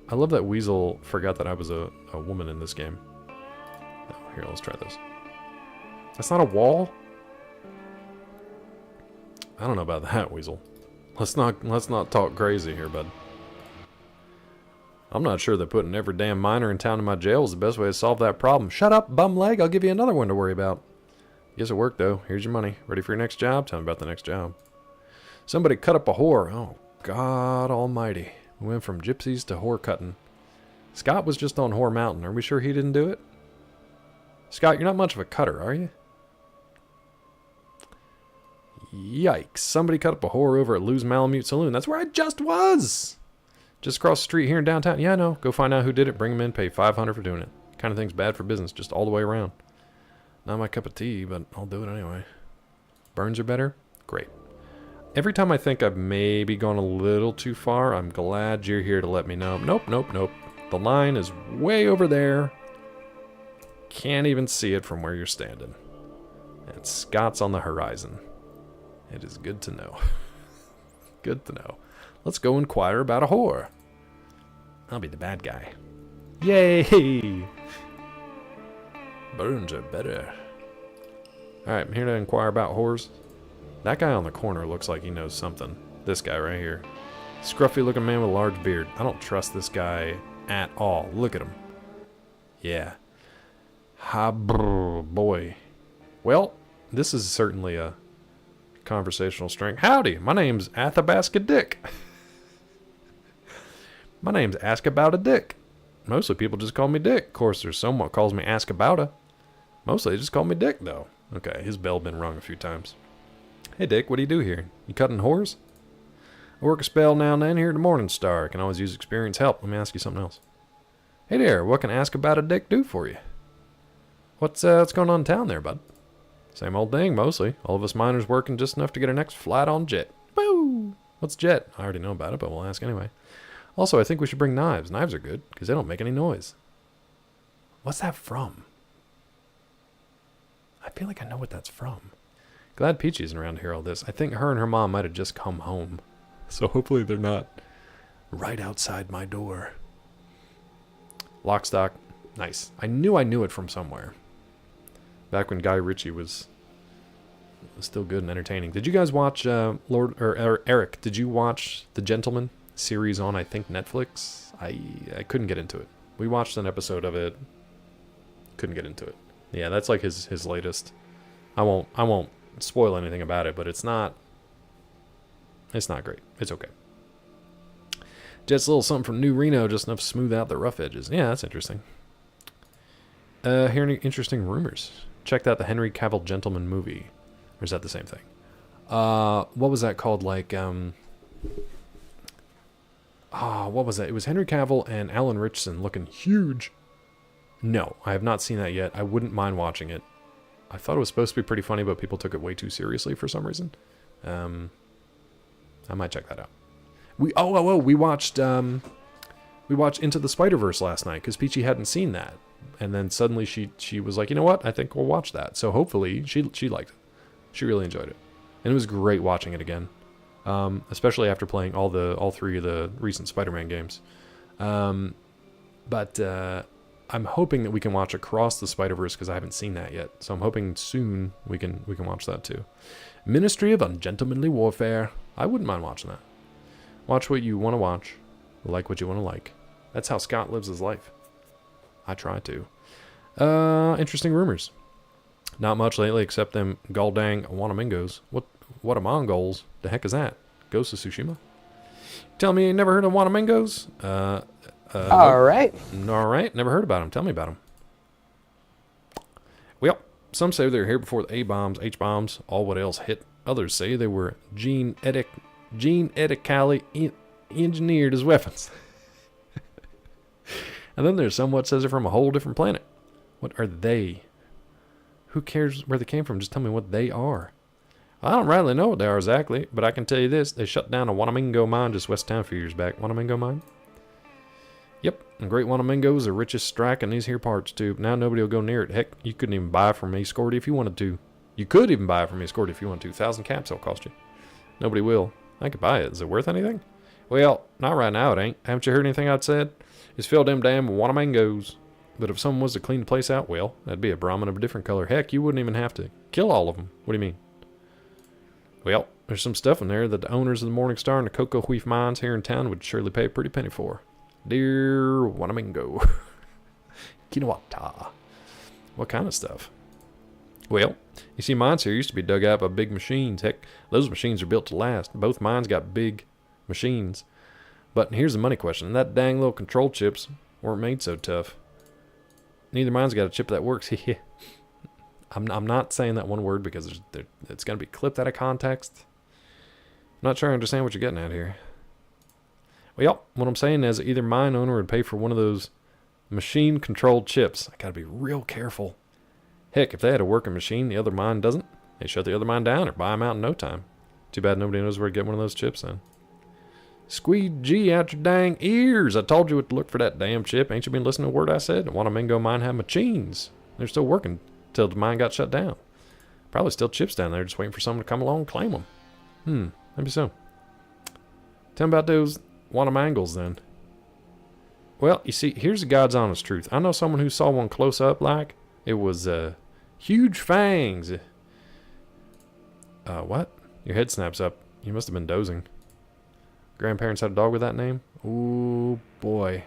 I love that Weasel forgot that I was a woman in this game. Oh, here, let's try this. That's not a wall? I don't know about that, Weasel. Let's not talk crazy here, bud. I'm not sure that putting every damn miner in town in my jail is the best way to solve that problem. Shut up, bum leg. I'll give you another one to worry about. Guess it worked, though. Here's your money. Ready for your next job? Tell me about the next job. Somebody cut up a whore. Oh, God almighty. We went from gypsies to whore cutting. Scott was just on Whore Mountain. Are we sure he didn't do it? Scott, you're not much of a cutter, are you? Yikes. Somebody cut up a whore over at Lou's Malamute Saloon. That's where I just was! Just across the street here in downtown. Yeah, I know. Go find out who did it. Bring him in. Pay $500 for doing it. Kind of thing's bad for business. Just all the way around. Not my cup of tea, but I'll do it anyway. Burns are better? Great. Every time I think I've maybe gone a little too far, I'm glad you're here to let me know. Nope, nope, nope. The line is way over there. Can't even see it from where you're standing. And Scott's on the horizon. It is good to know. Good to know. Let's go inquire about a whore. I'll be the bad guy. Yay! Burns are better. Alright, I'm here to inquire about whores. That guy on the corner looks like he knows something. This guy right here. Scruffy looking man with a large beard. I don't trust this guy at all. Look at him. Yeah. Ha boy. Well, this is certainly a conversational string. Howdy, my name's Athabasca Dick. My name's Ask About a Dick. Mostly people just call me Dick. Of course, there's someone calls me Ask About a. Mostly they just call me Dick, though. Okay, his bell been rung a few times. Hey, Dick, what do you do here? You cutting whores? I work a spell now and then here at the Morning Star. Can always use experience help. Let me ask you something else. Hey there, what can Ask About a Dick do for you? What's going on in town there, bud? Same old thing, mostly. All of us miners working just enough to get our next flight on jet. Woo! What's jet? I already know about it, but we'll ask anyway. Also, I think we should bring knives. Knives are good, because they don't make any noise. What's that from? I feel like I know what that's from. Glad Peachy isn't around to hear all this. I think her and her mom might have just come home. So hopefully they're not right outside my door. Lock, stock. Nice. I knew it from somewhere. Back when Guy Ritchie was still good and entertaining. Did you guys watch Eric? Did you watch The Gentleman series on I think Netflix? I couldn't get into it. We watched an episode of it. Couldn't get into it. Yeah, that's like his latest. I won't spoil anything about it, but it's not great. It's okay. Just a little something from New Reno, just enough to smooth out the rough edges. Yeah, that's interesting. Hear any interesting rumors? Checked out the Henry Cavill Gentleman movie. Or is that the same thing? What was that called? Like, what was that? It was Henry Cavill and Alan Ritchson looking huge. No, I have not seen that yet. I wouldn't mind watching it. I thought it was supposed to be pretty funny, but people took it way too seriously for some reason. I might check that out. We watched Into the Spider-Verse last night because Peachy hadn't seen that, and then suddenly she was like, you know what? I think we'll watch that. So hopefully she liked it. She really enjoyed it, and it was great watching it again, especially after playing all three of the recent Spider-Man games. But I'm hoping that we can watch Across the Spider-Verse because I haven't seen that yet. So I'm hoping soon we can watch that too. Ministry of Ungentlemanly Warfare. I wouldn't mind watching that. Watch what you want to watch. Like what you want to like. That's how Scott lives his life. I try to. Interesting rumors. Not much lately except them goldang Wanamingos. What a Mongols? The heck is that? Ghost of Tsushima? Tell me you never heard of Wanamingos? All right. All right. Never heard about them. Tell me about them. Well, some say they were here before the A-bombs, H-bombs, all what else hit. Others say they were genetically engineered as weapons. And then there's some what says they're from a whole different planet. What are they? Who cares where they came from? Just tell me what they are. I don't really know what they are exactly, but I can tell you this. They shut down a Wanamingo mine just west of town a few years back. Wanamingo mine? Yep, and Great Wanamingo is the richest strike in these here parts, too. Now nobody will go near it. Heck, you couldn't even buy from Ace Cordy if you wanted to. You could even buy from Ace Cordy if you wanted to. 1,000 caps it'll cost you. Nobody will. I could buy it. Is it worth anything? Well, not right now it ain't. Haven't you heard anything I'd said? It's filled them damn Wanamingos. But if someone was to clean the place out, well, that'd be a Brahmin of a different color. Heck, you wouldn't even have to kill all of them. What do you mean? Well, there's some stuff in there that the owners of the Morning Star and the Cocoa Wheat mines here in town would surely pay a pretty penny for. Dear Wanamingo. Kinawata. What kind of stuff? Well, you see, mines here used to be dug out by big machines. Heck, those machines are built to last. Both mines got big machines. But here's the money question. That dang little control chips weren't made so tough. Neither mine's got a chip that works. I'm not saying that one word because it's going to be clipped out of context. I'm not sure I understand what you're getting at here. Well, what I'm saying is either mine owner would pay for one of those machine-controlled chips. I got to be real careful. Heck, if they had a working machine, the other mine doesn't, they shut the other mine down or buy them out in no time. Too bad nobody knows where to get one of those chips then. Squeegee out your dang ears. I told you what to look for that damn chip. Ain't you been listening to a word I said? Wanamingo mine have machines. They're still working till the mine got shut down. Probably still chips down there just waiting for someone to come along and claim them. Maybe so. Tell me about those Wanamangles then. Well, you see, here's the God's honest truth. I know someone who saw one close up like. It was huge fangs. What? Your head snaps up. You must have been dozing. Grandparents had a dog with that name? Ooh, boy.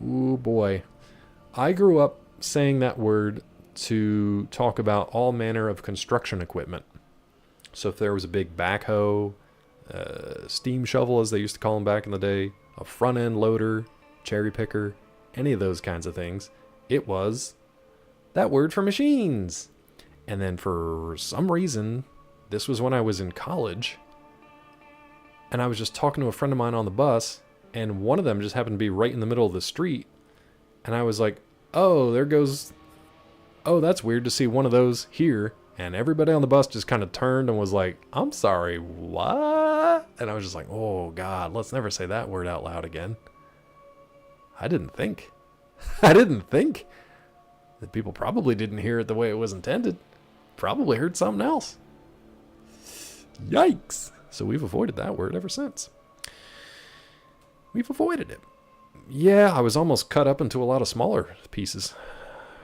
Ooh, boy. I grew up saying that word to talk about all manner of construction equipment. So if there was a big backhoe, steam shovel as they used to call them back in the day, a front end loader, cherry picker, any of those kinds of things, it was that word for machines. And then for some reason, this was when I was in college, and I was just talking to a friend of mine on the bus, and one of them just happened to be right in the middle of the street, and I was like, oh, that's weird to see one of those here. And everybody on the bus just kind of turned and was like, I'm sorry, what? And I was just like, oh God, let's never say that word out loud again. I didn't think that people probably didn't hear it the way it was intended. Probably heard something else. Yikes. So we've avoided that word ever since. We've avoided it. Yeah, I was almost cut up into a lot of smaller pieces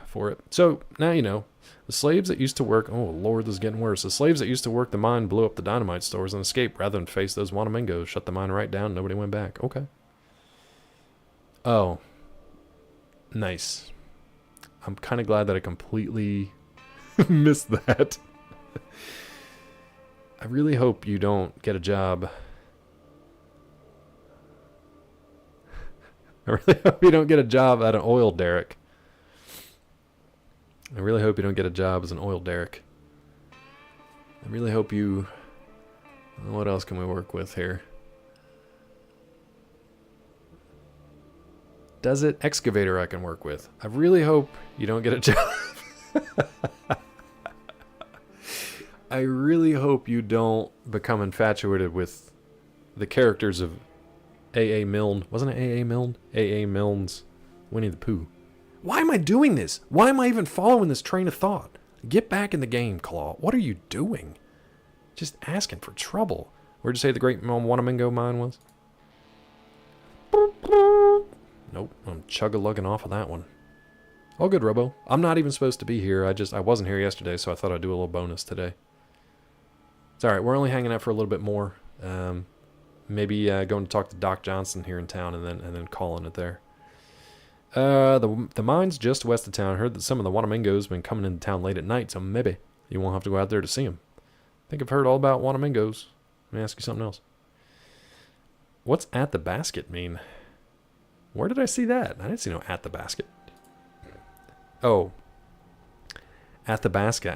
for it. So now you know. The slaves that used to work... Oh, Lord, this is getting worse. The slaves that used to work the mine blew up the dynamite stores and escaped rather than face those Wanamingos. Shut the mine right down. Nobody went back. Okay. Oh. Nice. I'm kind of glad that I completely missed that. I really hope you don't get a job. I really hope you don't get a job at an oil derrick. I really hope you don't get a job as an oil derrick. I really hope you... What else can we work with here? Desert excavator I can work with. I really hope you don't get a job. I really hope you don't become infatuated with the characters of A.A. Milne. Wasn't it A.A. Milne? A.A. Milne's Winnie the Pooh. Why am I doing this? Why am I even following this train of thought? Get back in the game, Claw. What are you doing? Just asking for trouble. Where'd you say the Great Wanamingo mine was? Nope, I'm chug-a-lugging off of that one. All good, Robo. I'm not even supposed to be here. I wasn't here yesterday, so I thought I'd do a little bonus today. It's alright, we're only hanging out for a little bit more. Maybe going to talk to Doc Johnson here in town and then calling it there. The mine's just west of town. I heard that some of the Wanamingos been coming into town late at night, so maybe you won't have to go out there to see them. I think I've heard all about Wanamingos. Let me ask you something else. What's at the basket mean? Where did I see that? I didn't see no at the basket. Oh. At the basket.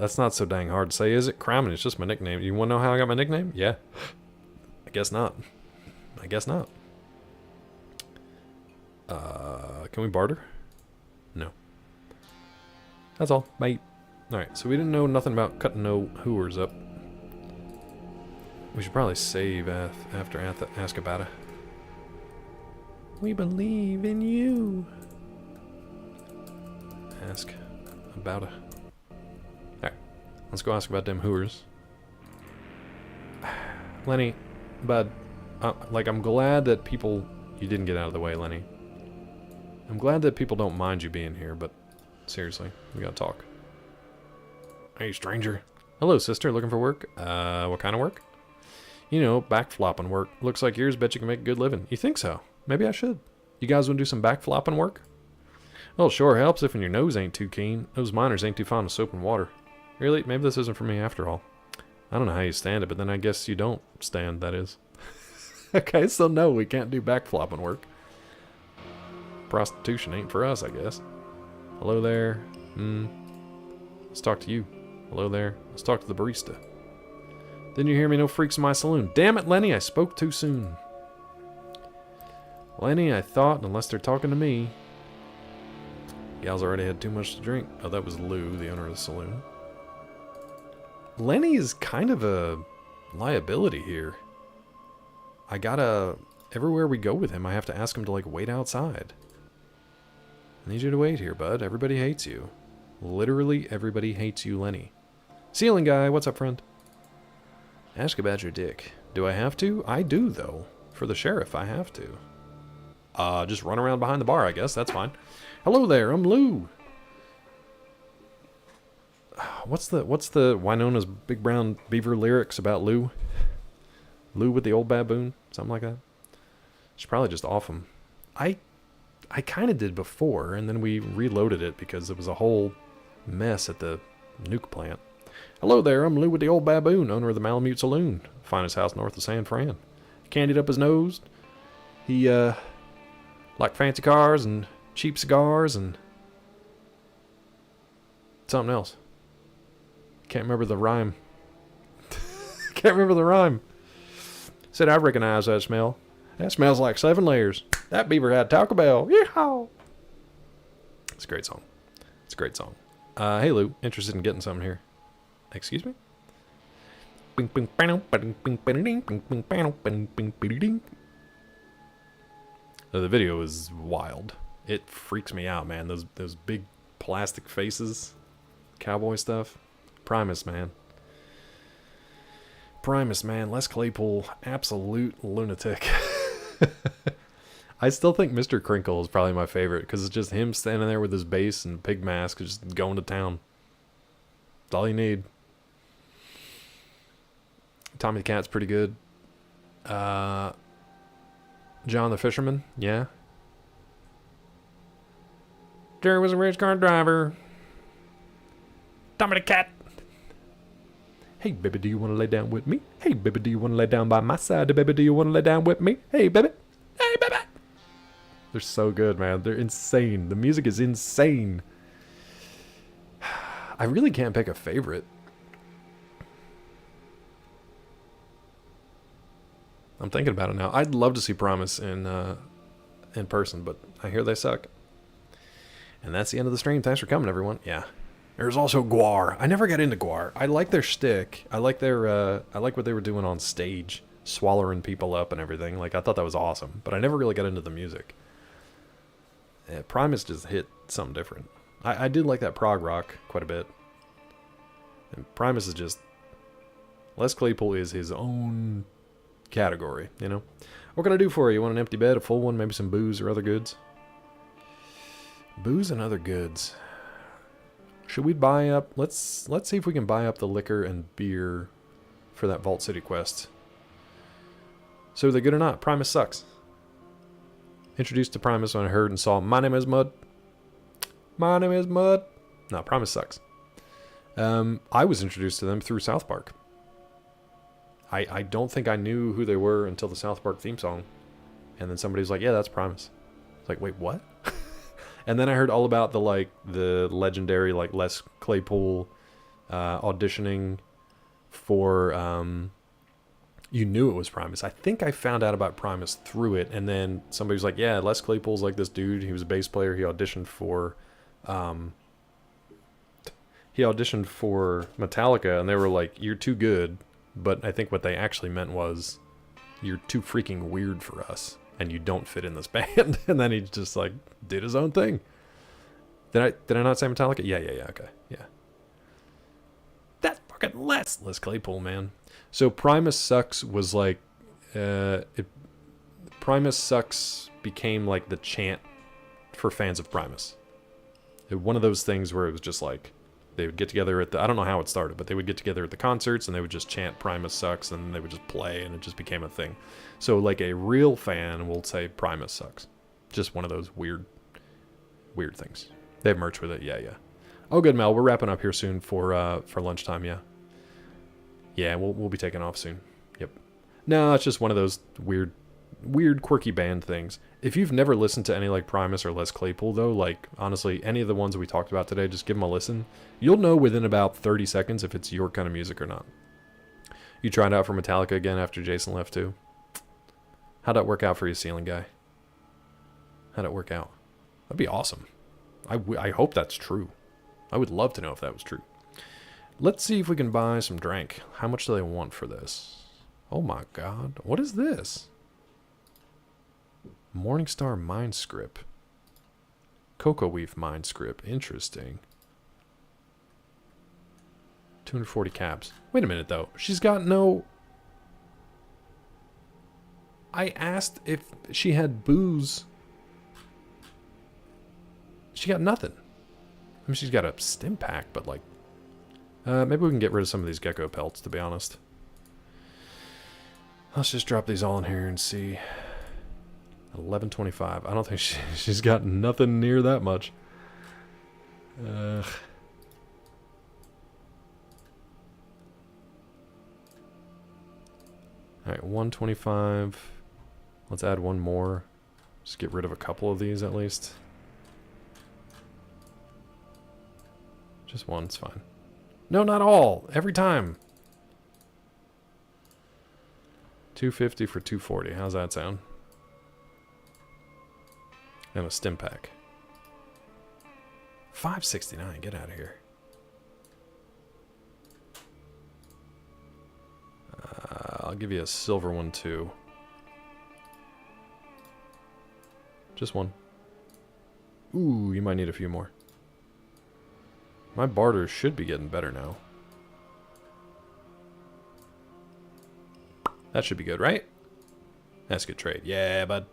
That's not so dang hard to say, is it? Crowman, it's just my nickname. You want to know how I got my nickname? Yeah. I guess not. Can we barter? No. That's all. Bye. Alright, so we didn't know nothing about cutting no hooers up. We should probably save after Askabata. We believe in you. Ask about it. Alright, let's go ask about them hooers. Lenny, bud, I'm glad that people... You didn't get out of the way, Lenny. I'm glad that people don't mind you being here, but seriously, we gotta talk. Hey, stranger. Hello, sister. Looking for work? What kind of work? You know, backflopping work. Looks like yours. Bet you can make a good living. You think so? Maybe I should. You guys want to do some backflopping work? Well, sure helps if your nose ain't too keen. Those miners ain't too fond of soap and water. Really? Maybe this isn't for me after all. I don't know how you stand it, but then I guess you don't stand, that is. Okay, so no, we can't do backflopping work. Prostitution ain't for us, I guess. Hello there. Let's talk to you. Hello there. Let's talk to the barista. Didn't you hear me? No freaks in my saloon. Damn it, Lenny, I spoke too soon. Lenny, I thought, unless they're talking to me. Gals already had too much to drink. Oh, that was Lou, the owner of the saloon. Lenny is kind of a liability here. Everywhere we go with him, I have to ask him to, wait outside. I need you to wait here, bud. Everybody hates you. Literally everybody hates you, Lenny. Ceiling guy, what's up, friend? Ask about your dick. Do I have to? I do, though. For the sheriff, I have to. Just run around behind the bar, I guess. That's fine. Hello there, I'm Lou. What's the Winona's Big Brown Beaver lyrics about Lou? Lou with the old baboon? Something like that? Should probably just off him. I kind of did before, and then we reloaded it because it was a whole mess at the nuke plant. Hello there, I'm Lou with the old baboon, owner of the Malamute Saloon. Finest house north of San Fran. Candied up his nose. He, liked fancy cars and cheap cigars and something else. Can't remember the rhyme. Can't remember the rhyme. Said I recognize that smell. That smells like 7 layers. That beaver had Taco Bell. Yeehaw! It's a great song. It's a great song. Hey Lou, interested in getting something here? Excuse me? The video is wild. It freaks me out, man. Those big plastic faces, cowboy stuff. Primus, man. Primus, man. Les Claypool, absolute lunatic. I still think Mr. Crinkle is probably my favorite because it's just him standing there with his bass and pig mask, just going to town. That's all you need. Tommy the Cat's pretty good. John the Fisherman, yeah. Jerry was a race car driver. Tommy the Cat. Hey, baby, do you want to lay down with me? Hey, baby, do you want to lay down by my side? Baby, do you want to lay down with me? Hey, baby. Hey, baby. They're so good, man. They're insane. The music is insane. I really can't pick a favorite. I'm thinking about it now. I'd love to see Promise in person, but I hear they suck. And that's the end of the stream. Thanks for coming, everyone. Yeah. There's also Guar. I never got into Guar. I like their shtick. I like what they were doing on stage, swallowing people up and everything. I thought that was awesome, but I never really got into the music. Primus just hit something different. I did like that prog rock quite a bit. And Primus is just... Les Claypool is his own category, you know? What can I do for you? You want an empty bed, a full one, maybe some booze or other goods? Booze and other goods. Should we buy up... Let's see if we can buy up the liquor and beer for that Vault City quest. So are they good or not? Primus sucks. Introduced to Primus when I heard and saw My Name is Mud. My name is Mud. No, Primus sucks. I was introduced to them through South Park. I don't think I knew who they were until the South Park theme song. And then somebody was like, yeah, that's Primus. It's like, wait, what? And then I heard all about the legendary Les Claypool auditioning for You knew it was Primus. I think I found out about Primus through it, and then somebody was like, yeah, Les Claypool's like this dude. He was a bass player. He auditioned for Metallica, and they were like, you're too good. But I think what they actually meant was, you're too freaking weird for us, and you don't fit in this band. And then he just like did his own thing. Did I not say Metallica? Yeah, okay, yeah. That's fucking Les Claypool, man. So Primus Sucks was like, Primus Sucks became like the chant for fans of Primus. One of those things where it was just like, they would get together at I don't know how it started, but they would get together at the concerts and they would just chant Primus Sucks, and they would just play, and it just became a thing. So like a real fan will say Primus Sucks. Just one of those weird things. They have merch with it, yeah. Oh, good, Mel. We're wrapping up here soon for lunchtime, yeah. Yeah, we'll be taking off soon. Yep. No, it's just one of those weird, quirky band things. If you've never listened to any like Primus or Les Claypool, though, like, honestly, any of the ones we talked about today, just give them a listen. You'll know within about 30 seconds if it's your kind of music or not. You tried out for Metallica again after Jason left, too. How'd that work out for you, Ceiling Guy? How'd it work out? That'd be awesome. I hope that's true. I would love to know if that was true. Let's see if we can buy some drink. How much do they want for this? Oh my god. What is this? Morningstar Mind Script. Cocoa Weave Mind Script. Interesting. 240 caps. Wait a minute, though. She's got no... I asked if she had booze. She got nothing. I mean, she's got a stim pack, but like... maybe we can get rid of some of these gecko pelts, to be honest. Let's just drop these all in here and see. 1125. I don't think she's got nothing near that much. Alright, 125. Let's add one more. Just get rid of a couple of these at least. Just one, it's fine. No, not all. Every time. 250 for 240. How's that sound? And a stim pack. 569. Get out of here. I'll give you a silver one too. Just one. Ooh, you might need a few more. My barter should be getting better now. That should be good, right? That's a good trade. Yeah, bud.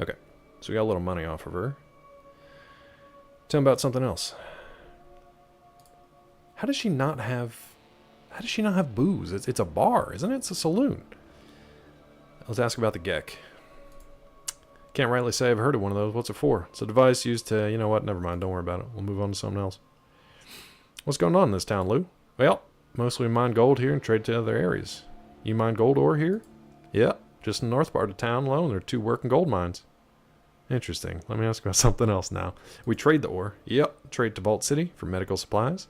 Okay. So we got a little money off of her. Tell me about something else. How does she not have booze? It's a bar, isn't it? It's a saloon. Let's ask about the Gek. Can't rightly say I've heard of one of those. What's it for? It's a device used to... You know what? Never mind. Don't worry about it. We'll move on to something else. What's going on in this town, Lou? Well, mostly we mine gold here and trade to other areas. You mine gold ore here? Yep. Just in the north part of town alone, there are 2 working gold mines. Interesting. Let me ask about something else now. We trade the ore. Yep. Trade to Vault City for medical supplies.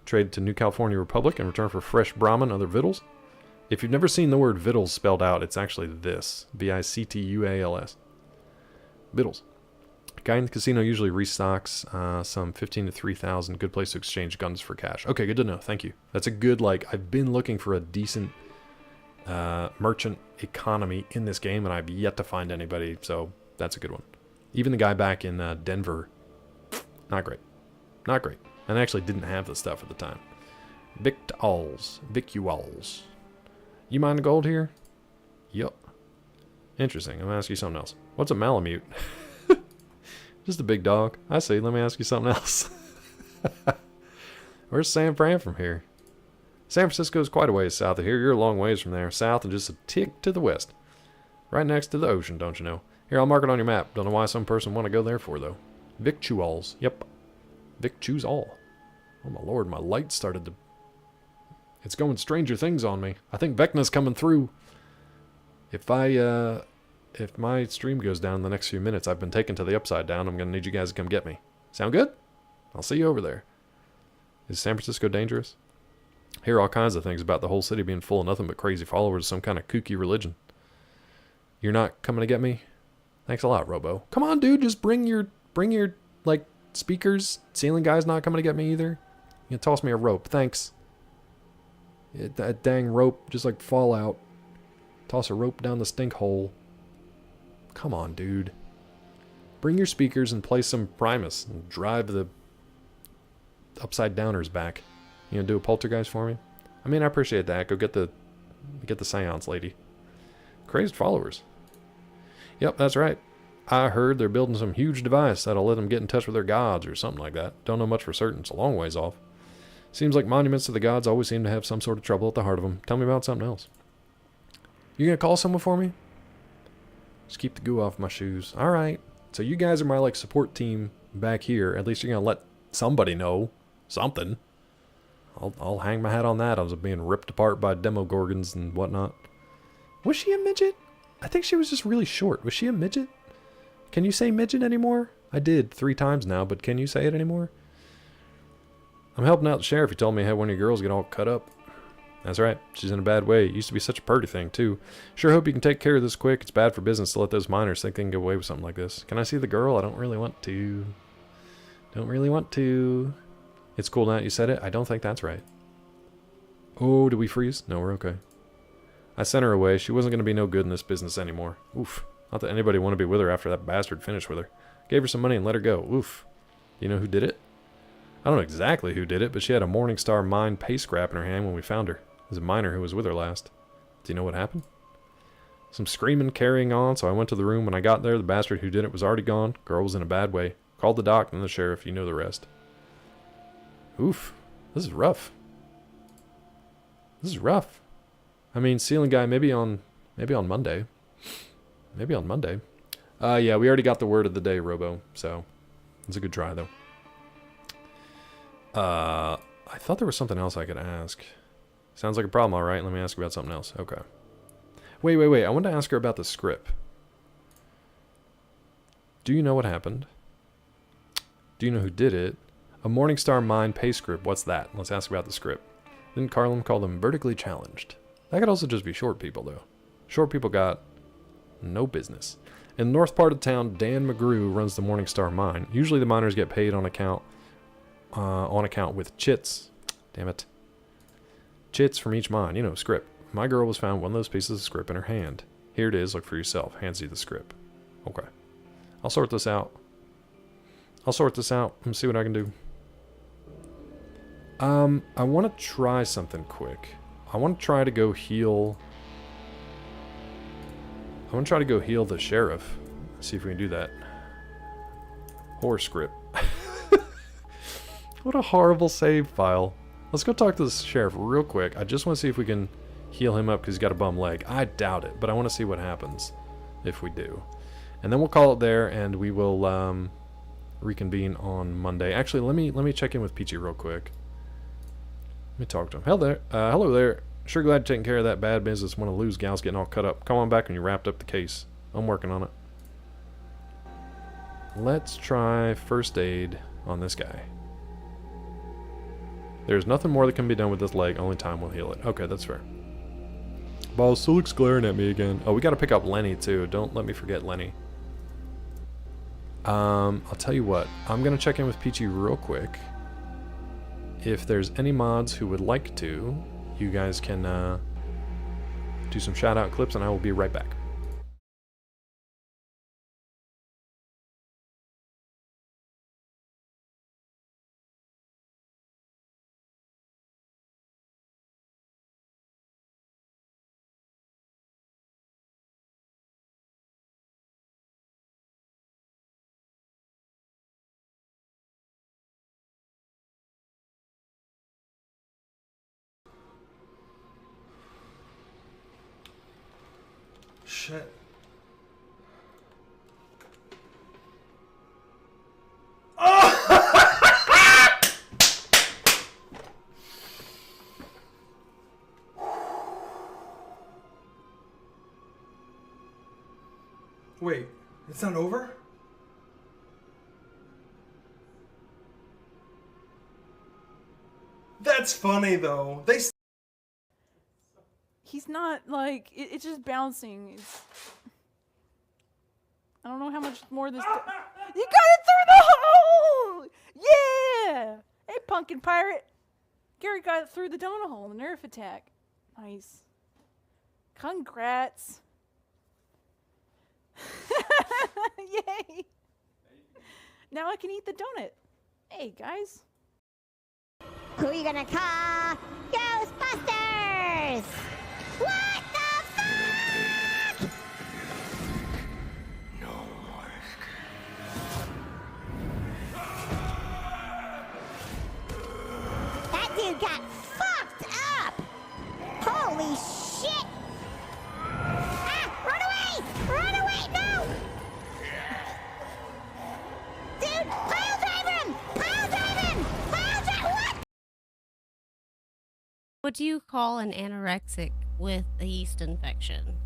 Trade to New California Republic in return for fresh Brahmin and other victuals. If you've never seen the word victuals spelled out, it's actually this. Victuals. Victuals. Guidance Casino usually restocks some 15 to 3,000. Good place to exchange guns for cash. Okay, good to know. Thank you. That's a good, like, I've been looking for a decent merchant economy in this game, and I've yet to find anybody, so that's a good one. Even the guy back in Denver, not great. Not great. And I actually didn't have the stuff at the time. Victuals. You mine the gold here? Yup. Interesting. I'm going to ask you something else. What's a Malamute? Just a big dog. I see. Let me ask you something else. Where's San Fran from here? San Francisco is quite a ways south of here. You're a long ways from there. South and just a tick to the west. Right next to the ocean, don't you know? Here, I'll mark it on your map. Don't know why some person want to go there for, though. Victuals. Yep. Victuals all. Oh, my lord. My light started to... It's going Stranger Things on me. I think Vecna's coming through. If my stream goes down in the next few minutes, I've been taken to the Upside Down. I'm going to need you guys to come get me. Sound good? I'll see you over there. Is San Francisco dangerous? Hear all kinds of things about the whole city being full of nothing but crazy followers of some kind of kooky religion. You're not coming to get me? Thanks a lot, Robo. Come on, dude, just bring your like speakers. Ceiling guy's not coming to get me either. You can toss me a rope. Thanks. Yeah, that dang rope, just like Fallout. Toss a rope down the stink hole. Come on, dude. Bring your speakers and play some Primus and drive the upside downers back. You gonna do a poltergeist for me? I mean, I appreciate that. Go get the seance lady. Crazed followers. Yep, that's right. I heard they're building some huge device that'll let them get in touch with their gods or something like that. Don't know much for certain. It's a long ways off. Seems like monuments to the gods always seem to have some sort of trouble at the heart of them. Tell me about something else. You gonna call someone for me? Just keep the goo off my shoes. All right. So you guys are my like support team back here. At least you're gonna let somebody know something. I'll hang my hat on that. I was being ripped apart by Demogorgons and whatnot. Was she a midget? I think she was just really short. Was she a midget? Can you say midget anymore? I did 3 times now, but can you say it anymore? I'm helping out the sheriff. He told me I had one of your girls get all cut up. That's right. She's in a bad way. It used to be such a purty thing, too. Sure hope you can take care of this quick. It's bad for business to let those miners think they can get away with something like this. Can I see the girl? I don't really want to. Don't really want to. It's cool now that you said it. I don't think that's right. Oh, did we freeze? No, we're okay. I sent her away. She wasn't going to be no good in this business anymore. Oof. Not that anybody wanted to be with her after that bastard finished with her. Gave her some money and let her go. Oof. You know who did it? I don't know exactly who did it, but she had a Morningstar mine pay scrap in her hand when we found her. It was a miner who was with her last. Do you know what happened? Some screaming, carrying on, so I went to the room. When I got there, the bastard who did it was already gone. Girl was in a bad way. Called the doc and the sheriff. You know the rest. Oof. This is rough. This is rough. I mean, ceiling guy, maybe on Monday. Maybe on Monday. Yeah, we already got the word of the day, Robo. So, it's a good try, though. I thought there was something else I could ask. Sounds like a problem, all right. Let me ask you about something else. Okay. Wait. I wanted to ask her about the script. Do you know what happened? Do you know who did it? A Morningstar mine pay script. What's that? Let's ask about the script. Didn't Carlin call them vertically challenged? That could also just be short people, though. Short people got no business. In the north part of town, Dan McGrew runs the Morningstar mine. Usually the miners get paid on account with chits. Damn it. Chits from each mine. You know, script. My girl was found one of those pieces of script in her hand. Here it is. Look for yourself. Hands you the script. Okay. I'll sort this out. Let me see what I can do. I want to try something quick. I want to try to go heal the sheriff. See if we can do that. Horror script. What a horrible save file. Let's go talk to the sheriff real quick. I just want to see if we can heal him up because he's got a bum leg. I doubt it, but I want to see what happens if we do. And then we'll call it there, and we will reconvene on Monday. Actually, let me check in with Peachy real quick. Let me talk to him. Hello there. Sure glad you're taking care of that bad business. Want to lose gals getting all cut up. Come on back when you wrapped up the case. I'm working on it. Let's try first aid on this guy. There's nothing more that can be done with this leg. Only time will heal it. Okay, that's fair. Boss Sulek's glaring at me again. Oh, we got to pick up Lenny too. Don't let me forget Lenny. I'll tell you what. I'm gonna check in with Peachy real quick. If there's any mods who would like to, you guys can do some shout out clips, and I will be right back. Shit. Wait, it's not over? That's funny though. They He's not, like, it's just bouncing. I don't know how much more this... You got it through the hole! Yeah! Hey, pumpkin pirate. Gary got it through the donut hole, the Nerf attack. Nice. Congrats. Yay! Now I can eat the donut. Hey, guys. Who you gonna call? Ghostbusters! What the fuck? No more escape. That dude got fucked up! Holy shit! Ah! Run away! Run away! No! Dude! Pile driver him! Pile drive him! Pile drive... What? What do you call an anorexic with a yeast infection?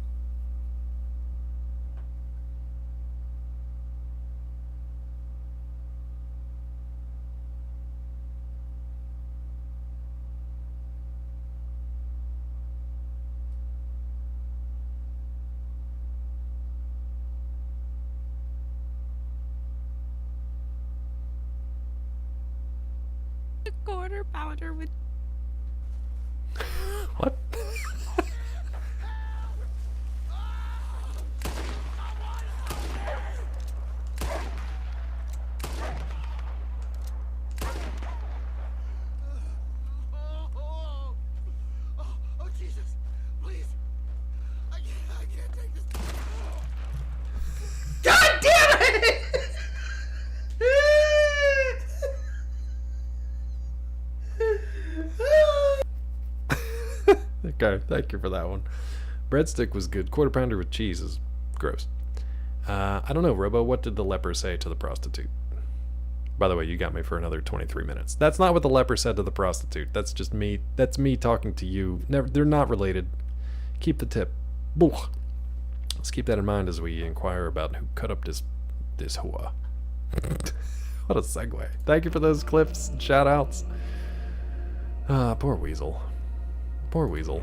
A quarter pounder with... What? Oh, Jesus. Please. I can't take this. God damn it! Okay, thank you for that one. Breadstick was good. Quarter pounder with cheese is gross. I don't know, Robo, what did the leper say to the prostitute? By the way, you got me for another 23 minutes. That's not what the leper said to the prostitute. That's just me. That's me talking to you. Never, they're not related. Keep the tip. Booh. Let's keep that in mind as we inquire about who cut up this whore. What a segue. Thank you for those clips and shout outs. Poor Weasel. Poor Weasel.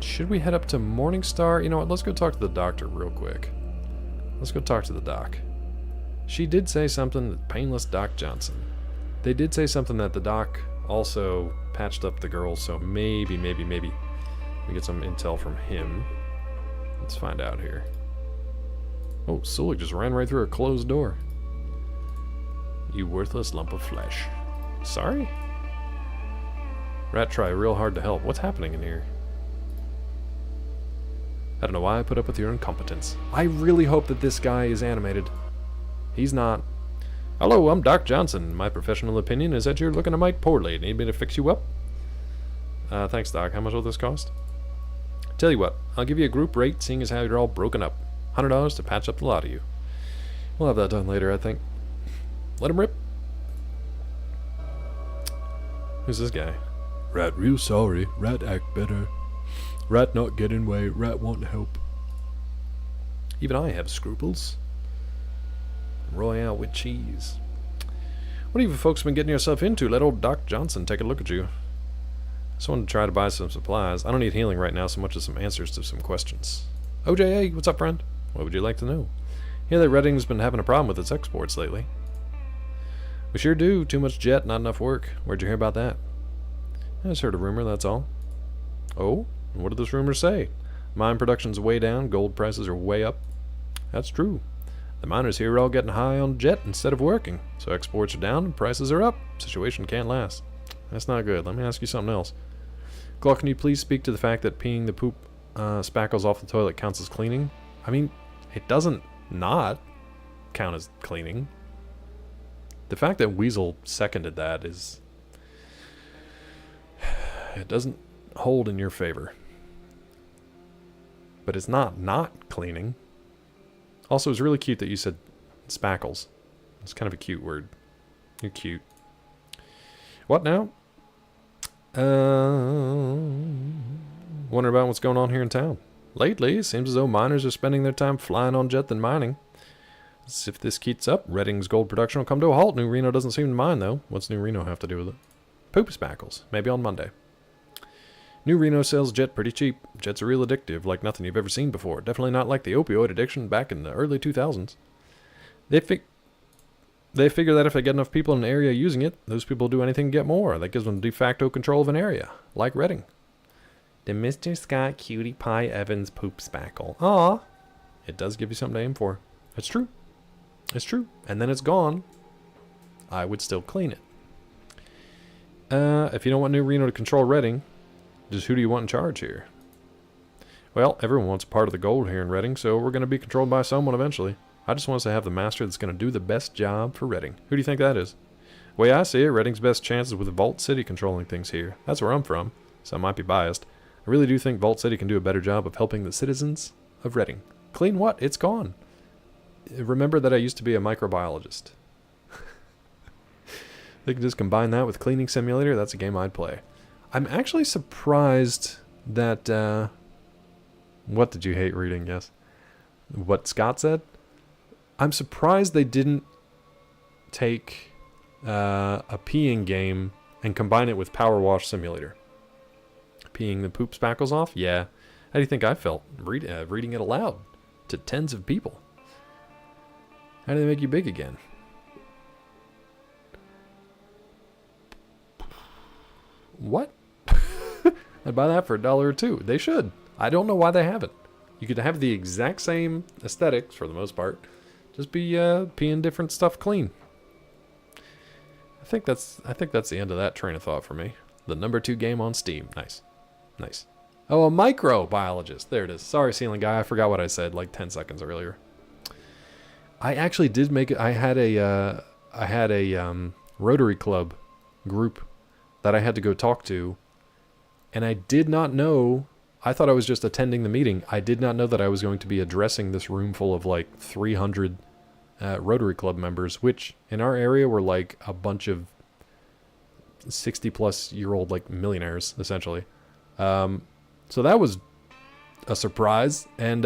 Should we head up to Morningstar? You know what, let's go talk to the doctor real quick. Let's go talk to the doc. She did say something that Painless Doc Johnson. They did say something that the doc also patched up the girl, so maybe we get some intel from him. Let's find out here. Oh, Sulik just ran right through a closed door. You worthless lump of flesh. Sorry? Rat try real hard to help. What's happening in here? I don't know why I put up with your incompetence. I really hope that this guy is animated. He's not. Hello, I'm Doc Johnson. My professional opinion is that you're looking a mite poorly. Need me to fix you up? Thanks, Doc. How much will this cost? Tell you what, I'll give you a group rate, seeing as how you're all broken up. $100 to patch up the lot of you. We'll have that done later, I think. Let him rip. Who's this guy? Rat real sorry. Rat act better. Rat not get in way. Rat want help. Even I have scruples. Royale with cheese. What have you folks been getting yourself into? Let old Doc Johnson take a look at you. Just wanted to try to buy some supplies. I don't need healing right now so much as some answers to some questions. OJA, what's up, friend? What would you like to know? Hear that Redding's been having a problem with its exports lately. We sure do. Too much jet, not enough work. Where'd you hear about that? I just heard a rumor, that's all. Oh? And what did this rumor say? Mine production's way down, gold prices are way up. That's true. The miners here are all getting high on jet instead of working, so exports are down and prices are up. Situation can't last. That's not good. Let me ask you something else. Clark, can you please speak to the fact that peeing the poop spackles off the toilet counts as cleaning? I mean, it doesn't not count as cleaning. The fact that Weasel seconded that is... It doesn't hold in your favor. But it's not cleaning. Also, it's really cute that you said spackles. It's kind of a cute word. You're cute. What now? Wondering about what's going on here in town. Lately, it seems as though miners are spending their time flying on jet than mining. As if this keeps up, Redding's gold production will come to a halt. New Reno doesn't seem to mind, though. What's New Reno have to do with it? Poop spackles. Maybe on Monday. New Reno sells Jet pretty cheap. Jet's are real addictive, like nothing you've ever seen before. Definitely not like the opioid addiction back in the early 2000s. They figure that if they get enough people in an area using it, those people do anything to get more. That gives them de facto control of an area, like Redding. The Mr. Scott Cutie Pie Evans poop spackle. Aw. It does give you something to aim for. It's true. It's true. And then it's gone. I would still clean it. If you don't want New Reno to control Redding, just who do you want in charge here? Well, everyone wants a part of the gold here in Redding, so we're going to be controlled by someone eventually. I just want us to have the master that's going to do the best job for Redding. Who do you think that is? The way I see it, Redding's best chance is with Vault City controlling things here. That's where I'm from, so I might be biased. I really do think Vault City can do a better job of helping the citizens of Redding. Clean what? It's gone. Remember that I used to be a microbiologist. They can just combine that with Cleaning Simulator. That's a game I'd play. I'm actually surprised that... what did you hate reading? Yes. What Scott said? I'm surprised they didn't take a peeing game and combine it with Power Wash Simulator. Peeing the poop spackles off? Yeah. How do you think I felt reading it aloud to tens of people? How do they make you big again? What? I'd buy that for $1 or $2. They should. I don't know why they haven't. You could have the exact same aesthetics for the most part. Just be peeing different stuff clean. I think that's the end of that train of thought for me. The number 2 game on Steam. Nice. Nice. Oh, a microbiologist. There it is. Sorry, Ceiling Guy. I forgot what I said like 10 seconds earlier. I actually did make it. I had a Rotary Club group that I had to go talk to, and I did not know. I thought I was just attending the meeting. I did not know that I was going to be addressing this room full of like 300 Rotary Club members, which in our area were like a bunch of 60-plus-year-old like millionaires, essentially. So that was a surprise. And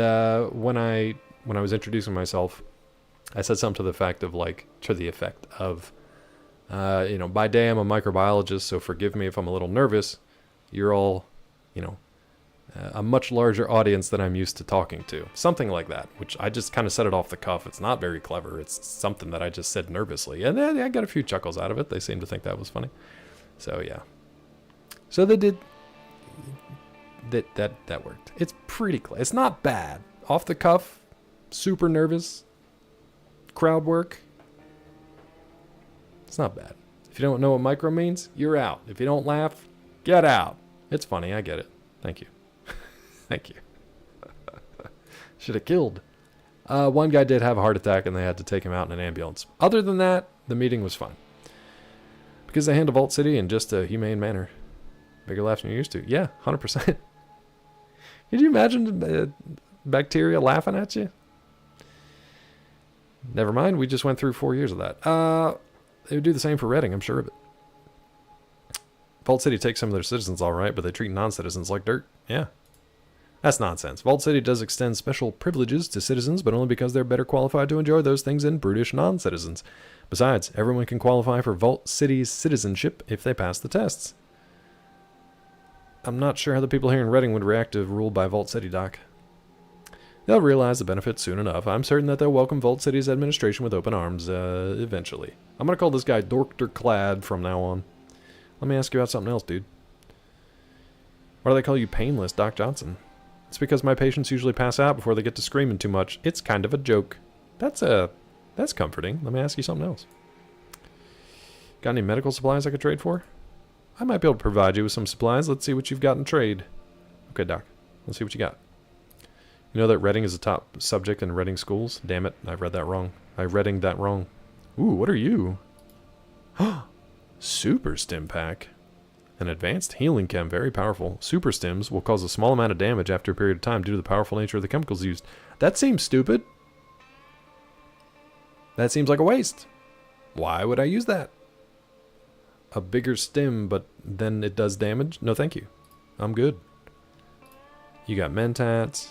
when I was introducing myself, I said something to the effect of by day I'm a microbiologist, so forgive me if I'm a little nervous. You're all, a much larger audience than I'm used to talking to. Something like that, which I just kind of said it off the cuff. It's not very clever. It's something that I just said nervously. And I got a few chuckles out of it. They seemed to think that was funny. So, yeah. So they did... That worked. It's pretty close. It's not bad. Off the cuff, super nervous, crowd work. It's not bad. If you don't know what micro means, you're out. If you don't laugh, get out. It's funny. I get it. Thank you. Thank you. Should have killed. One guy did have a heart attack and they had to take him out in an ambulance. Other than that, the meeting was fun. Because they handle Vault City in just a humane manner. Bigger laughs than you're used to. Yeah, 100%. Could you imagine bacteria laughing at you? Never mind, we just went through 4 years of that. They would do the same for Redding, I'm sure of it. Vault City takes some of their citizens all right, but they treat non-citizens like dirt. Yeah. That's nonsense. Vault City does extend special privileges to citizens, but only because they're better qualified to enjoy those things than brutish non-citizens. Besides, everyone can qualify for Vault City's citizenship if they pass the tests. I'm not sure how the people here in Redding would react to rule by Vault City, Doc. They'll realize the benefits soon enough. I'm certain that they'll welcome Vault City's administration with open arms, eventually. I'm going to call this guy Dr. Clad from now on. Let me ask you about something else, dude. Why do they call you Painless, Doc Johnson? It's because my patients usually pass out before they get to screaming too much. It's kind of a joke. That's comforting. Let me ask you something else. Got any medical supplies I could trade for? I might be able to provide you with some supplies. Let's see what you've got in trade. Okay, Doc. Let's see what you got. You know that Redding is a top subject in Redding schools? Damn it, I read that wrong. I reading that wrong. Ooh, what are you? Super Stim Pack. An advanced healing chem, very powerful. Super Stims will cause a small amount of damage after a period of time due to the powerful nature of the chemicals used. That seems stupid. That seems like a waste. Why would I use that? A bigger stim, but then it does damage? No, thank you. I'm good. You got Mentats,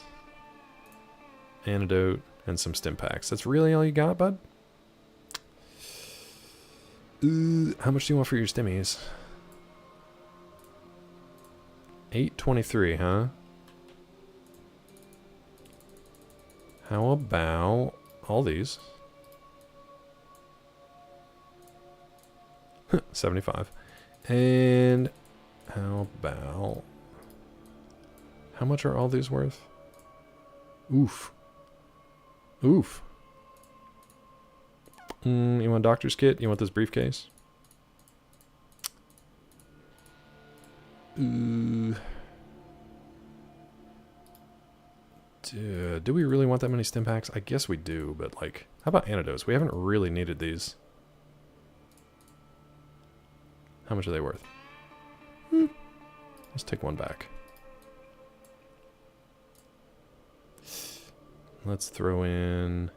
Antidote, and some stim packs. That's really all you got, bud? How much do you want for your stimmies? 823, huh? How about all these? 75. And how about... How much are all these worth? Oof. Oof. You want a doctor's kit? You want this briefcase? Do we really want that many stim packs? I guess we do, but like, how about antidotes? We haven't really needed these. How much are they worth? Let's take one back. Let's throw in...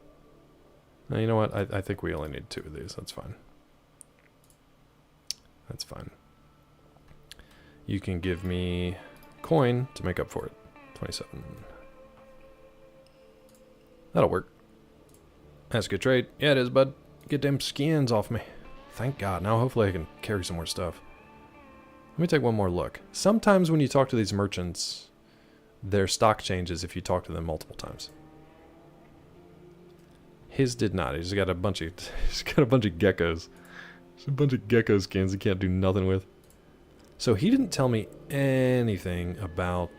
Now, you know what? I think we only need 2 of these. That's fine. That's fine. You can give me coin to make up for it. 27. That'll work. That's a good trade. Yeah, it is, bud. Get them skins off me. Thank God. Now hopefully I can carry some more stuff. Let me take one more look. Sometimes when you talk to these merchants, their stock changes if you talk to them multiple times. His did not. He's got a bunch of geckos. There's a bunch of gecko skins he can't do nothing with. So he didn't tell me anything about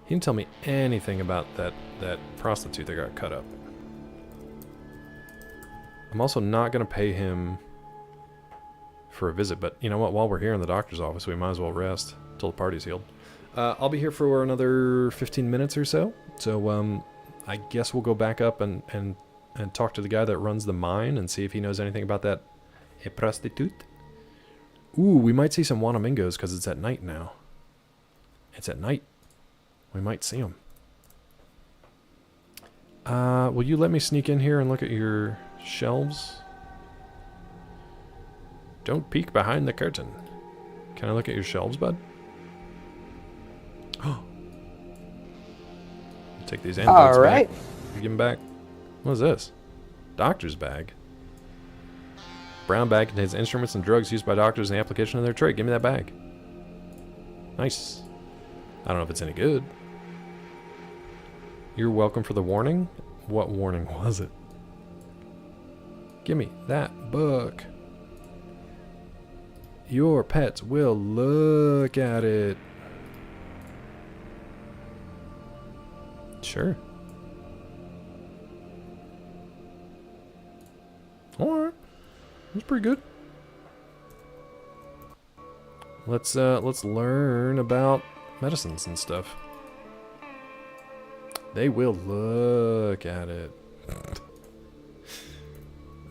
he didn't tell me anything about that prostitute that got cut up. I'm also not gonna pay him for a visit, but you know what? While we're here in the doctor's office, we might as well rest till the party's healed. I'll be here for another 15 minutes or so. So I guess we'll go back up and talk to the guy that runs the mine and see if he knows anything about that prostitute. Ooh, we might see some Wanamingos because it's at night now. It's at night. We might see them. Will you let me sneak in here and look at your shelves? Don't peek behind the curtain. Can I look at your shelves, bud? Oh. Take these antidotes back. Give them back. What is this? Doctor's bag. Brown bag contains instruments and drugs used by doctors in the application of their trade. Give me that bag. Nice. I don't know if it's any good. You're welcome for the warning? What warning was it? Give me that book. Your pets will look at it. Sure. Alright. That's pretty good. Let's learn about medicines and stuff. They will look at it.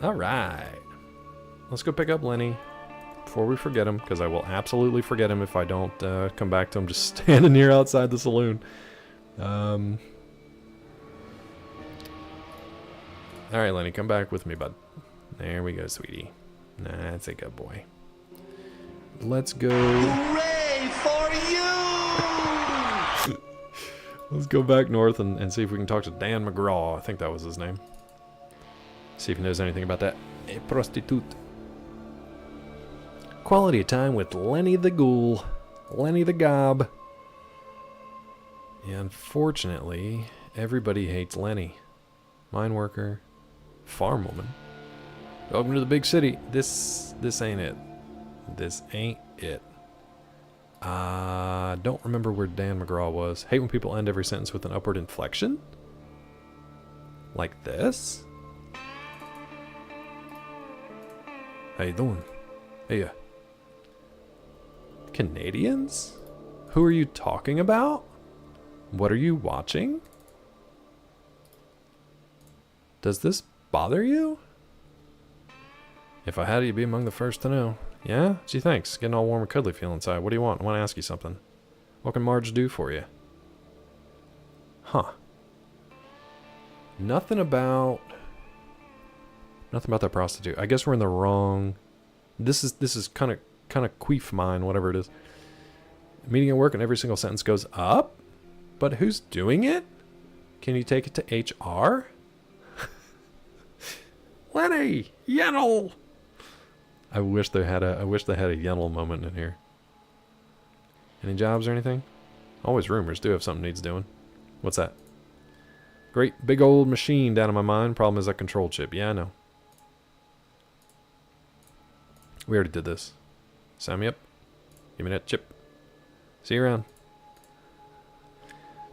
Alright. Let's go pick up Lenny before we forget him, because I will absolutely forget him if I don't come back to him just standing here outside the saloon. Alright, Lenny, come back with me, bud. There we go, sweetie. That's a good boy. Let's go. Hooray for you! Let's go back north and see if we can talk to Dan McGraw. I think that was his name. See if he knows anything about that. A prostitute. Quality time with Lenny the Ghoul. Lenny the Gob. Yeah, unfortunately, everybody hates Lenny. Mine worker. Farm woman. Welcome to the big city. This ain't it. This ain't it. Don't remember where Dan McGraw was. Hate when people end every sentence with an upward inflection. Like this. How you doing? Hey, Canadians? Who are you talking about? What are you watching? Does this bother you? If I had it, you'd be among the first to know. Yeah? Gee, thanks. Getting all warm and cuddly feel inside. What do you want? I want to ask you something. What can Marge do for you? Huh. Nothing about that prostitute. I guess we're in the wrong... This is kind of queef mine, whatever it is. Meeting at work and every single sentence goes up? But who's doing it? Can you take it to HR? Lenny! Yennel! I wish they had a Yennel moment in here. Any jobs or anything? Always rumors. Do have something needs doing. What's that? Great big old machine down in my mind. Problem is that control chip. Yeah, I know. We already did this. Sign me up. Give me that chip. See you around.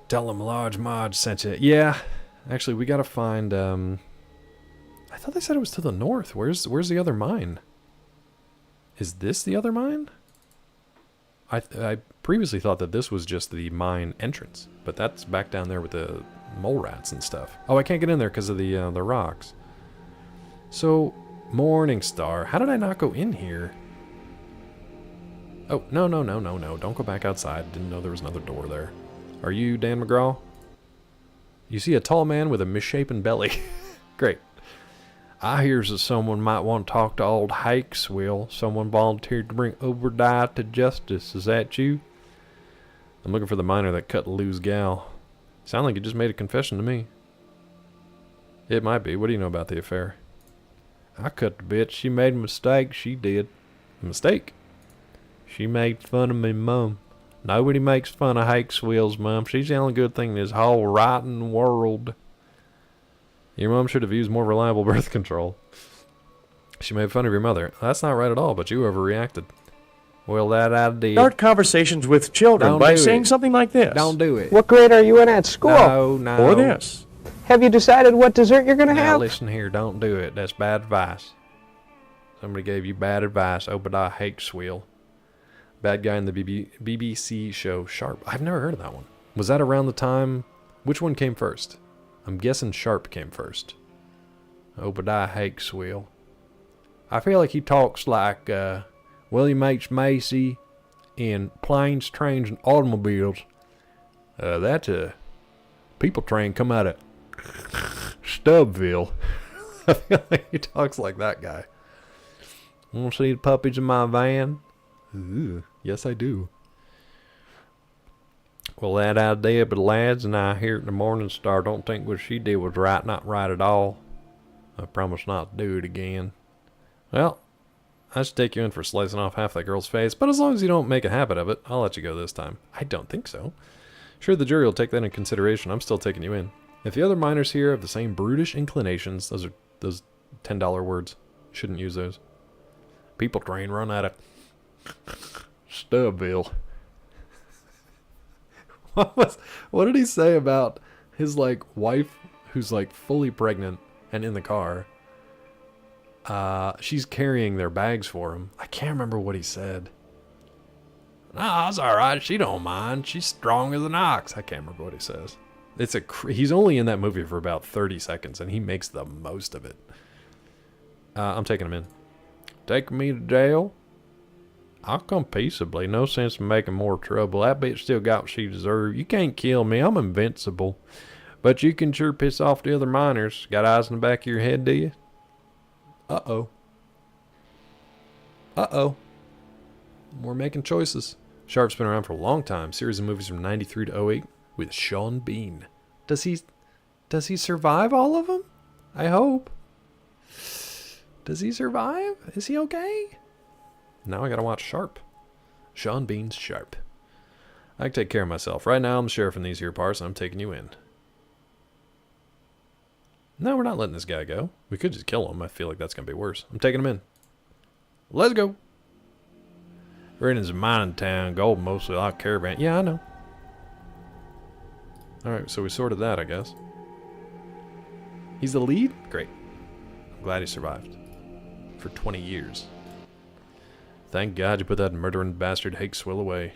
Tell them Large Marge sent you. Yeah. Actually, we gotta find, I thought they said it was to the north. Where's the other mine? Is this the other mine? I previously thought that this was just the mine entrance, but that's back down there with the mole rats and stuff. Oh, I can't get in there because of the rocks. So, Morningstar. How did I not go in here? Oh, no. Don't go back outside. Didn't know there was another door there. Are you Dan McGraw? You see a tall man with a misshapen belly. Great. I hears that someone might want to talk to old Hakes, Will. Someone volunteered to bring Obadiah to justice. Is that you? I'm looking for the miner that cut Lou's gal. Sound like you just made a confession to me. It might be. What do you know about the affair? I cut the bitch. She made a mistake. She did. A mistake? She made fun of me mum. Nobody makes fun of Hakes Will's mum. She's the only good thing in this whole rotten world. Your mom should have used more reliable birth control. She made fun of your mother. That's not right at all, but you overreacted. Well, that I did. Start conversations with children by saying something like this. Don't do it. What grade are you in at school? No. Or this. Have you decided what dessert you're going to have? Now listen here, don't do it. That's bad advice. Somebody gave you bad advice. Obadiah Hakes Will. Bad guy in the BBC show Sharp. I've never heard of that one. Was that around the time? Which one came first? I'm guessing Sharp came first. Obadiah Hakes Will. I feel like he talks like William H. Macy in Planes, Trains, and Automobiles. That's a people train come out of Stubbville. I feel like he talks like that guy. Want to see the puppies in my van? Ooh, yes, I do. Well, that idea, but lads, and I here at the Morningstar don't think what she did was right, not right at all. I promise not to do it again. Well, I should take you in for slicing off half that girl's face, but as long as you don't make a habit of it, I'll let you go this time. I don't think so. Sure, the jury will take that into consideration. I'm still taking you in. If the other miners here have the same brutish inclinations, those $10 words. Shouldn't use those. People train run out of Stubbville. What did he say about his wife who's fully pregnant and in the car? She's carrying their bags for him. I can't remember what he said. Nah, it's all right. She don't mind. She's strong as an ox. I can't remember what he says. He's only in that movie for about 30 seconds, and he makes the most of it. I'm taking him in. Take me to jail? I'll come peaceably. No sense in making more trouble. That bitch still got what she deserved. You can't kill me. I'm invincible. But you can sure piss off the other miners. Got eyes in the back of your head, do you? Uh-oh. Uh-oh. We're making choices. Sharp's been around for a long time. Series of movies from 93 to 08 with Sean Bean. Does he survive all of them? I hope. Does he survive? Is he okay? Now I gotta watch Sharp. Sean Bean's Sharp. I can take care of myself. Right now I'm the sheriff in these here parts and I'm taking you in. No, we're not letting this guy go. We could just kill him. I feel like that's gonna be worse. I'm taking him in. Let's go. Redding's a mining town. Gold mostly like caravan. Yeah, I know. Alright, so we sorted that, I guess. He's the lead? Great. I'm glad he survived. For 20 years. Thank God you put that murdering bastard Hakes Will away.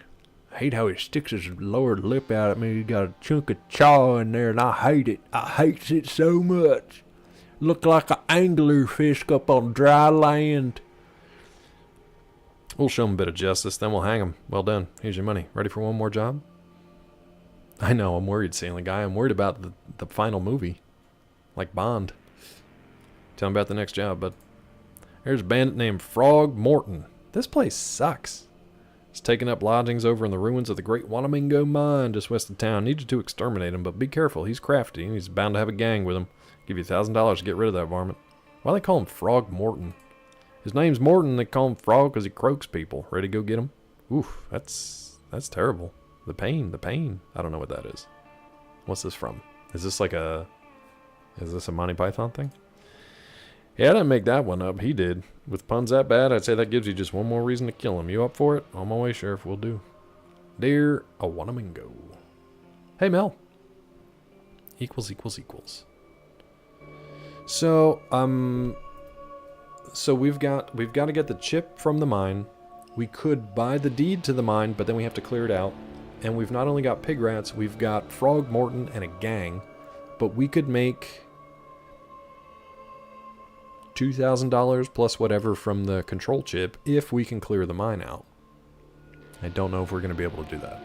I hate how he sticks his lower lip out at me. He got a chunk of chaw in there and I hate it. I hates it so much. Look like an angler fish up on dry land. We'll show him a bit of justice, then we'll hang him. Well done. Here's your money. Ready for one more job? I know, I'm worried, Sailing Guy. I'm worried about the final movie. Like Bond. Tell him about the next job, but there's a bandit named Frog Morton. This place sucks. He's taking up lodgings over in the ruins of the Great Wanamingo Mine just west of town. Need you to exterminate him, but be careful. He's crafty, and he's bound to have a gang with him. Give you $1,000 to get rid of that varmint. Why do they call him Frog Morton? His name's Morton. They call him Frog because he croaks people. Ready to go get him? Oof, that's That's terrible. The pain. I don't know what that is. What's this from? Is this a Monty Python thing? Yeah, I didn't make that one up. He did. With puns that bad, I'd say that gives you just one more reason to kill him. You up for it? On my way, Sheriff. Will do. Dear Awanamingo. Hey, Mel. Equals. So we've got to get the chip from the mine. We could buy the deed to the mine, but then we have to clear it out. And we've not only got pig rats, we've got Frog Morton and a gang. But we could make $2,000 plus whatever from the control chip if we can clear the mine out. I don't know if we're going to be able to do that.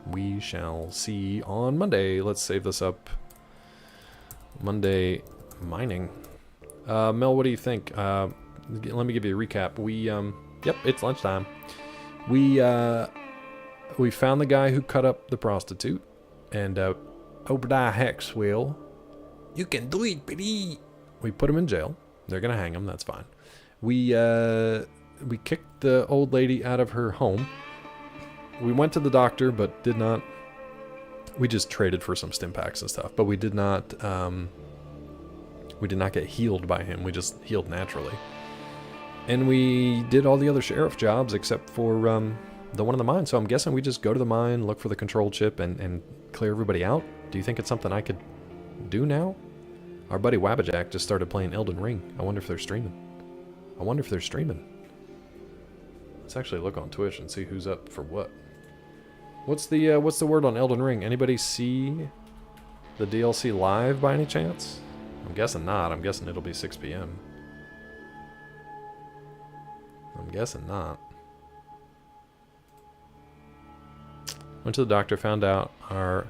We shall see on Monday. Let's save this up. Monday mining. Mel, what do you think? Let me give you a recap. Yep, it's lunchtime. We found the guy who cut up the prostitute, and Obadiah Hex will. You can do it, baby. We put him in jail. They're gonna hang him. That's fine. We kicked the old lady out of her home. We went to the doctor, but did not. We just traded for some stim packs and stuff, but we did not get healed by him. We just healed naturally. And we did all the other sheriff jobs except for the one in the mine. So I'm guessing we just go to the mine, look for the control chip, and clear everybody out. Do you think it's something I could do now? Our buddy Wabbajack just started playing Elden Ring. I wonder if they're streaming. Let's actually look on Twitch and see who's up for what. What's the word on Elden Ring? Anybody see the DLC live by any chance? I'm guessing not. I'm guessing it'll be 6 p.m. I'm guessing not. Went to the doctor, found out our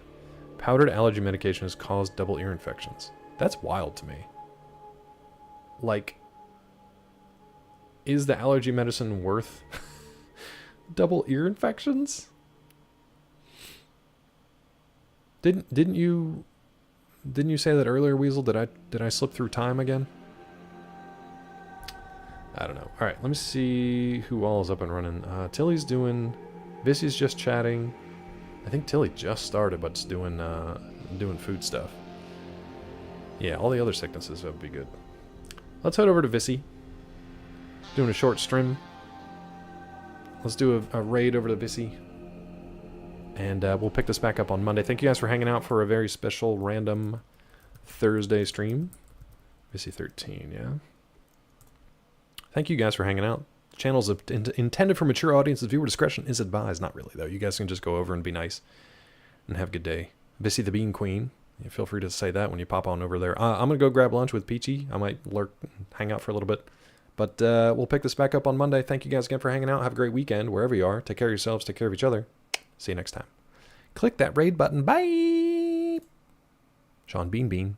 powdered allergy medication has caused double ear infections. That's wild to me. Like, is the allergy medicine worth double ear infections? Didn't you say that earlier, Weasel? Did I slip through time again? I don't know. All right, let me see who all is up and running. Tilly's doing. Vissy's just chatting. I think Tilly just started, but it's doing food stuff. Yeah, all the other sicknesses would be good. Let's head over to Vissy. Doing a short stream. Let's do a raid over to Vissy. And we'll pick this back up on Monday. Thank you guys for hanging out for a very special random Thursday stream. Vissy 13, yeah. Thank you guys for hanging out. The channel's intended for mature audiences. Viewer discretion is advised. Not really, though. You guys can just go over and be nice and have a good day. Vissy the Bean Queen. Yeah, feel free to say that when you pop on over there. I'm going to go grab lunch with Peachy. I might lurk and hang out for a little bit. But we'll pick this back up on Monday. Thank you guys again for hanging out. Have a great weekend wherever you are. Take care of yourselves. Take care of each other. See you next time. Click that raid button. Bye. Sean Bean Bean.